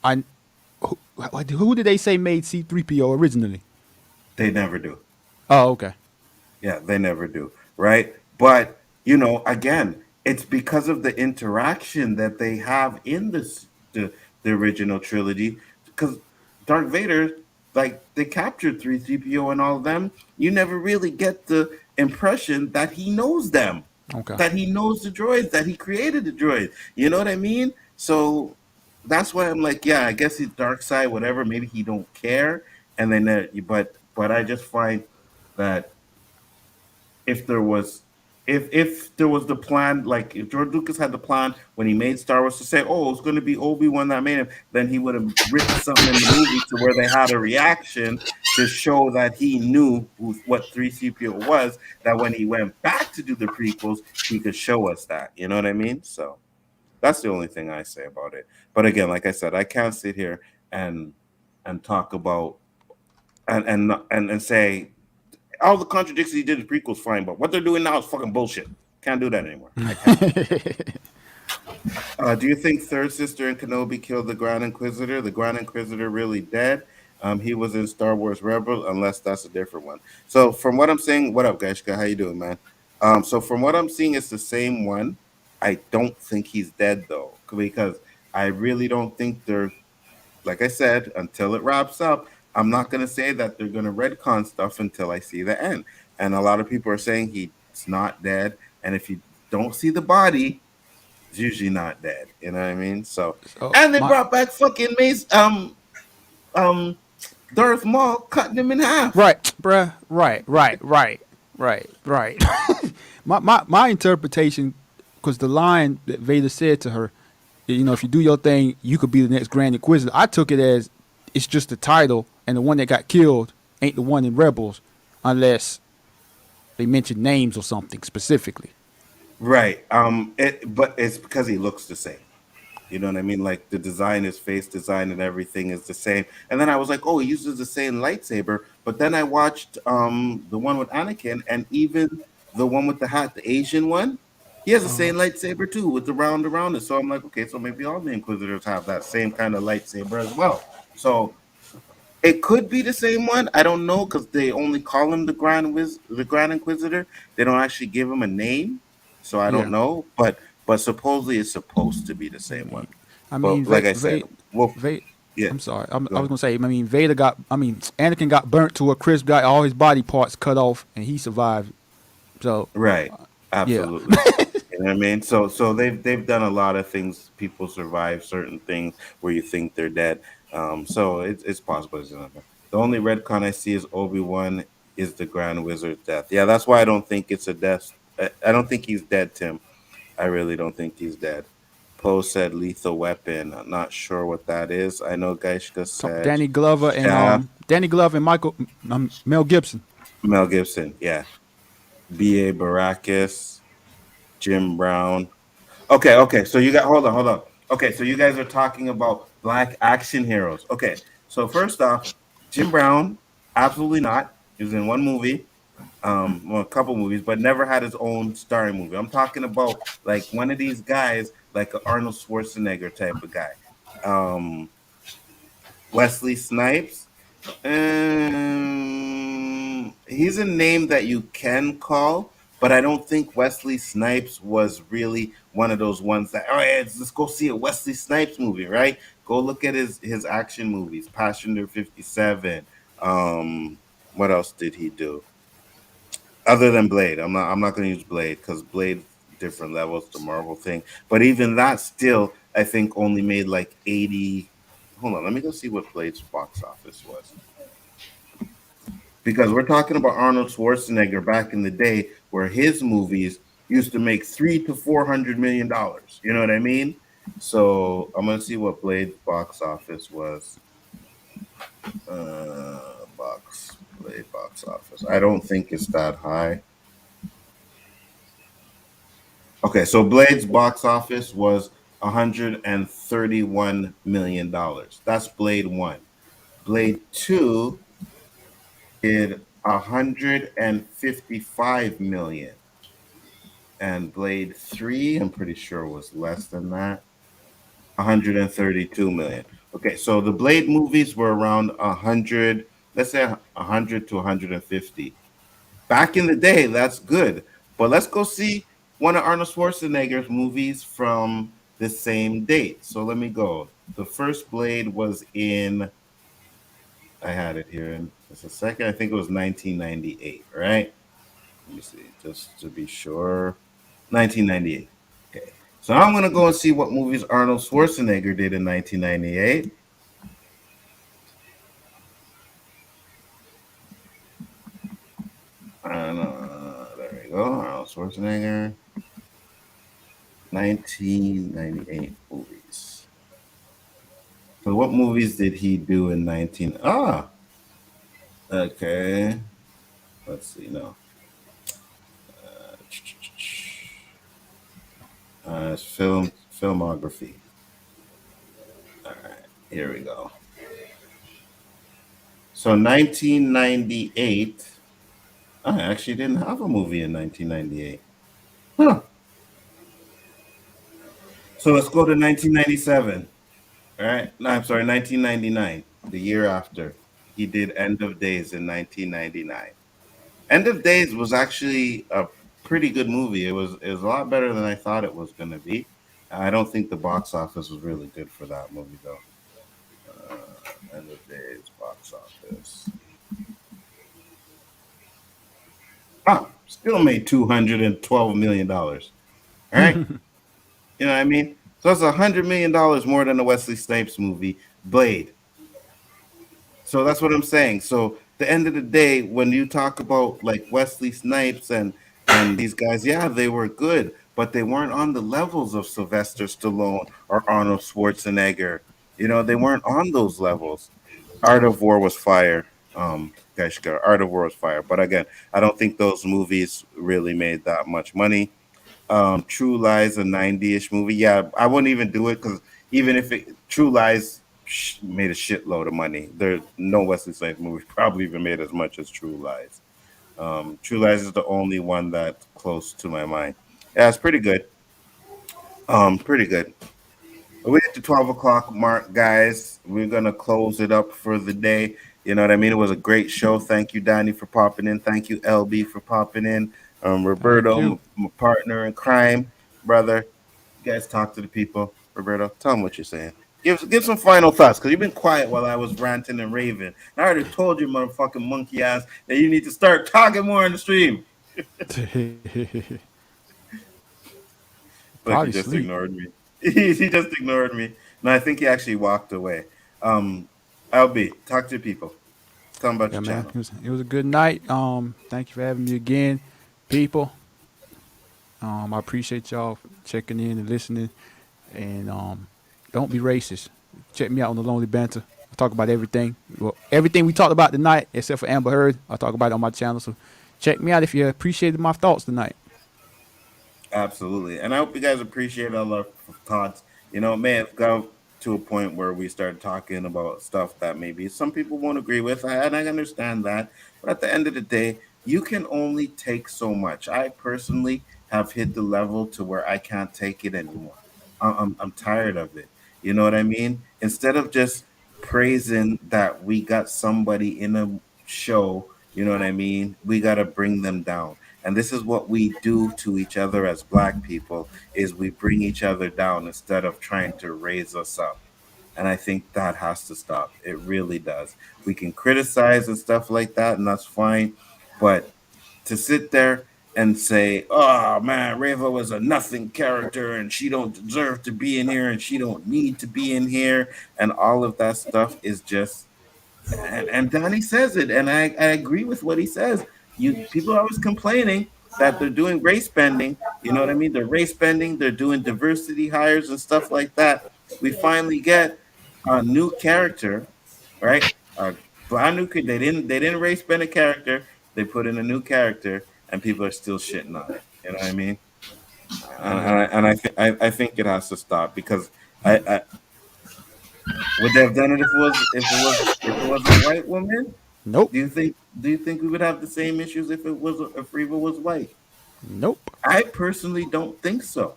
I who did they say made C3PO originally? They never do. Oh, okay. Yeah, they never do. Right. But, again, it's because of the interaction that they have in the original trilogy. Because Darth Vader, like, they captured 3CPO and all of them. You never really get the impression that he knows them, Okay. that he knows the droids, that he created the droids. You know what I mean? So that's why I'm like, yeah, I guess he's dark side, whatever. Maybe he don't care. And then, but I just find that if there was if there was the plan, like if George Lucas had the plan when he made Star Wars to say, "Oh, it's going to be Obi-Wan that made him," then he would have written something in the movie to where they had a reaction to show that he knew what 3CPO was. That when he went back to do the prequels, he could show us that. You know what I mean? So that's the only thing I say about it. But again, like I said, I can't sit here and talk about and say all the contradictions he did in prequels fine, but what they're doing now is fucking bullshit. Can't do that anymore. I can't. Do you think Third Sister and Kenobi killed the Grand Inquisitor? The Grand Inquisitor really dead? He was in Star Wars Rebel, unless that's a different one. So from what I'm saying, what up, Gaishka? How you doing, man? So from what I'm seeing, it's the same one. I don't think he's dead though, because I really don't think they're, like I said, until it wraps up, I'm not going to say that they're going to retcon stuff until I see the end. And a lot of people are saying he's not dead. And if you don't see the body, it's usually not dead. You know what I mean? So, So and they my brought back fucking Mace, um, Darth Maul cutting him in half. right, bruh. Right. My interpretation, because the line that Vader said to her, if you do your thing, you could be the next Grand Inquisitor. I took it as it's just the title, and the one that got killed ain't the one in Rebels, unless they mention names or something specifically. Right. But it's because he looks the same. You know what I mean? Like the design, his face design and everything is the same. And then I was like, oh, he uses the same lightsaber. But then I watched the one with Anakin and even the one with the hat, the Asian one. He has the Uh-huh. same lightsaber too, with the round around it. So I'm like, okay, so maybe all the Inquisitors have that same kind of lightsaber as well. So it could be the same one. I don't know because they only call him the Grand Inquisitor. They don't actually give him a name, so I don't Yeah. know. But supposedly it's supposed to be the I same one. mean, I mean, But like I said, well, Va- yeah, I'm sorry. go I was ahead. gonna say. I mean, Vader got. I mean, Anakin got burnt to a crisp. Got all his body parts cut off, and he survived. So, Right, yeah. absolutely. You know what I mean? So they've done a lot of things. People survive certain things where you think they're dead. So it's possible. The only retcon I see is Obi-Wan is the Grand Wizard's death. Yeah, that's why I don't think it's a death. I don't think he's dead, Tim. I really don't think he's dead. Poe said lethal weapon. I'm not sure what that is. I know Gaishka said Shaft. Danny Glover and Mel Gibson. Mel Gibson. Yeah. B.A. Baracus. Jim Brown. Okay. So you got hold on. Okay, so you guys are talking about black action heroes. Okay, so first off, Jim Brown, absolutely not. He was in one movie. Well, a couple movies, but never had his own starring movie. I'm talking about like one of these guys, like an Arnold Schwarzenegger type of guy. Um, Wesley Snipes. He's a name that you can call, but I don't think Wesley Snipes was really one of those ones that, oh, yeah, let's go see a Wesley Snipes movie, right? Go look at his action movies, Passenger 57. Um, what else did he do? Other than Blade. I'm not gonna use Blade because Blade different levels, the Marvel thing. But even that still, I think only made like 80. Hold on, let me go see what Blade's box office was. Because we're talking about Arnold Schwarzenegger back in the day where his movies used to make $300 to $400 million. You know what I mean? So I'm gonna see what Blade's box office was. Blade box office. I don't think it's that high. Okay, so Blade's box office was $131 million. That's Blade 1. Blade 2 did 155 million. And Blade 3, I'm pretty sure was less than that. 132 million. Okay, so the Blade movies were around 100, let's say 100 to 150. Back in the day, that's good. But let's go see one of Arnold Schwarzenegger's movies from the same date. So let me go. The first Blade was in, I had it here in just a second. I think it was 1998, right? Let me see, just to be sure. 1998. Okay. So I'm going to go and see what movies Arnold Schwarzenegger did in 1998. And there we go. Arnold Schwarzenegger. 1998 movies. So what movies did he do in 19? Okay. Let's see. No. It's filmography. All right. Here we go. So 1998. I actually didn't have a movie in 1998. Huh. So let's go to 1997. All right. No, I'm sorry, 1999, the year after. He did End of Days in 1999. End of Days was actually a pretty good movie. It was a lot better than I thought it was going to be. I don't think the box office was really good for that movie though. End of Days box office. Still made $212 million. All right, you know what I mean. So that's $100 million more than the Wesley Snipes movie Blade. So that's what I'm saying. So the end of the day, when you talk about like Wesley Snipes and these guys, yeah, they were good, but they weren't on the levels of Sylvester Stallone or Arnold Schwarzenegger. You know, they weren't on those levels. Art of War was fire. Guys, Art of War was fire. But again, I don't think those movies really made that much money. True Lies, a 90-ish movie. Yeah, I wouldn't even do it because even if True Lies made a shitload of money, there's no Wesley Snipes movie probably even made as much as True Lies. True Lies is the only one that's close to my mind. Yeah, it's pretty good. Pretty good. We at the 12 o'clock mark, guys. We're gonna close it up for the day. You know what I mean? It was a great show. Thank you, Danny, for popping in. Thank you, LB, for popping in. Thank Roberto, you. my partner in crime, brother. You guys talk to the people. Roberto, tell them what you're saying. Give some final thoughts because you've been quiet while I was ranting and raving. I already told you, motherfucking monkey ass, that you need to start talking more on the stream. Like he Probably just sleep. ignored me. He just ignored me. No, I think he actually walked away. Um, LB, talk to people. Tell them about Yeah, your man. channel. It was a good night. Thank you for having me again, people. I appreciate y'all for checking in and listening. And don't be racist. Check me out on the Lonely Banter. I talk about everything. Well, everything we talked about tonight, except for Amber Heard, I talk about it on my channel. So check me out if you appreciated my thoughts tonight. Absolutely. And I hope you guys appreciate all our thoughts. You know, it may have got to a point where we started talking about stuff that maybe some people won't agree with. And I understand that. But at the end of the day, you can only take so much. I personally have hit the level to where I can't take it anymore. I'm tired of it. You know what I mean? Instead of just praising that we got somebody in a show, you know what I mean? We got to bring them down. And this is what we do to each other as black people is we bring each other down instead of trying to raise us up. And I think that has to stop. It really does. We can criticize and stuff like that, and that's fine. But to sit there and say, "Oh man, Reva was a nothing character, and she don't deserve to be in here, and she don't need to be in here," and all of that stuff is just. And Danny says it, and I agree with what he says. You people are always complaining that they're doing race bending. You know what I mean? They're race bending. They're doing diversity hires and stuff like that. We finally get a new character, right? A brand new kid. They didn't race bend a character. They put in a new character, and people are still shitting on it. You know what I mean? Yeah. I think it has to stop because I would they have done it if it was a white woman? Nope. Do you think we would have the same issues if Reva was white? Nope. I personally don't think so.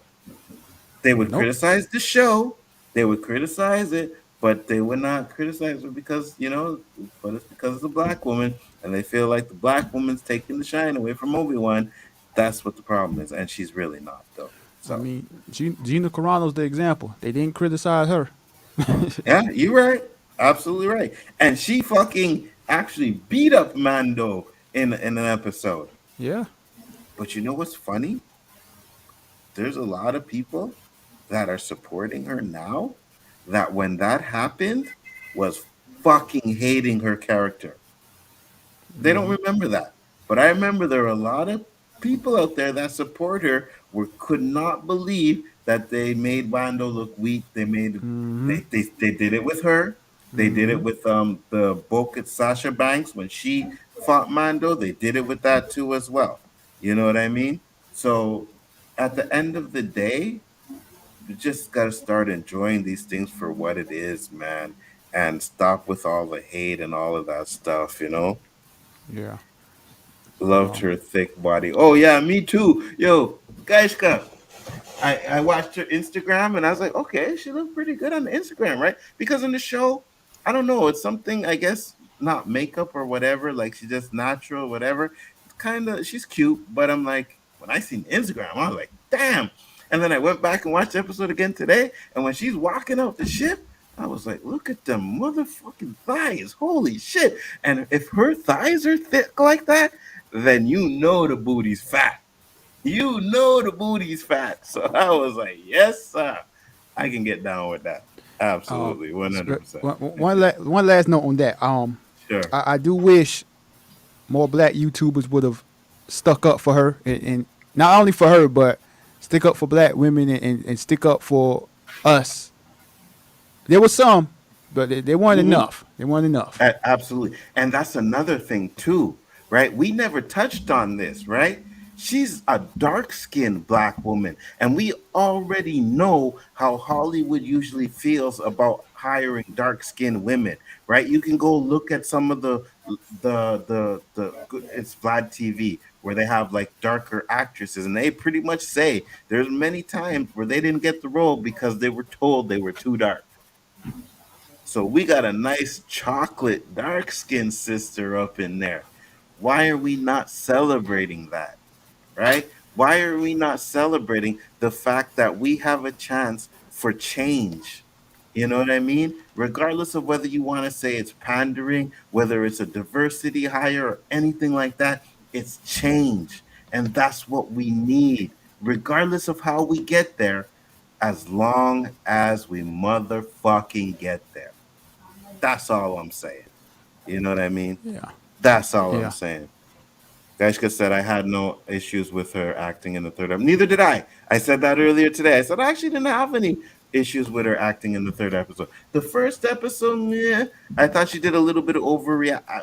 They would Nope. criticize the show, they would criticize it, but they would not criticize it because but it's because it's a black woman, and they feel like the black woman's taking the shine away from Obi-Wan. That's what the problem is, and she's really not though. I So mean, Gina Carano's the example. They didn't criticize her. yeah, you're right, absolutely right, and she fucking actually beat up Mando in an episode. Yeah. But you know what's funny? There's a lot of people that are supporting her now that when that happened was fucking hating her character. They don't remember that. But I remember there are a lot of people out there that support her were could not believe that they made Wando look weak. Mm-hmm. They did it with her. They did it Mm-hmm. with the Boket Sasha Banks when she fought Mando. They did it with that too as well. You know what I mean? So at the end of the day, you just gotta start enjoying these things for what it is, man, and stop with all the hate and all of that stuff, you know? Yeah. Loved Um. her thick body. Oh yeah, me too. Yo, Gaishka. I watched her Instagram and I was like, okay, she looked pretty good on the Instagram, right? Because in the show, I don't know, it's something I guess not makeup or whatever, like she's just natural, whatever. Kind of, she's cute, but I'm like, when I seen Instagram, I was like, damn. And then I went back and watched the episode again today, and when she's walking out the ship, I was like, look at the motherfucking thighs, holy shit! And if her thighs are thick like that, then you know the booty's fat. You know the booty's fat. So I was like, yes, sir. I can get down with that. Absolutely. 100%. One last note on that. Sure. I do wish more black YouTubers would have stuck up for her, and not only for her, but stick up for black women and stick up for us. There was some, but they weren't Mhm. enough. They weren't enough. Absolutely. And that's another thing, too, right? We never touched on this, right? She's a dark skinned black woman. And we already know how Hollywood usually feels about hiring dark skinned women, right? You can go look at some of it's Vlad TV where they have like darker actresses, and they pretty much say there's many times where they didn't get the role because they were told they were too dark. So we got a nice chocolate dark skinned sister up in there. Why are we not celebrating that? Right? Why are we not celebrating the fact that we have a chance for change? You know what I mean? Regardless of whether you want to say it's pandering, whether it's a diversity hire or anything like that, it's change. And that's what we need, regardless of how we get there, as long as we motherfucking get there. That's all I'm saying. You know what I mean? Yeah. That's all I'm Yeah. saying. Gaishka said I had no issues with her acting in the third episode. Neither did I. I said that earlier today. I said I actually didn't have any issues with her acting in the third episode. The first episode, yeah, I thought she did a little bit of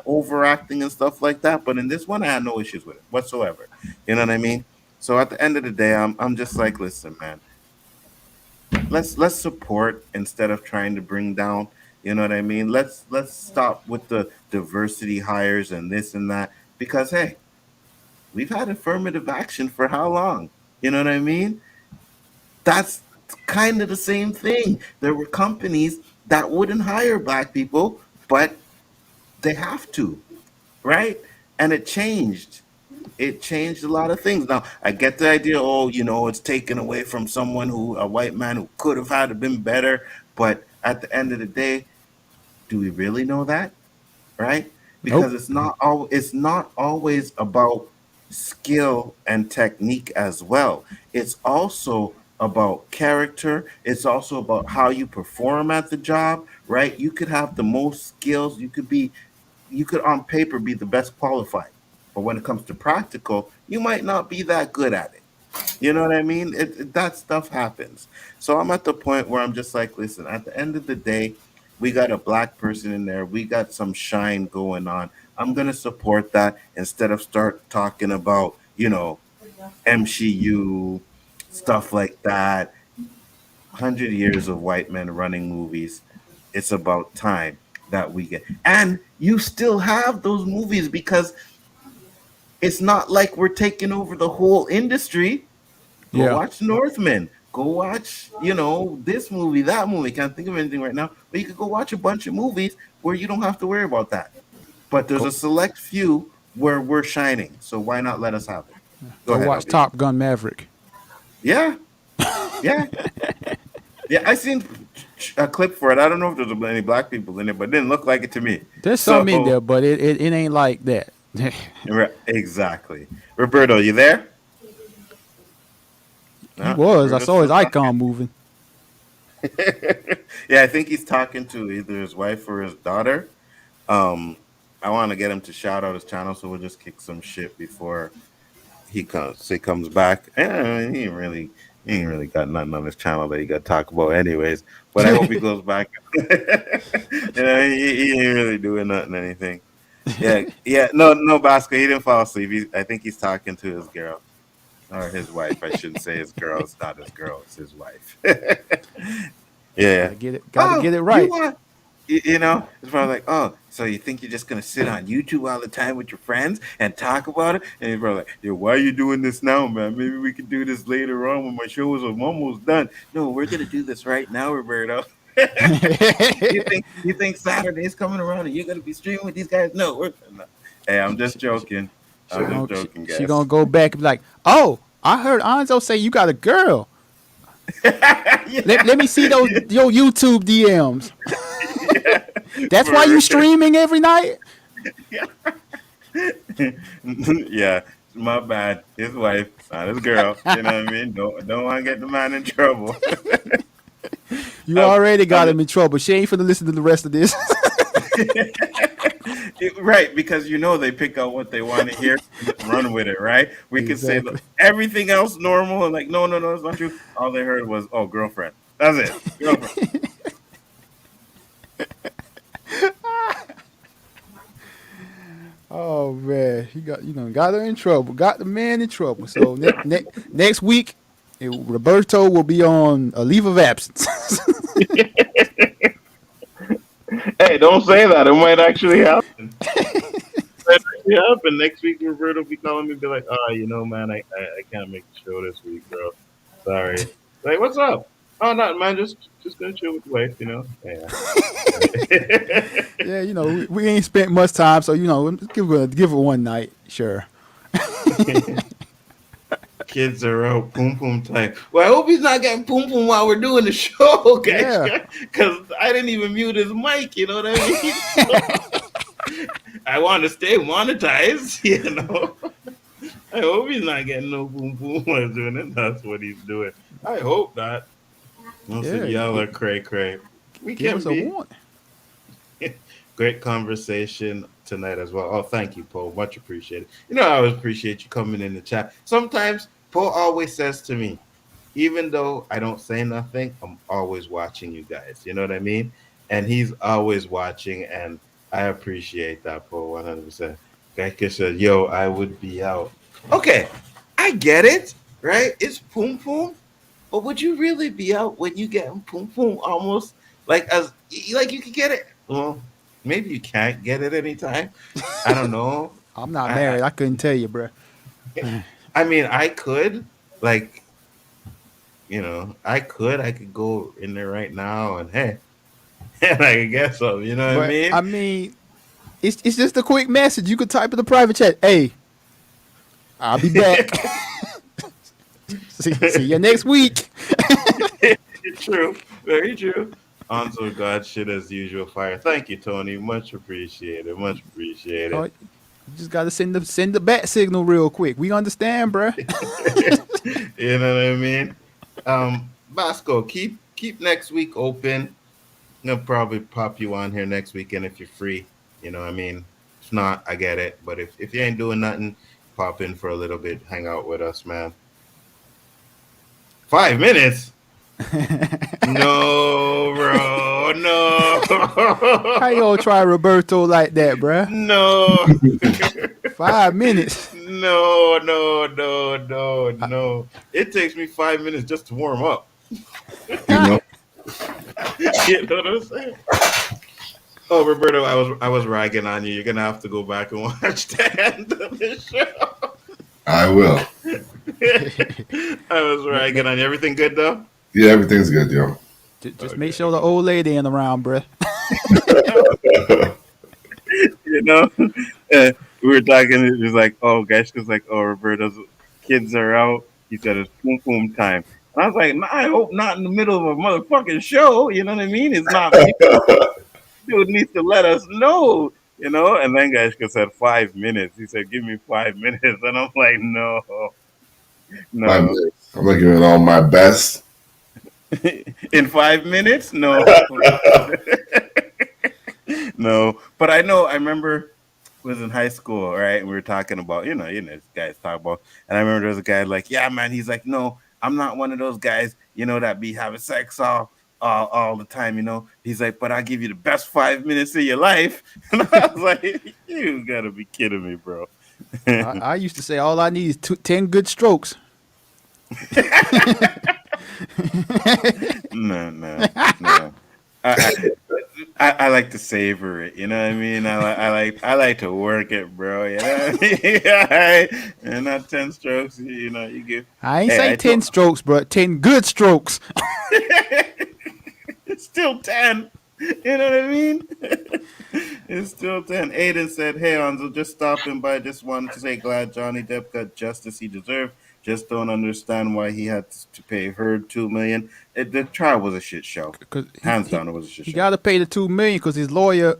overacting and stuff like that. But in this one, I had no issues with it whatsoever. You know what I mean? So at the end of the day, I'm just like, listen, man, let's support instead of trying to bring down. You know what I mean? Let's stop with the diversity hires and this and that because hey, we've had affirmative action for how long? You know what I mean? That's kind of the same thing. There were companies that wouldn't hire black people, but they have to, right? And it changed. It changed a lot of things. Now, I get the idea, oh, it's taken away from someone a white man who could have had been better. But at the end of the day, do we really know that? Right? Nope. Because it's not always about skill and technique as well. It's also about character. It's also about how you perform at the job, right? You could have the most skills. You could on paper be the best qualified, but when it comes to practical, you might not be that good at it. You know what I mean? That stuff happens. So I'm at the point where I'm just like, listen, at the end of the day, we got a black person in there. We got some shine going on. I'm going to support that instead of start talking about, MCU, stuff like that. 100 years of white men running movies. It's about time that we get. And you still have those movies because it's not like we're taking over the whole industry. Go Yeah. watch Northman. Go watch, this movie, that movie. Can't think of anything right now, but you could go watch a bunch of movies where you don't have to worry about that. But there's Go a select few where we're shining. So why not let us have it? Go go ahead, watch LB. Top Gun Maverick. Yeah, yeah, yeah. I seen a clip for it. I don't know if there's any black people in it, but it didn't look like it to me. There's some in So there, but it ain't like that. exactly. Roberto, you there? He No, was. I Roberto's saw his still icon moving. yeah, I think he's talking to either his wife or his daughter. Um, I want to get him to shout out his channel, so we'll just kick some shit before he comes back. He ain't really got nothing on his channel that he got to talk about, anyways. But I hope he goes back. He ain't really doing nothing, anything. Yeah, yeah. No, no, Basco. He didn't fall asleep. I think he's talking to his girl or his wife. I shouldn't say his girl. It's not his girl. It's his wife. Yeah. Gotta get it. Gotta Oh, get it you right. want? It's probably like, oh, so you think you're just gonna sit on YouTube all the time with your friends and talk about it? And he's probably like, yeah, why are you doing this now, man? Maybe we can do this later on when my show is almost done. No, we're gonna do this right now, Roberto. You think Saturday's coming around and you're gonna be streaming with these guys? No, no. Hey, I'm just she, joking. she I'm just gonna joking, she guys. gonna go back and be like, "Oh, I heard Anzo say you got a girl. Let me see those your YouTube DMs. Yeah, That's why for you streaming every night." yeah, my bad. His wife, not his girl. You know what I mean? Don't want to get the man in trouble. You I'm, already got I'm him in trouble. She ain't finna listen to the rest of this. right, because they pick out what they want to hear and just run with it, right? We could say Exactly. everything else normal and like, no, no, no, it's not true. All they heard was, oh, girlfriend. That's it, girlfriend. Oh man, he got her in trouble. Got the man in trouble. So next week, Roberto will be on a leave of absence. Hey, don't say that. It might actually happen. Might actually happen. Next week, Roberto will be calling me, be like, oh, man, I can't make the show this week, bro. Sorry. Like, what's up? Oh, not man, just gonna chill with the wife, Yeah. Yeah, we ain't spent much time, so give her one night, sure. Kids are out, boom boom time. Well, I hope he's not getting boom boom while we're doing the show, guys. Yeah, Because I didn't even mute his mic. You know what I mean? I want to stay monetized. I hope he's not getting no boom boom while he's doing it. That's what he's doing. I hope not. Don't say yeah. yell or cray cray. We Give can us a be. warning. Great conversation tonight as well. Oh, thank you, Paul. Much appreciated. I always appreciate you coming in the chat. Sometimes Paul always says to me, even though I don't say nothing, I'm always watching you guys. You know what I mean? And he's always watching, and I appreciate that, Paul, 100%. Geiker said, yo, I would be out. Okay, I get it, right? It's poom poom, but would you really be out when you get poom poom almost like you could get it? Well, maybe you can't get it anytime. I don't know. I'm not I married. I couldn't tell you, bruh. I mean, I could like, I could go in there right now and hey, and I could get some. You know what I But mean? I mean, it's just a quick message. You could type in the private chat. Hey, I'll be back. See you next week. True, very true. Onzo God shit as usual. Fire. Thank you, Tony. Much appreciated. Much Oh, appreciated. you just gotta send the bat signal real quick. We understand, bruh. You know what I mean? Basco, keep next week open. I'll probably pop you on here next weekend if you're free. You know what I mean? If not, I get it. But if you ain't doing nothing, pop in for a little bit, hang out with us, man. 5 minutes? No, bro. How you No. gonna try Roberto like that, bruh? No. 5 minutes. No. It takes me 5 minutes just to warm up. You know, You know what I'm saying? Oh, Roberto, I was ragging on you. You're gonna have to go back and watch the end of the show. I will. I was ragging on you. Everything good though? Yeah, everything's good, yo. Just make sure the Okay. old lady ain't around, bruh. You know, we were talking. It was like, oh, gosh, was like, oh, Roberto's kids are out. He said it's boom boom time. And I was like, nah, I hope not in the middle of a motherfucking show. You know what I mean? It's not me. Dude needs to let us know. And then Gashka said 5 minutes. He said, "Give me 5 minutes," and I'm like, "No, 5 no." minutes. I'm gonna give it all my best. In 5 minutes, no, no. But I know. I remember was in high school, right? And we were talking about, this guys talk about, and I remember there was a guy like, yeah, man. He's like, no, I'm not one of those guys, that be having sex all the time, He's like, but I give you the best 5 minutes of your life, and I was like, you gotta be kidding me, bro. I used to say all I need is 10 good strokes. No. I, I like to savor it. You know what I mean? I like to work it, bro. You know what I mean? Yeah, and not 10 strokes. You give. I ain't Hey, say I 10 told. strokes, but 10 good strokes. It's still 10. You know what I mean? It's still 10. Aiden said, "Hey, Anzo, just stopping by. Just wanted to say glad Johnny Depp got justice he deserved. Just don't understand why he had to pay Heard 2 million. The trial was a shit show. Because Hands down, it was a shit he show. got to pay the 2 million because his lawyer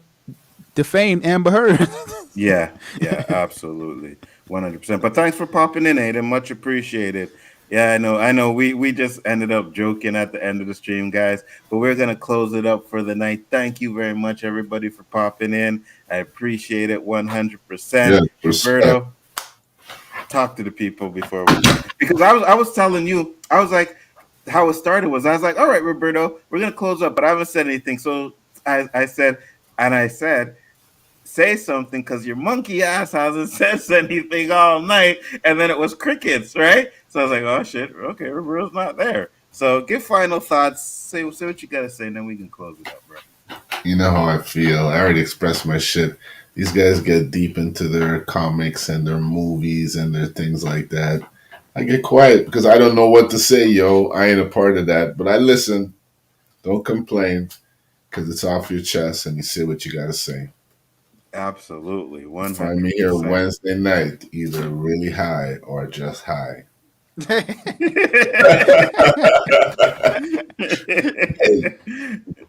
defamed Amber Heard. Yeah, absolutely, 100%. But thanks for popping in, Aiden. Much appreciated. Yeah, I know. We just ended up joking at the end of the stream, guys. But we're gonna close it up for the night. Thank you very much, everybody, for popping in. I appreciate it 100%. Yeah, respect. Roberto, talk to the people before we go, because I was telling you, I was like, how it started was, I was like, all right, Roberto, we're gonna close up, but I haven't said anything. So I said, say something because your monkey ass hasn't said anything all night, and then it was crickets, right? So I was like, oh shit, okay, Roberto's not there. So give final thoughts. Say what you gotta say, and then we can close it up, bro. You know how I feel. I already expressed my shit. These guys get deep into their comics and their movies and their things like that. I get quiet because I don't know what to say, yo. I ain't a part of that, but I listen. Don't complain because it's off your chest and you say what you got to say. Absolutely, Find me here 100%. Wednesday night, either really high or just high. Hey,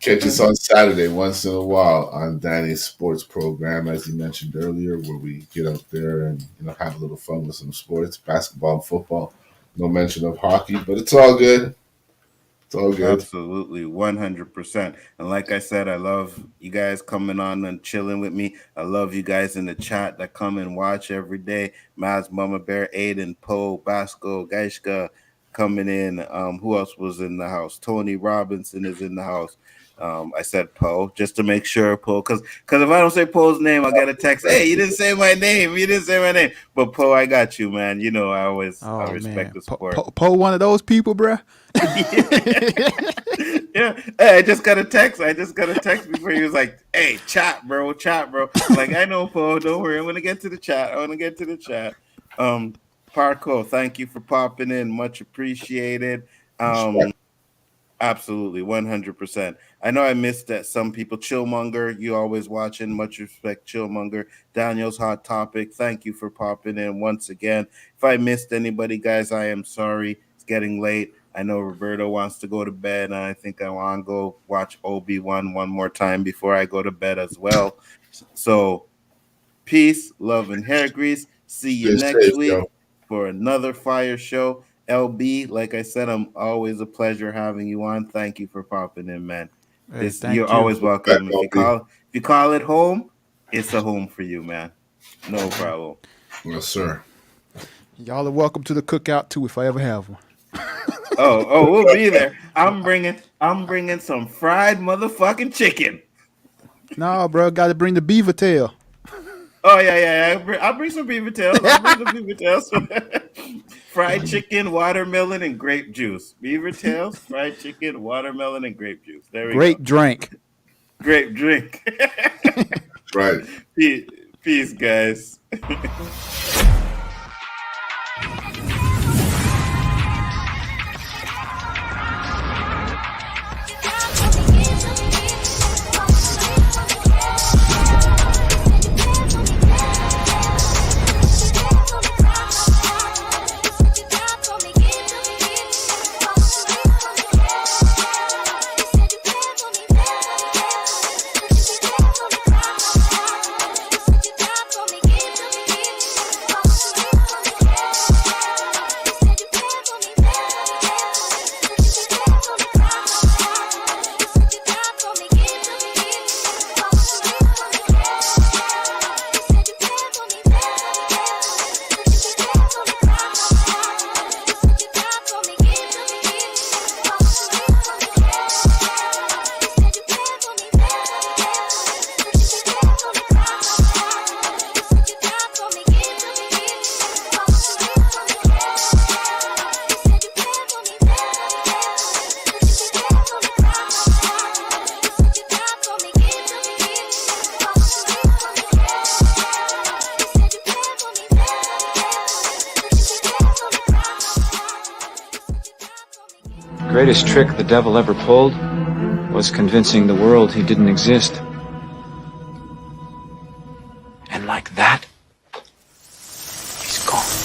catch us on Saturday once in a while on Danny's sports program, as you mentioned earlier, where we get out there and have a little fun with some sports, basketball, and football. No mention of hockey, but it's all good. It's all good. Absolutely, 100%. And like I said, I love you guys coming on and chilling with me. I love you guys in the chat that come and watch every day. Maz, Mama Bear, Aiden, Poe, Basco, Gaishka coming in. Who else was in the house? Tony Robinson is in the house. I said Poe just to make sure Poe, because if I don't say Poe's name, I got a text. Hey, you didn't say my name. You didn't say my name. But Poe, I got you, man. I Oh respect man, the support. One of those people, bruh. Yeah. Hey, I just got a text before he was like, "Hey, chat, bro, chat, bro." I'm like, I know, Paul. Don't worry. I'm gonna get to the chat. I want to get to the chat. Um, Parco, thank you for popping in. Much appreciated. Absolutely, 100%. I know I missed that. Some people, Chillmonger, you always watching. Much respect, Chillmonger. Daniel's Hot Topic, thank you for popping in once again. If I missed anybody, guys, I am sorry. It's getting late. I know Roberto wants to go to bed, and I think I want to go watch Obi-Wan one more time before I go to bed as well. So, peace, love, and hair grease. See you Stay next safe, week yo. for another fire show. LB, like I said, I'm always a pleasure having you on. Thank you for popping in, man. Hey, thank You're you. always welcome. Back, If you call it home, it's a home for you, man. No problem. Yes, sir. Y'all are welcome to the cookout too if I ever have one. Oh, we'll be there. I'm bringing some fried motherfucking chicken. No, bro, got to bring the beaver tail. Oh yeah. I'll bring some beaver tails. Fried chicken, watermelon, and grape juice. Beaver tails, fried chicken, watermelon, and grape juice. There we Great go. drink. Grape drink. Right. Peace, guys. The greatest trick the devil ever pulled was convincing the world he didn't exist. And like that, he's gone.